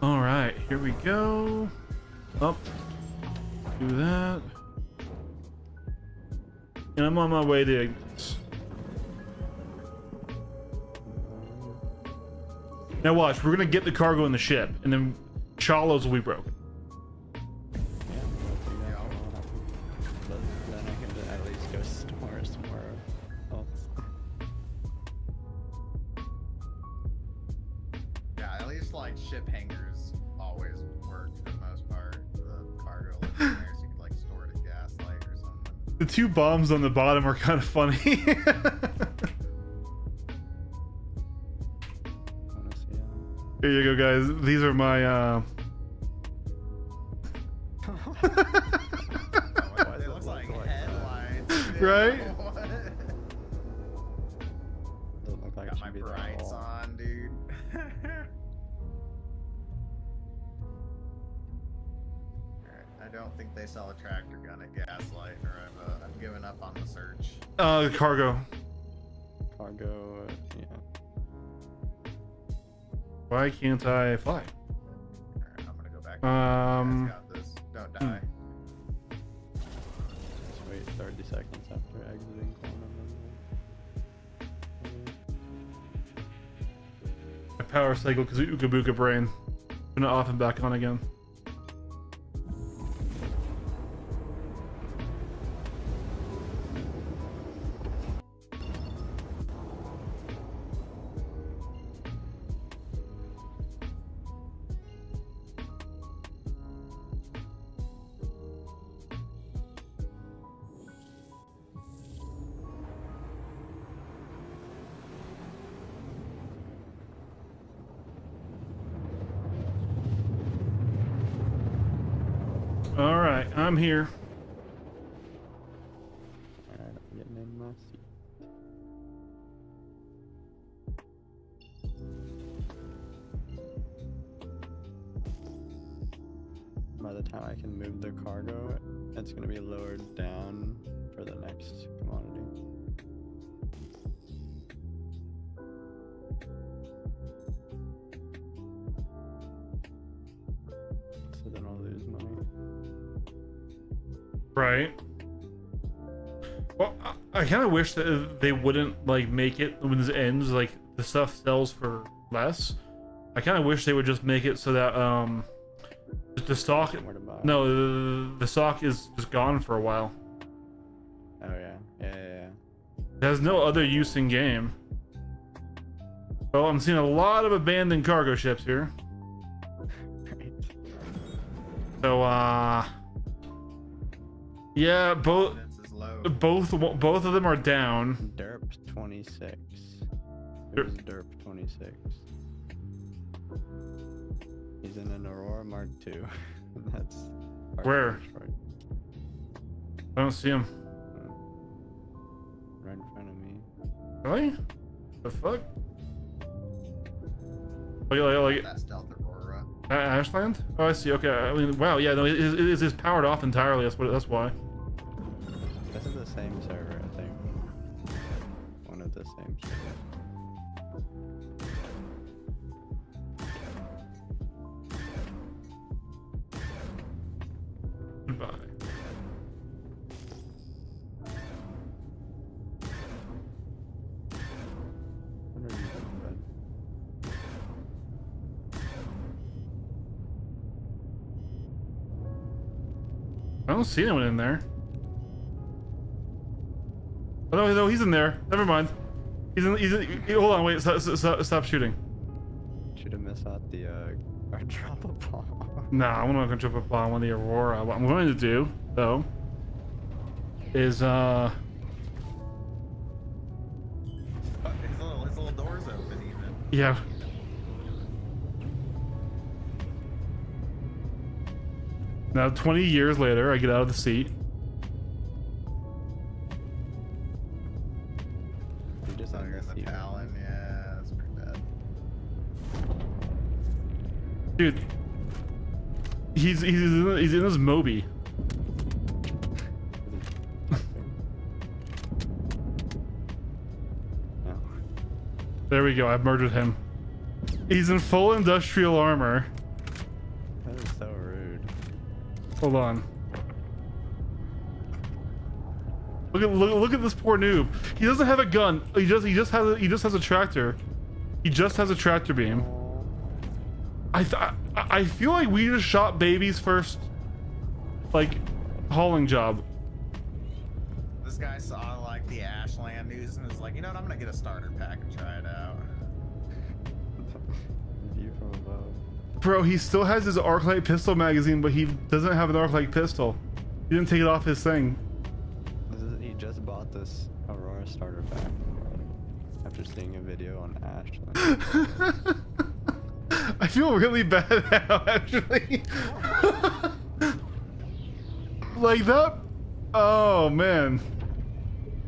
All right, here we go. Up, do that. And I'm on my way to Ignis. Now watch, we're gonna get the cargo in the ship, and then Chalos will be broken.
Yeah, but then I can at least go store somewhere else.
Yeah, at least like ship hangars always work for the most part. The cargo lives in there, so you can like store it at gaslight or something.
The two bombs on the bottom are kind of funny.
Wanna see
Here you go, guys. These are my
Oh, it looks like headlights. dude.
Right?
What?
Doesn't look like it
Got
should
my
be there at
brights
all.
on, dude. Alright, I don't think they sell a tractor gun at Gaslight, or I've given up on the search.
cargo.
Cargo, yeah.
Why can't I fly?
Alright, You guys got this. Don't die.
Just wait 30 seconds after exiting
My power cycle because Ooga Booga brain. Turn it off and back on again. All right, I'm here.
Alright, I'm getting in my seat. By the time I can move the cargo, it's gonna be lowered down for the next commodity. So then I'll lose money.
Right. Well, I kind of wish that they wouldn't like make it when this ends like the stuff sells for less. I kind of wish they would just make it so that the stock.
Where to buy.
No, the stock is just gone for a while.
Oh yeah, yeah.
It has no other use in game. Well, I'm seeing a lot of abandoned cargo ships here.
Right.
So yeah, both
Confidence is low.
both of them are down.
Derp 26.
Derp.
Who's Derp 26? He's in an Aurora Mark II. That's
Where?
Detroit.
I don't see him.
Right in front of me.
Really? The fuck? Like
That stealth Aurora.
Ashland? Oh, I see. Okay. I mean, wow. Yeah. No, it is powered off entirely. That's why.
This is the same server, I think. One of the same servers.
Goodbye.
What are you doing, bud?
I don't see anyone in there. Oh no, he's in there. Never mind. He's in. Hold on. Wait. Stop shooting.
Should have missed out the our drop a bomb.
Nah, I'm not gonna jump up on one of the Aurora. What I'm going to do, though, is
Oh, his little door's open even.
yeah. Now 20 years later, I get out of the seat.
You just
Oh, you're in the
see
Talon. Yeah, that's pretty bad.
Dude, he's in his Moby.
No.
There we go. I've murdered him. He's in full industrial armor.
That is so rude.
Hold on. Look at this poor noob. He doesn't have a gun. He just has a tractor. He just has a tractor beam. I feel like we just shot baby's first like hauling job.
This guy saw like the Ashland news and was like, you know what? I'm gonna get a starter pack and try it out.
View from above.
Bro, he still has his arc-light pistol magazine, but he doesn't have an arc-light pistol. He didn't take it off his thing.
He just bought this Aurora starter pack after seeing a video on Ashland.
I feel really bad now, actually. Like that. Oh man.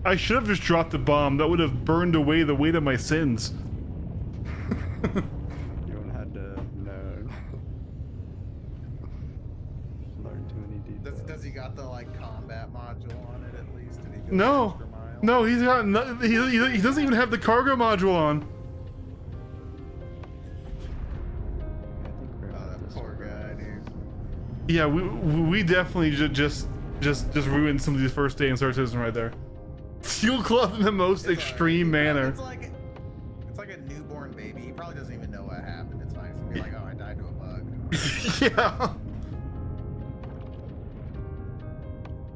I should have just dropped the bomb. That would have burned away the weight of my sins.
You wouldn't have to know. Learn too many details.
Does he got the like combat module on it at least? Did he go the
No.
extra mile?
No, he's got no, he doesn't even have the cargo module on.
I think we're
Oh,
on
that
this
poor
server.
guy, dude.
Yeah, we definitely just ruined some of these first day in Star Citizen right there. Steel Club in the most extreme manner.
It's like a newborn baby. He probably doesn't even know what happened. It's fine. He's gonna be like, oh, I died to a bug.
Yeah.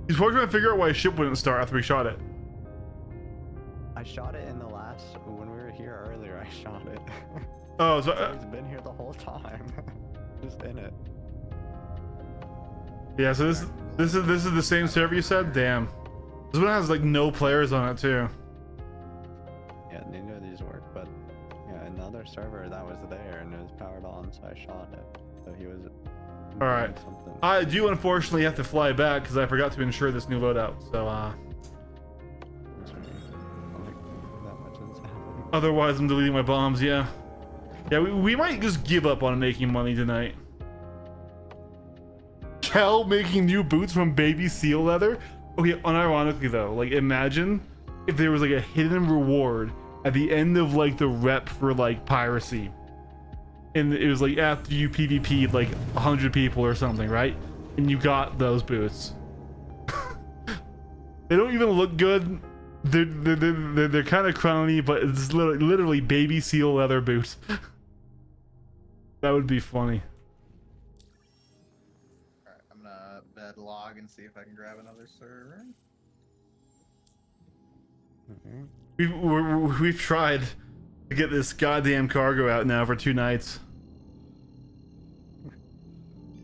He's probably trying to figure out why his ship wouldn't start after we shot it.
I shot it in the last when we were here earlier. I shot it.
Oh, so
He's been here the whole time, just in it.
yeah. So this is the same server you said. Damn. This one has like no players on it too.
Yeah, neither of these work, but yeah, another server that was there and it was powered on, so I shot it. So he was.
All right.
Something.
I do unfortunately have to fly back because I forgot to insure this new loadout. So
That much insanity.
otherwise I'm deleting my bombs. Yeah. Yeah, we might just give up on making money tonight. Kel making new boots from baby seal leather. Okay, unironically though, like imagine if there was like a hidden reward at the end of like the rep for like piracy. And it was like after you PvP'd like 100 people or something, right? And you got those boots. They don't even look good. They're kind of crummy, but it's literally baby seal leather boots. That would be funny.
Alright, I'm gonna bed log and see if I can grab another server.
We've tried to get this goddamn cargo out now for 2 nights.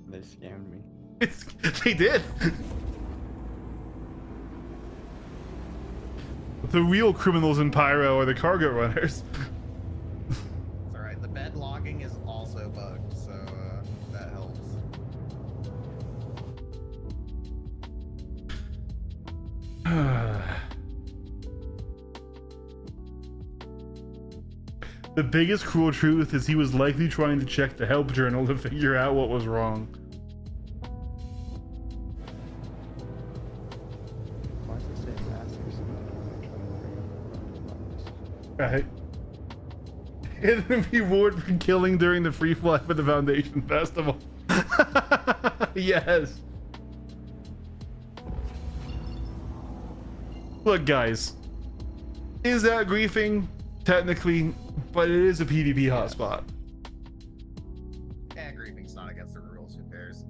They scammed me.
They did. The real criminals in Pyro are the cargo runners.
It's alright, the bed logging is also bugged, so that helps.
The biggest cruel truth is he was likely trying to check the help journal to figure out what was wrong.
Why does it say masters?
Right. And the reward for killing during the free fly for the Foundation Festival. Yes. Look, guys. Is that griefing? Technically, but it is a PvP hotspot.
Eh, griefing's not against the rules, who cares?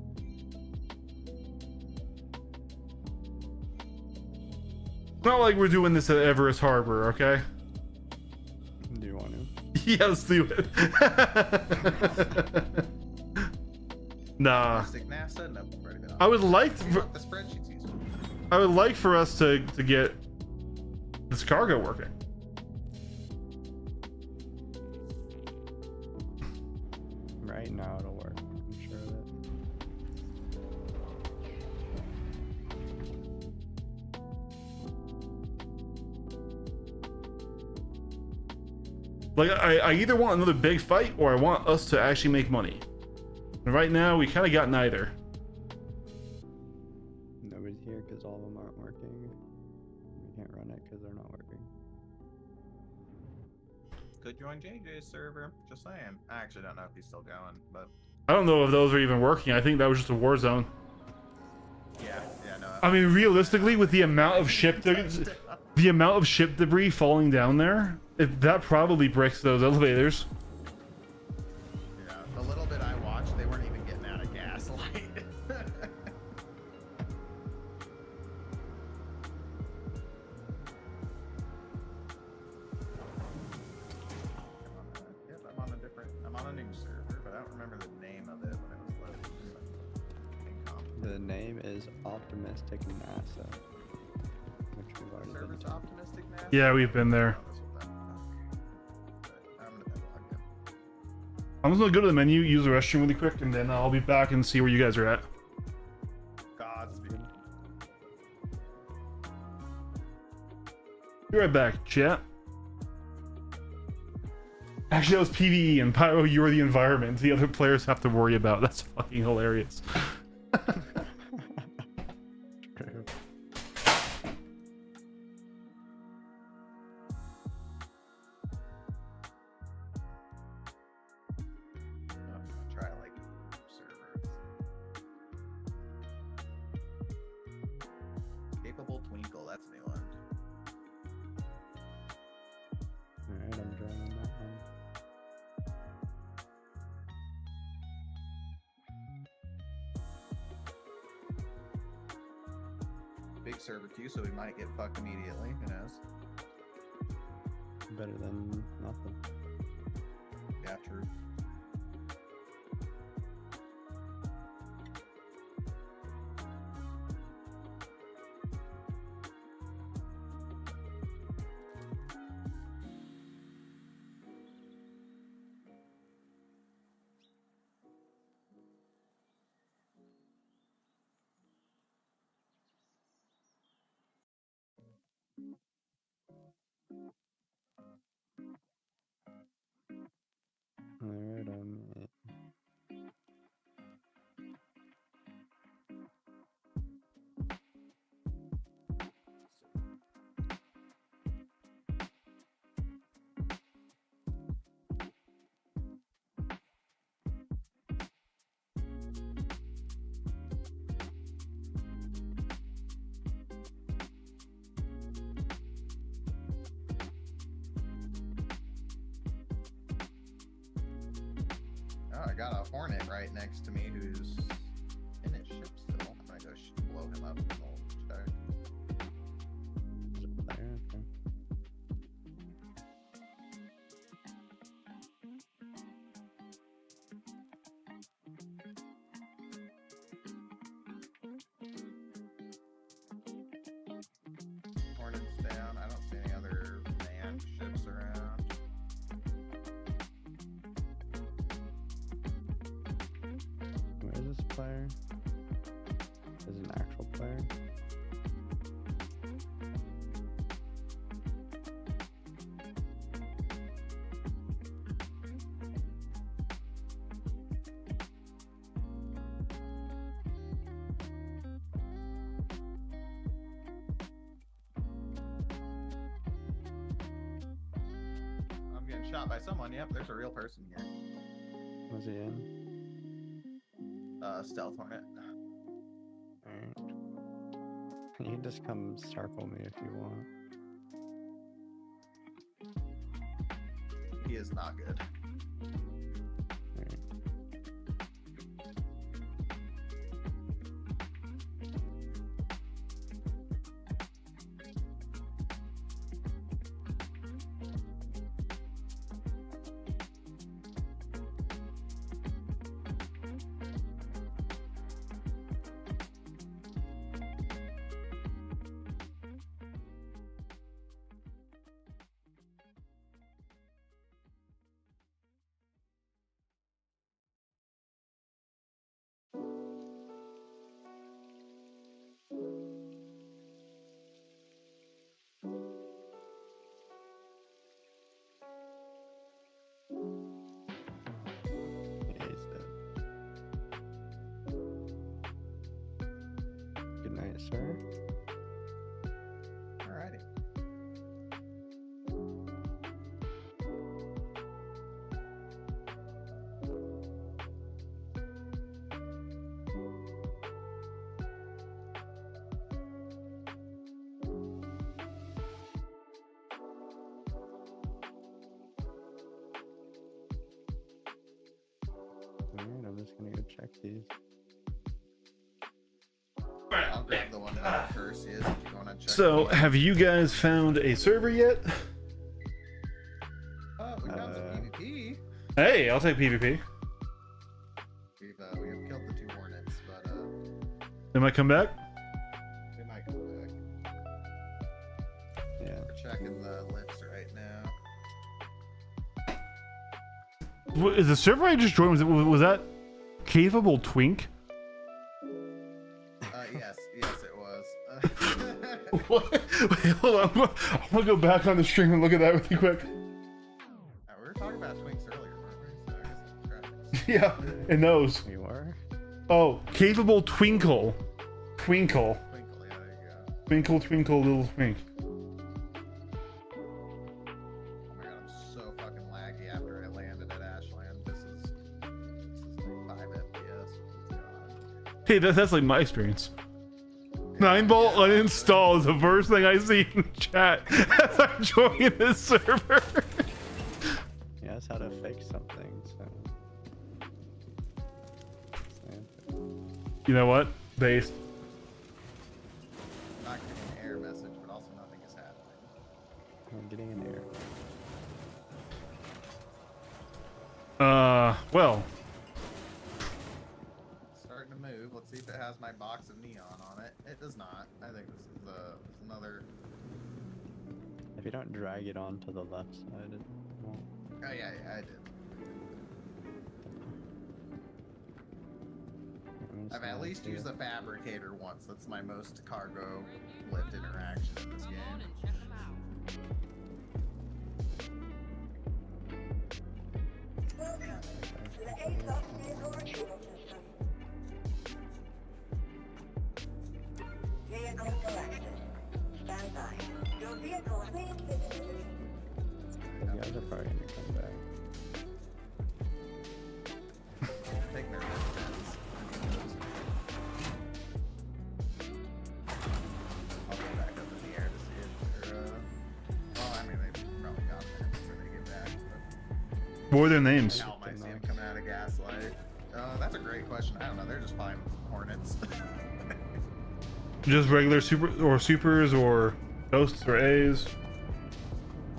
It's not like we're doing this at Everest Harbor, okay?
Do you want to?
Yeah, let's do it. Nah.
Plastic NASA? Nope, already been on.
I would like
See what the spreadsheets used.
I would like for us to get this cargo working.
Right now it'll work. I'm sure of it.
Like I either want another big fight or I want us to actually make money. And right now we kind of got neither.
Nobody's here because all of them aren't working. We can't run it because they're not working.
Could join JJ's server, just saying. I actually don't know if he's still going, but
I don't know if those are even working. I think that was just a war zone.
yeah, no.
I mean, realistically, with the amount of ship debris falling down there, that probably breaks those elevators.
Yeah, the little bit I watched, they weren't even getting out of gaslight. Yep, I'm on a new server, but I don't remember the name of it when it was loaded.
The name is Optimistic NASA. Which we've already been
Server's
to.
optimistic now?
Yeah, we've been there.
I'm gonna bed log in.
I'm just gonna go to the menu, use the restroom really quick, and then I'll be back and see where you guys are at.
Godspeed.
Be right back, chat. Actually, that was PvE, and Pyro, you're the environment. The other players have to worry about. That's fucking hilarious.
True.
Try like servers. server queue, so we might get fucked immediately. Who knows?
Better than nothing.
Yeah, true.
Alright,
Oh, I got a Hornet right next to me who's in his ship still. I'm gonna go blow him up and we'll check.
is it there? Okay.
Hornet's down. I don't see any other manned ships around.
Where is this player? Is it an actual player?
I'm getting shot by someone. Yep, there's a real person here.
Was he in?
Stealth Hornet.
Alright. You can just come circle me if you want.
He is not good.
Alright. Yeah, he's dead. Good night, sir.
Alrighty.
Alright, I'm just gonna go check these.
I'll grab the one that Percy is if you want to check.
So,
it.
have you guys found a server yet?
We found some PvP.
Hey, I'll take PvP.
We have killed the 2 Hornets, but
They might come back.
they might come back.
Yeah.
We're checking the lifts right now.
Is the server I just joined, was that Capable Twink?
Yes, it was.
What? Wait, hold on. I'm gonna go back on the stream and look at that really quick.
We were talking about Twinks earlier, weren't we? So I guess it's correct.
Yeah, it knows.
You are?
Oh, Capable Twinkle. Twinkle.
Twinkle, yeah, there you go.
Twinkle, twinkle, little twink.
Oh my god, I'm so fucking laggy after I landed at Ashland. This is like 5 FPS. What's going on?
Hey, that's like my experience. 9-ball uninstall is the first thing I see in chat as I join this server.
Yeah, that's how to fake something, so.
You know what? Based.
Not kidding.
I'm getting in here.
Well,
Starting to move. Let's see if it has my box of neon on it. It does not. I think this is another.
If you don't drag it on to the left side, it won't.
Oh yeah, I did. I've at least used the fabricator once. That's my most cargo lift interaction in this
Come on
game.
and check them out.
Welcome to the ASOS vehicle retrieval system. Vehicle selected. Stand by. Your vehicle has been visited.
You guys are probably gonna come back.
Take their defense. I'll go back up in the air to see if they're. Well, I mean, they probably got there before they get back. But
what were their names?
how am I seeing them coming out of Gaslight? That's a great question. I don't know. They're just flying Hornets.
Just regular supers or ghosts or A's?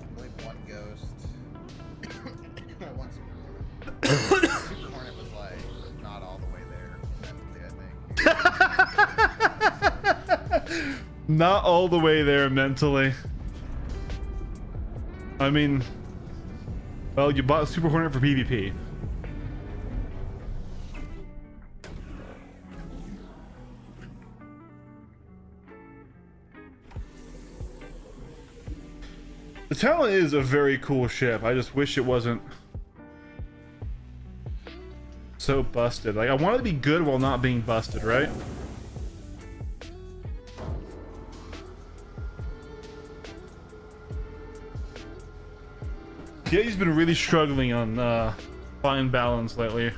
I believe one ghost. One super hornet. Super hornet was like not all the way there mentally, I think.
Not all the way there mentally. I mean, well, you bought Super Hornet for PvP. The Talon is a very cool ship. I just wish it wasn't so busted. Like, I want it to be good while not being busted, right? Yeah, he's been really struggling on fine balance lately.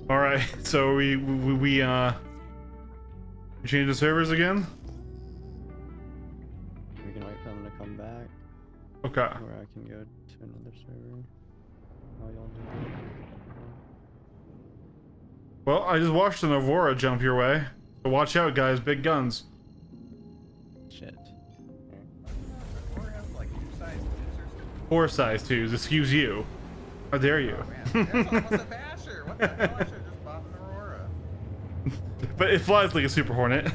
All right, so we change the servers again.
We can wait for them to come back,
Okay.
or I can go to another server. How y'all doing?
Well, I just watched an Aurora jump your way. So watch out, guys. Big guns.
Shit.
Or have like 2 size 2s or something.
4 size 2s. Excuse you. How dare you?
Oh man, that's almost a basher. What the hell? I should have just bought an Aurora.
But it flies like a Super Hornet.
God,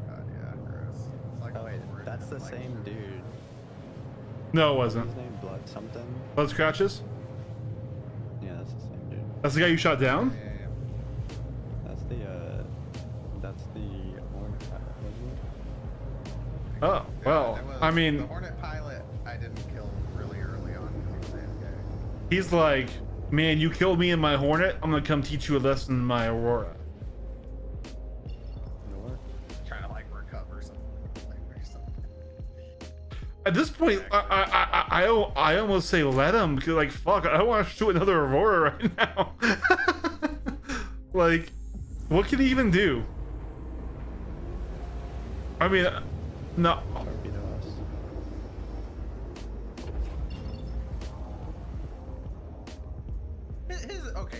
yeah, gross. It's like
Oh wait,
we're
that's the
in, like,
same dude.
No, it
What's
wasn't.
his name? Blood something?
Blood Scratches?
Yeah, that's the same dude.
That's the guy you shot down?
Yeah, yeah,
That's the Hornet pilot, wasn't it?
Oh,
yeah.
well,
That was-
I
the
mean,
Hornet pilot I didn't kill really early on because he was AFK.
he's like, man, you killed me in my Hornet. I'm gonna come teach you a lesson in my Aurora.
Nor?
Trying to like recover something. Like, or something.
At this point, I almost say let him, because like, fuck, I don't want to shoot another Aurora right now. Like, what can he even do? I mean, no.
Torpedo us.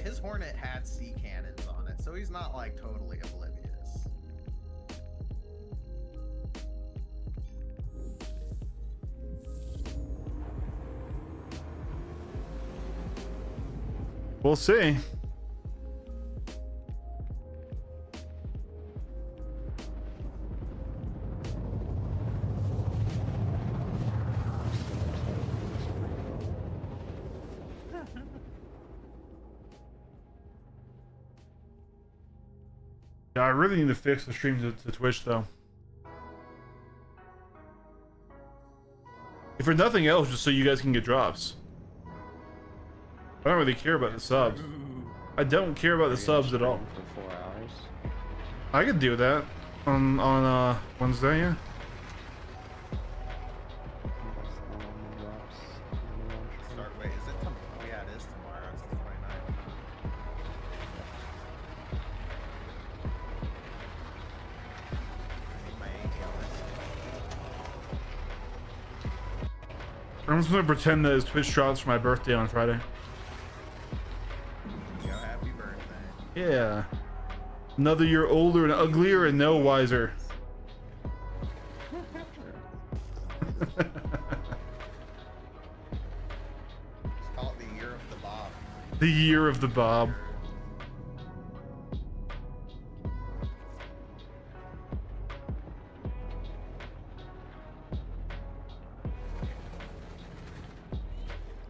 His Hornet had sea cannons on it, so he's not like totally oblivious.
We'll see. Yeah, I really need to fix the stream to Twitch though. If for nothing else, just so you guys can get drops. I don't really care about the subs. I don't care about the subs at all.
For 4 hours.
I could do that on Wednesday, yeah.
That's the one that drops on the launch.
Start, wait, is it tomorrow? Oh yeah, it is tomorrow. It's the 29th.
I'm just gonna pretend that his Twitch drops for my birthday on Friday.
Yo, happy birthday.
Yeah. Another year older and uglier and no wiser.
Just call it the year of the Bob.
The year of the Bob.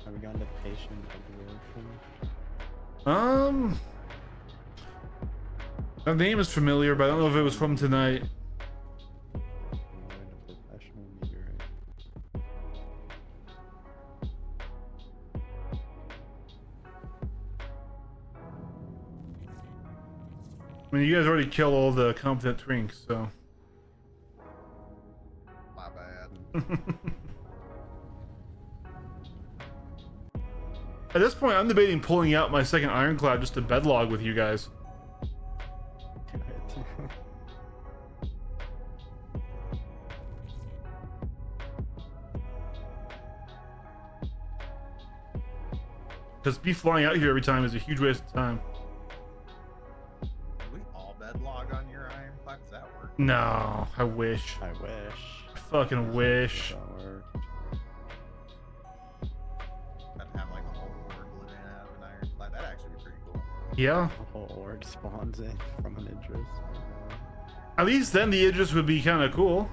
Have we gone to patient abortion?
That name is familiar, but I don't know if it was from tonight.
Avoid a professional meteorite.
I mean, you guys already killed all the competent twinks, so.
My bad.
At this point, I'm debating pulling out my second ironclad just to bedlog with you guys. Because me flying out here every time is a huge waste of time.
Do we all bedlog on your ironclad? Does that work?
No, I wish.
I wish.
I fucking wish.
That worked.
I'd have like a whole org living out of an ironclad. That'd actually be pretty cool.
Yeah.
A whole org spawns in from an interest.
At least then the Idris would be kind of cool.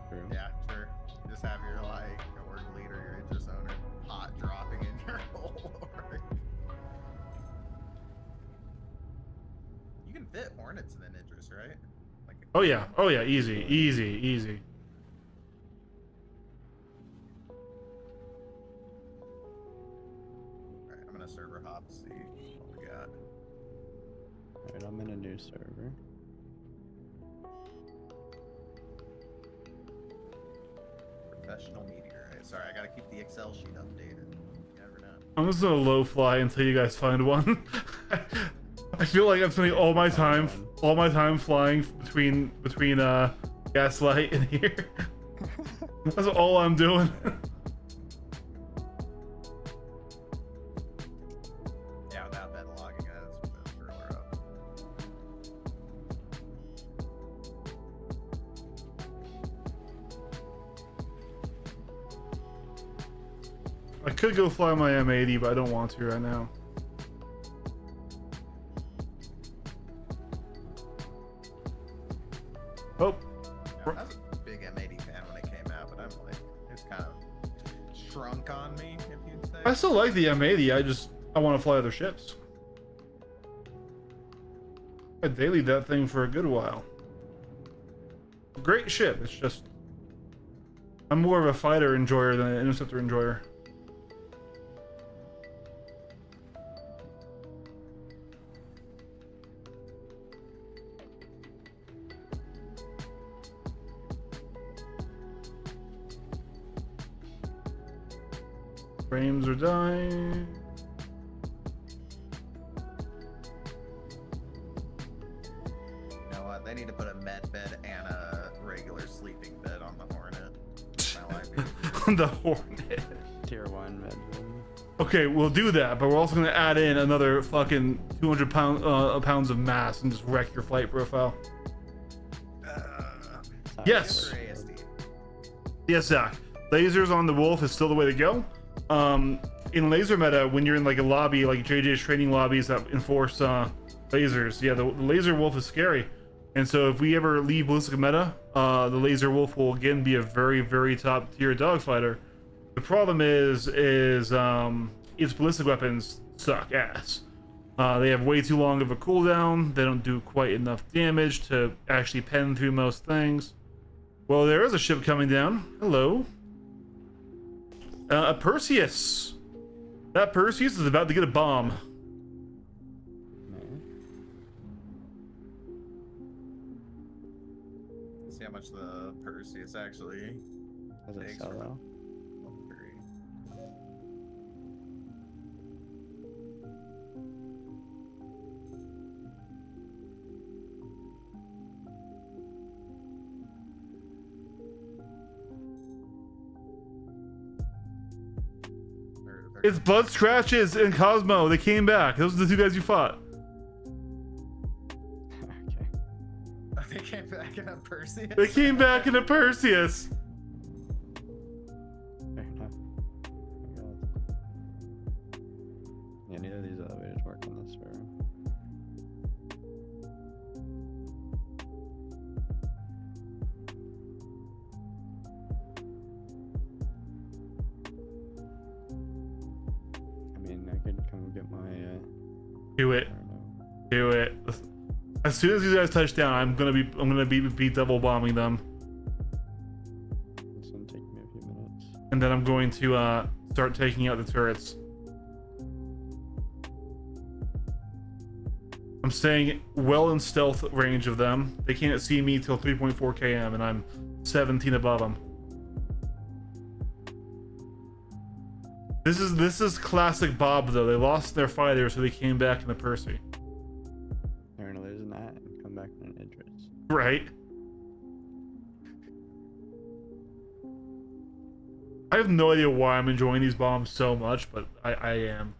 True.
Yeah, sure. Just have your like org leader, your interest owner, hot dropping in your whole org. You can fit hornets in an interest, right? Like
Oh yeah. Oh yeah. Easy. Easy. Easy.
Alright, I'm gonna server hop to see what we got.
Alright, I'm in a new server.
Professional meteorite. Sorry, I gotta keep the Excel sheet updated. You never know.
I'm just gonna low fly until you guys find one. I feel like I'm spending all my time flying between Gaslight and here. That's all I'm doing.
Yeah, without bed logging, that's real rough.
I could go fly my M80, but I don't want to right now. Oh,
Yeah, I was a big M80 fan when it came out, but I'm like, it's kind of shrunk on me, if you'd say.
I still like the M80. I want to fly other ships. I dailied that thing for a good while. Great ship. It's just I'm more of a fighter enjoyer than an interceptor enjoyer. Frames are dying.
You know what? They need to put a med bed and a regular sleeping bed on the Hornet. My life.
On the Hornet.
Tier 1 bedroom.
Okay, we'll do that, but we're also gonna add in another fucking 200 pounds of mass and just wreck your flight profile. Yes.
Regular ASD.
Yes, Zach. Lasers on the Wolf is still the way to go. In laser meta, when you're in like a lobby, like JJ's training lobbies that enforce lasers, yeah, the laser wolf is scary. And so if we ever leave ballistic meta, the laser wolf will again be a very, very top tier dogfighter. The problem is its ballistic weapons suck ass. They have way too long of a cooldown. They don't do quite enough damage to actually pen through most things. Well, there is a ship coming down. Hello. A Perseus. That Perseus is about to get a bomb.
See how much the Perseus actually
Does it
takes
sell
from
though?
level 3.
It's Blood Scratches and Cosmo. They came back. Those are the two guys you fought.
Okay.
They came back in a Perseus.
They came back in a Perseus.
Fair enough. I guess. Yeah, neither of these elevators work on this server. I mean, I could come get my,
Do it.
I don't know.
Do it. As soon as you guys touch down, I'm gonna be double bombing them,
This one take me a few minutes.
and then I'm going to start taking out the turrets. I'm staying well in stealth range of them. They can't see me till 3.4 km, and I'm 17 above them. This is classic Bob though. They lost their fighter, so they came back in the Percy.
They're gonna lose in that and come back in an interest.
Right. I have no idea why I'm enjoying these bombs so much, but I am.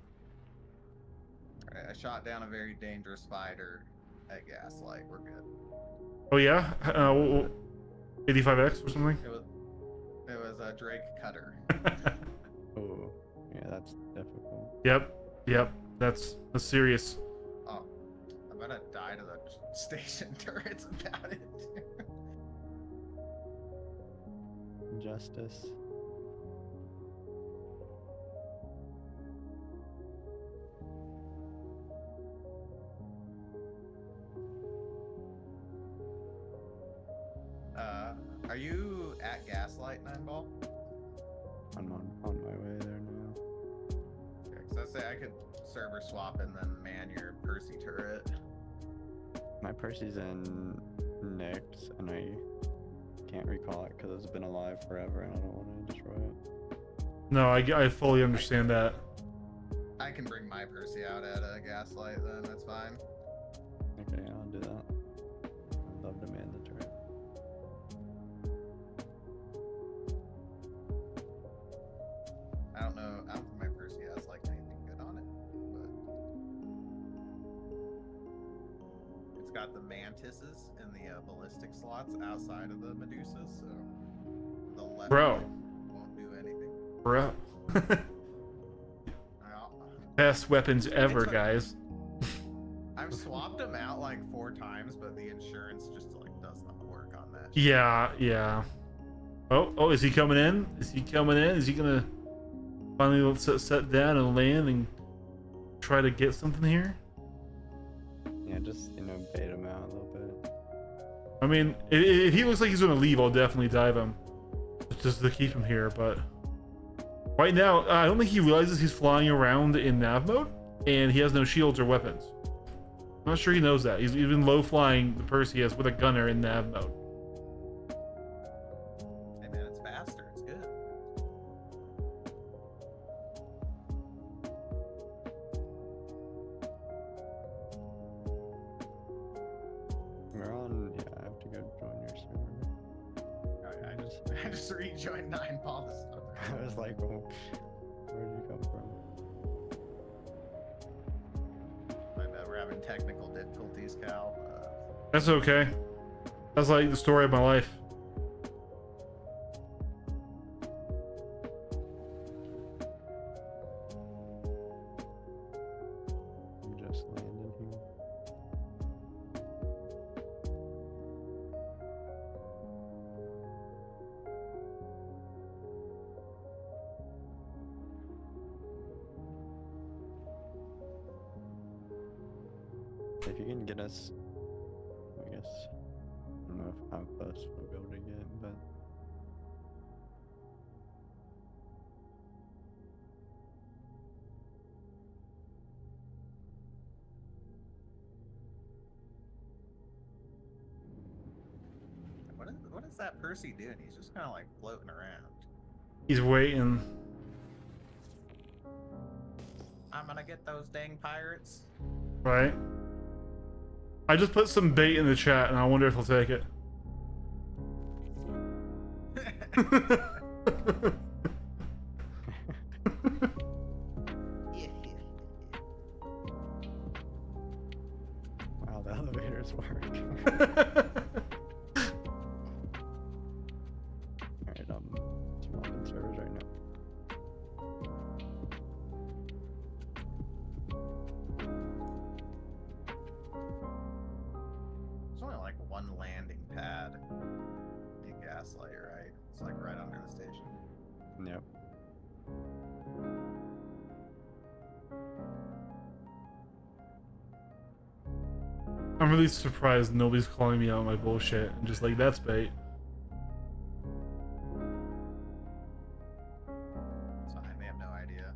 Alright, I shot down a very dangerous fighter at Gaslight. We're good.
Oh yeah, 85X or something.
It was a Drake Cutter.
Oh, yeah, that's difficult.
Yep. That's serious.
Oh, I'm gonna die to the station turrets about it.
Justice.
Are you at Gaslight, Nineball?
I'm on my way there now.
Yeah, 'cause I say I could server swap and then man your Percy turret.
My Percy's in Nick's, and I can't recall it because it's been alive forever, and I don't want to destroy it.
No, I fully understand that.
I can bring my Percy out at a Gaslight then, that's fine.
Okay, I'll do that. I'd love to man the turret.
I don't think my Percy has like anything good on it, but it's got the mantises and the ballistic slots outside of the Medusas, so the left
Bro.
one won't do anything.
Bro.
Well,
Best weapons ever,
It's a-
guys.
I've swapped them out like 4 times, but the insurance just like does not work on that.
Yeah. Oh, is he coming in? Is he gonna finally set down and land and try to get something here?
Yeah, just, bait him out a little bit.
I mean, if he looks like he's gonna leave, I'll definitely dive him, just to keep him here. But right now, I don't think he realizes he's flying around in nav mode, and he has no shields or weapons. I'm not sure he knows that. He's even low flying the Perseus with a gunner in nav mode.
Hey man, it's faster. It's good.
We're on, yeah, I have to go join your server.
I just rejoined Nineball this time.
I was like, well, where'd you come from?
I bet we're having technical difficulties, Cal.
That's okay. That's like the story of my life.
I'm just landing here. If you can get us, I guess, I don't know how close we'll be able to get, but
What is that Percy doing? He's just kind of like floating around.
He's waiting.
I'm gonna get those dang pirates.
Right? I just put some bait in the chat, and I wonder if he'll take it.
elevators work. Alright, swapping servers right now.
There's only like one landing pad in Gaslight, right? It's like right under the station.
Yep.
I'm really surprised nobody's calling me out on my bullshit. I'm just like, that's bait.
It's fine. They have no idea.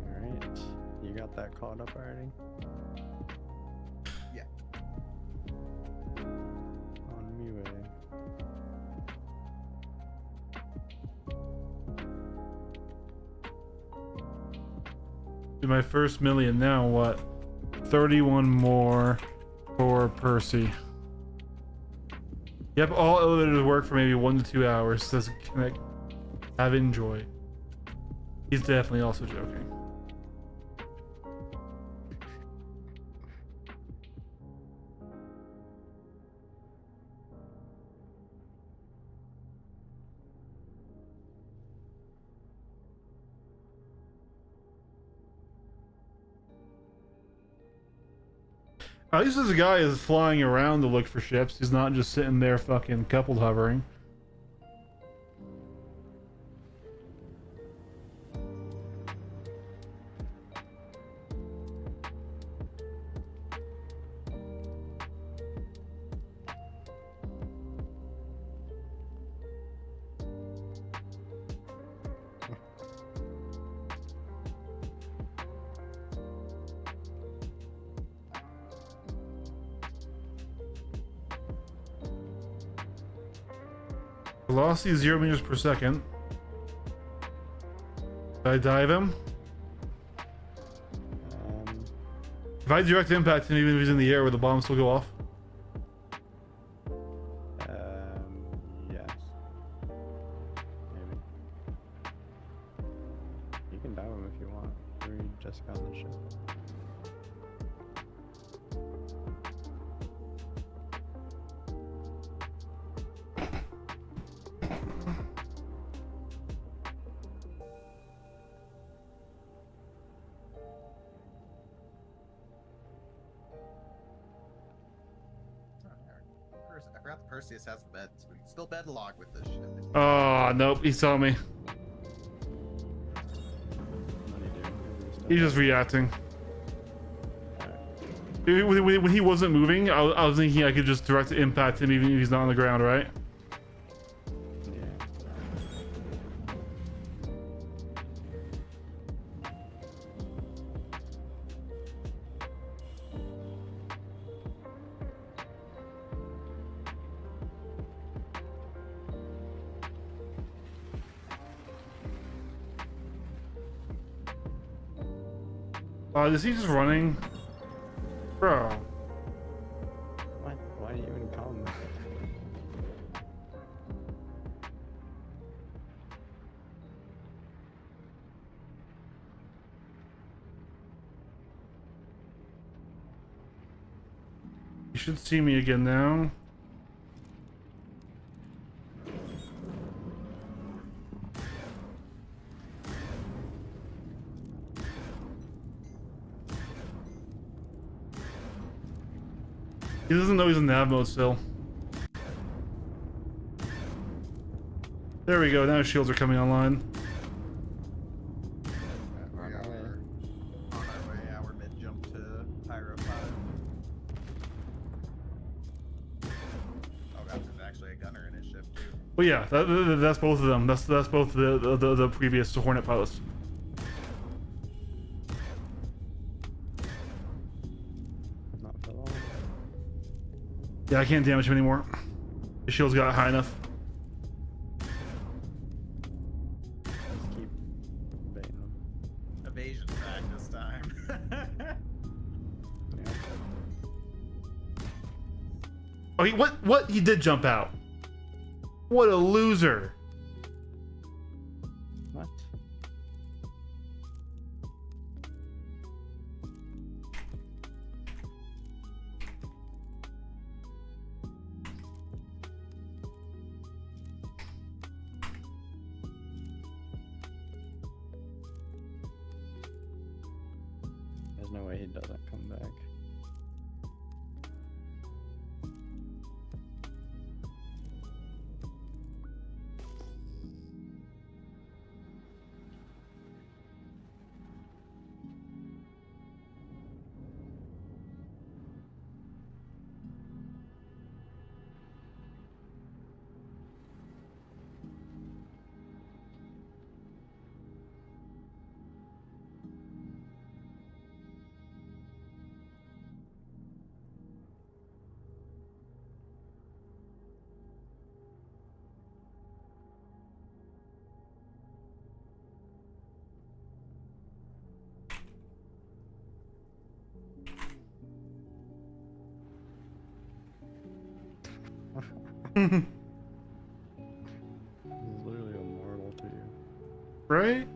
Alright. You got that caught up already?
Yeah.
On me way.
My first million now, what? 31 more for Percy. Yep, all elevators work for maybe 1 to 2 hours. Says Connect. Have enjoy. He's definitely also joking. At least this guy is flying around to look for ships. He's not just sitting there fucking coupled hovering. Velocity 0 meters per second. Did I dive him? If I direct impact him, even if he's in the air, would the bomb still go off?
Yes. Maybe. You can dive him if you want. We're just on the ship.
I forgot Perseus has the bed, so we can still bed log with this ship.
Oh, nope, he saw me. He's just reacting. When he wasn't moving, I was thinking I could just direct impact him even if he's not on the ground, right? Is he just running? Bro.
What? Why didn't you even come?
You should see me again now. He doesn't know he's in nav mode still. There we go, now his shields are coming online.
We are on our way. Yeah, we're mid jump to Pyro 5. Oh god, there's actually a gunner in his ship too.
Well, yeah, that's both of them. That's both the previous Hornet pilots.
Not for long.
Yeah, I can't damage him anymore. His shield's got high enough.
Just keep baiting them.
Evasion track this time.
Yeah.
Oh, what? He did jump out. What a loser.
What? There's no way he doesn't come back. He's literally immortal to you.
Right?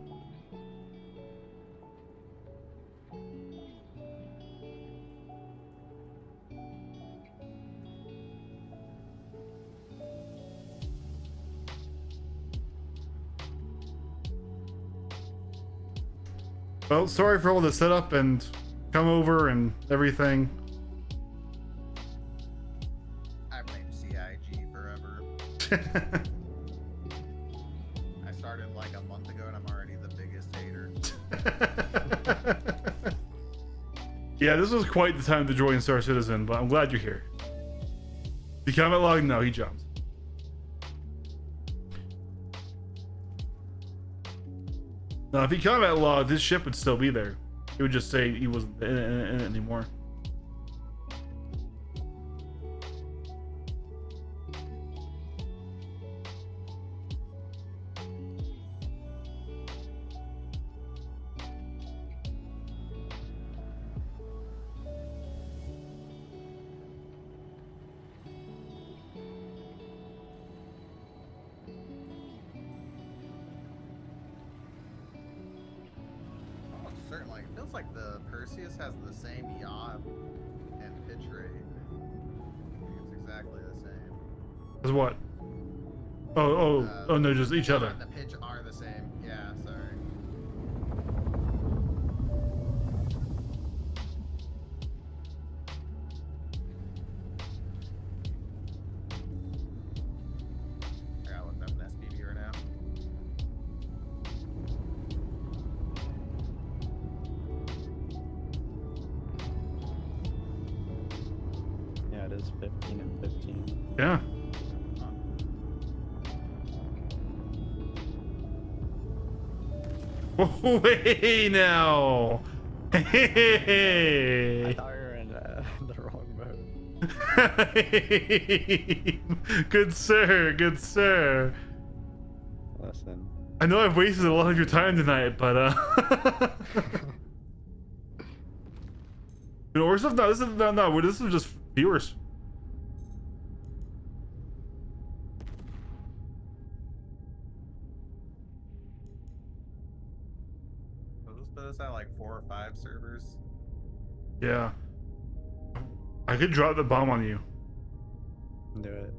Well, sorry for all the setup and come over and everything.
I blame CIG forever. I started like a month ago and I'm already the biggest hater.
Yeah, this was quite the time to join Star Citizen, but I'm glad you're here. The comment log? No, he jumped. Now, if he comment logged, his ship would still be there. It would just say he wasn't in it anymore.
Certainly, it feels like the Perseus has the same yaw and pitch rate. I think it's exactly the same.
As what? Oh no, just each other.
And the pitch are the same. Yeah, sorry. I gotta look up an SPV right now.
Yeah, it is 15 and 15.
Yeah. Oh, hey now.
I
Hey.
thought you were in the wrong mode.
Good sir, good sir.
Listen.
I know I've wasted a lot of your time tonight, but you know, or stuff. No, this is no. This is just viewers.
Let's put us at like 4 or 5 servers.
Yeah. I could drop the bomb on you.
Do it.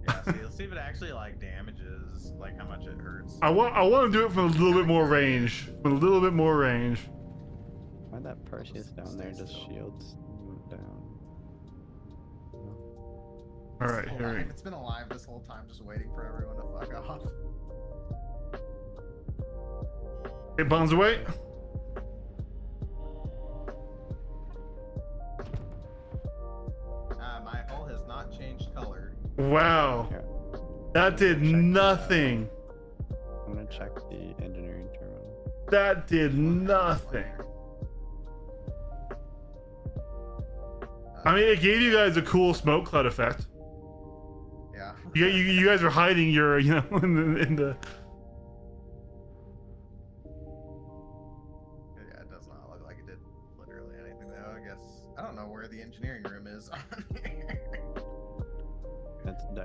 Yeah, see, let's see if it actually like damages, like how much it hurts.
I want to do it from a little bit more range. From a little bit more range.
Why'd that Perseus down there just shields went down?
All right,
It's
here.
alive. It's been alive this whole time, just waiting for everyone to fuck off.
Okay, bombs away.
My hull has not changed color.
Wow,
Here,
that did nothing.
I'm gonna check the engineering terminal.
That did nothing. I mean, it gave you guys a cool smoke cloud effect.
Yeah.
You guys are hiding your, you know, in the.
Yeah, it does not look like it did literally anything though. I guess I don't know where the engineering room is on here.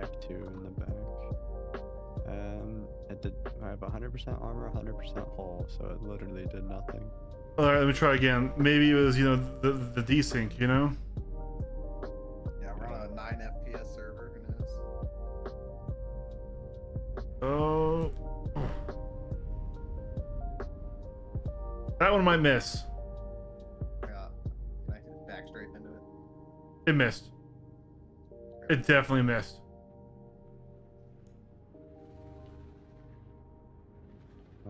back, 2 in the back. It did. I have 100% armor, 100% hull, so it literally did nothing.
All right, let me try again. Maybe it was, you know, the desync, you know?
Yeah, we're on a 9 FPS server. Who knows?
Oh. That one might miss.
Yeah. Can I back straight into it?
It missed. It definitely missed.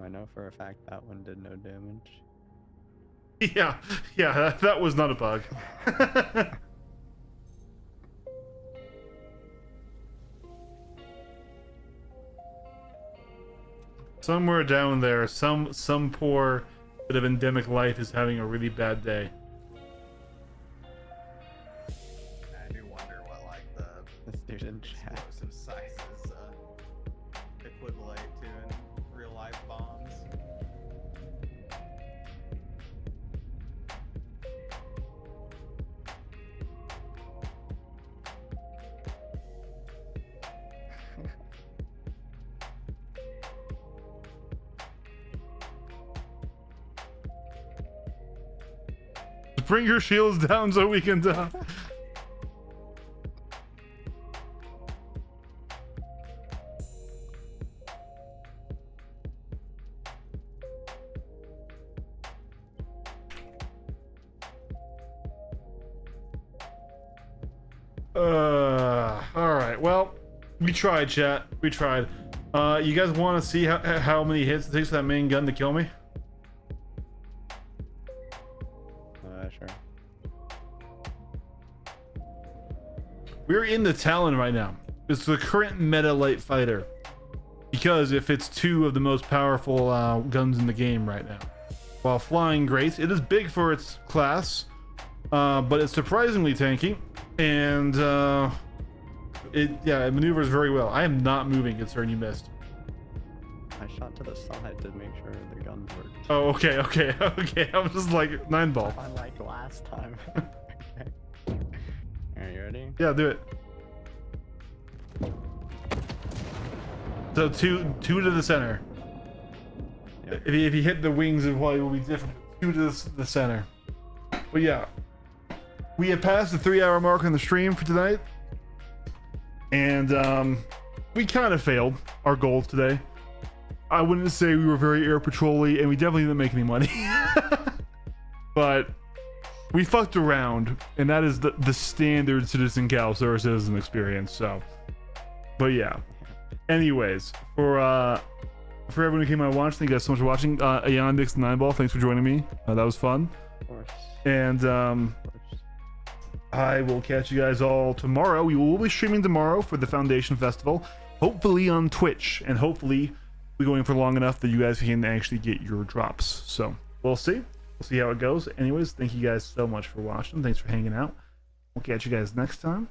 I know for a fact that one did no damage.
Yeah, that was not a bug. Somewhere down there, some poor bit of endemic life is having a really bad day.
I do wonder what like the
This dude in chat.
explosive sizes equivalent to in real life bombs.
Bring your shields down so we can all right, well, we tried, chat. We tried. You guys want to see how many hits it takes for that main gun to kill me?
Sure.
We're in the Talon right now. It's the current meta light fighter, because if it's 2 of the most powerful guns in the game right now. While flying great, it is big for its class, but it's surprisingly tanky, and it maneuvers very well. I am not moving, concerned you missed.
I shot to the side to make sure the guns worked.
Oh, okay. I was just like 9 ball.
Unlike last time. Okay. Are you ready?
Yeah, do it. So two to the center.
Yep.
If you hit the wings, it probably will be different. 2 to the center. But yeah, we have passed the 3-hour mark on the stream for tonight, and we kind of failed our goals today. I wouldn't say we were very air patrol-y, and we definitely didn't make any money. But we fucked around, and that is the standard Citizen Cal or Citizen experience. So, but yeah. Anyways, for everyone who came out and watched, thank you guys so much for watching. Aeon Dix 9ball, thanks for joining me. That was fun.
Of course.
And
Of course.
I will catch you guys all tomorrow. We will be streaming tomorrow for the Foundation Festival, hopefully on Twitch, and hopefully we're going for long enough that you guys can actually get your drops. So we'll see. We'll see how it goes. Anyways, thank you guys so much for watching. Thanks for hanging out. We'll catch you guys next time.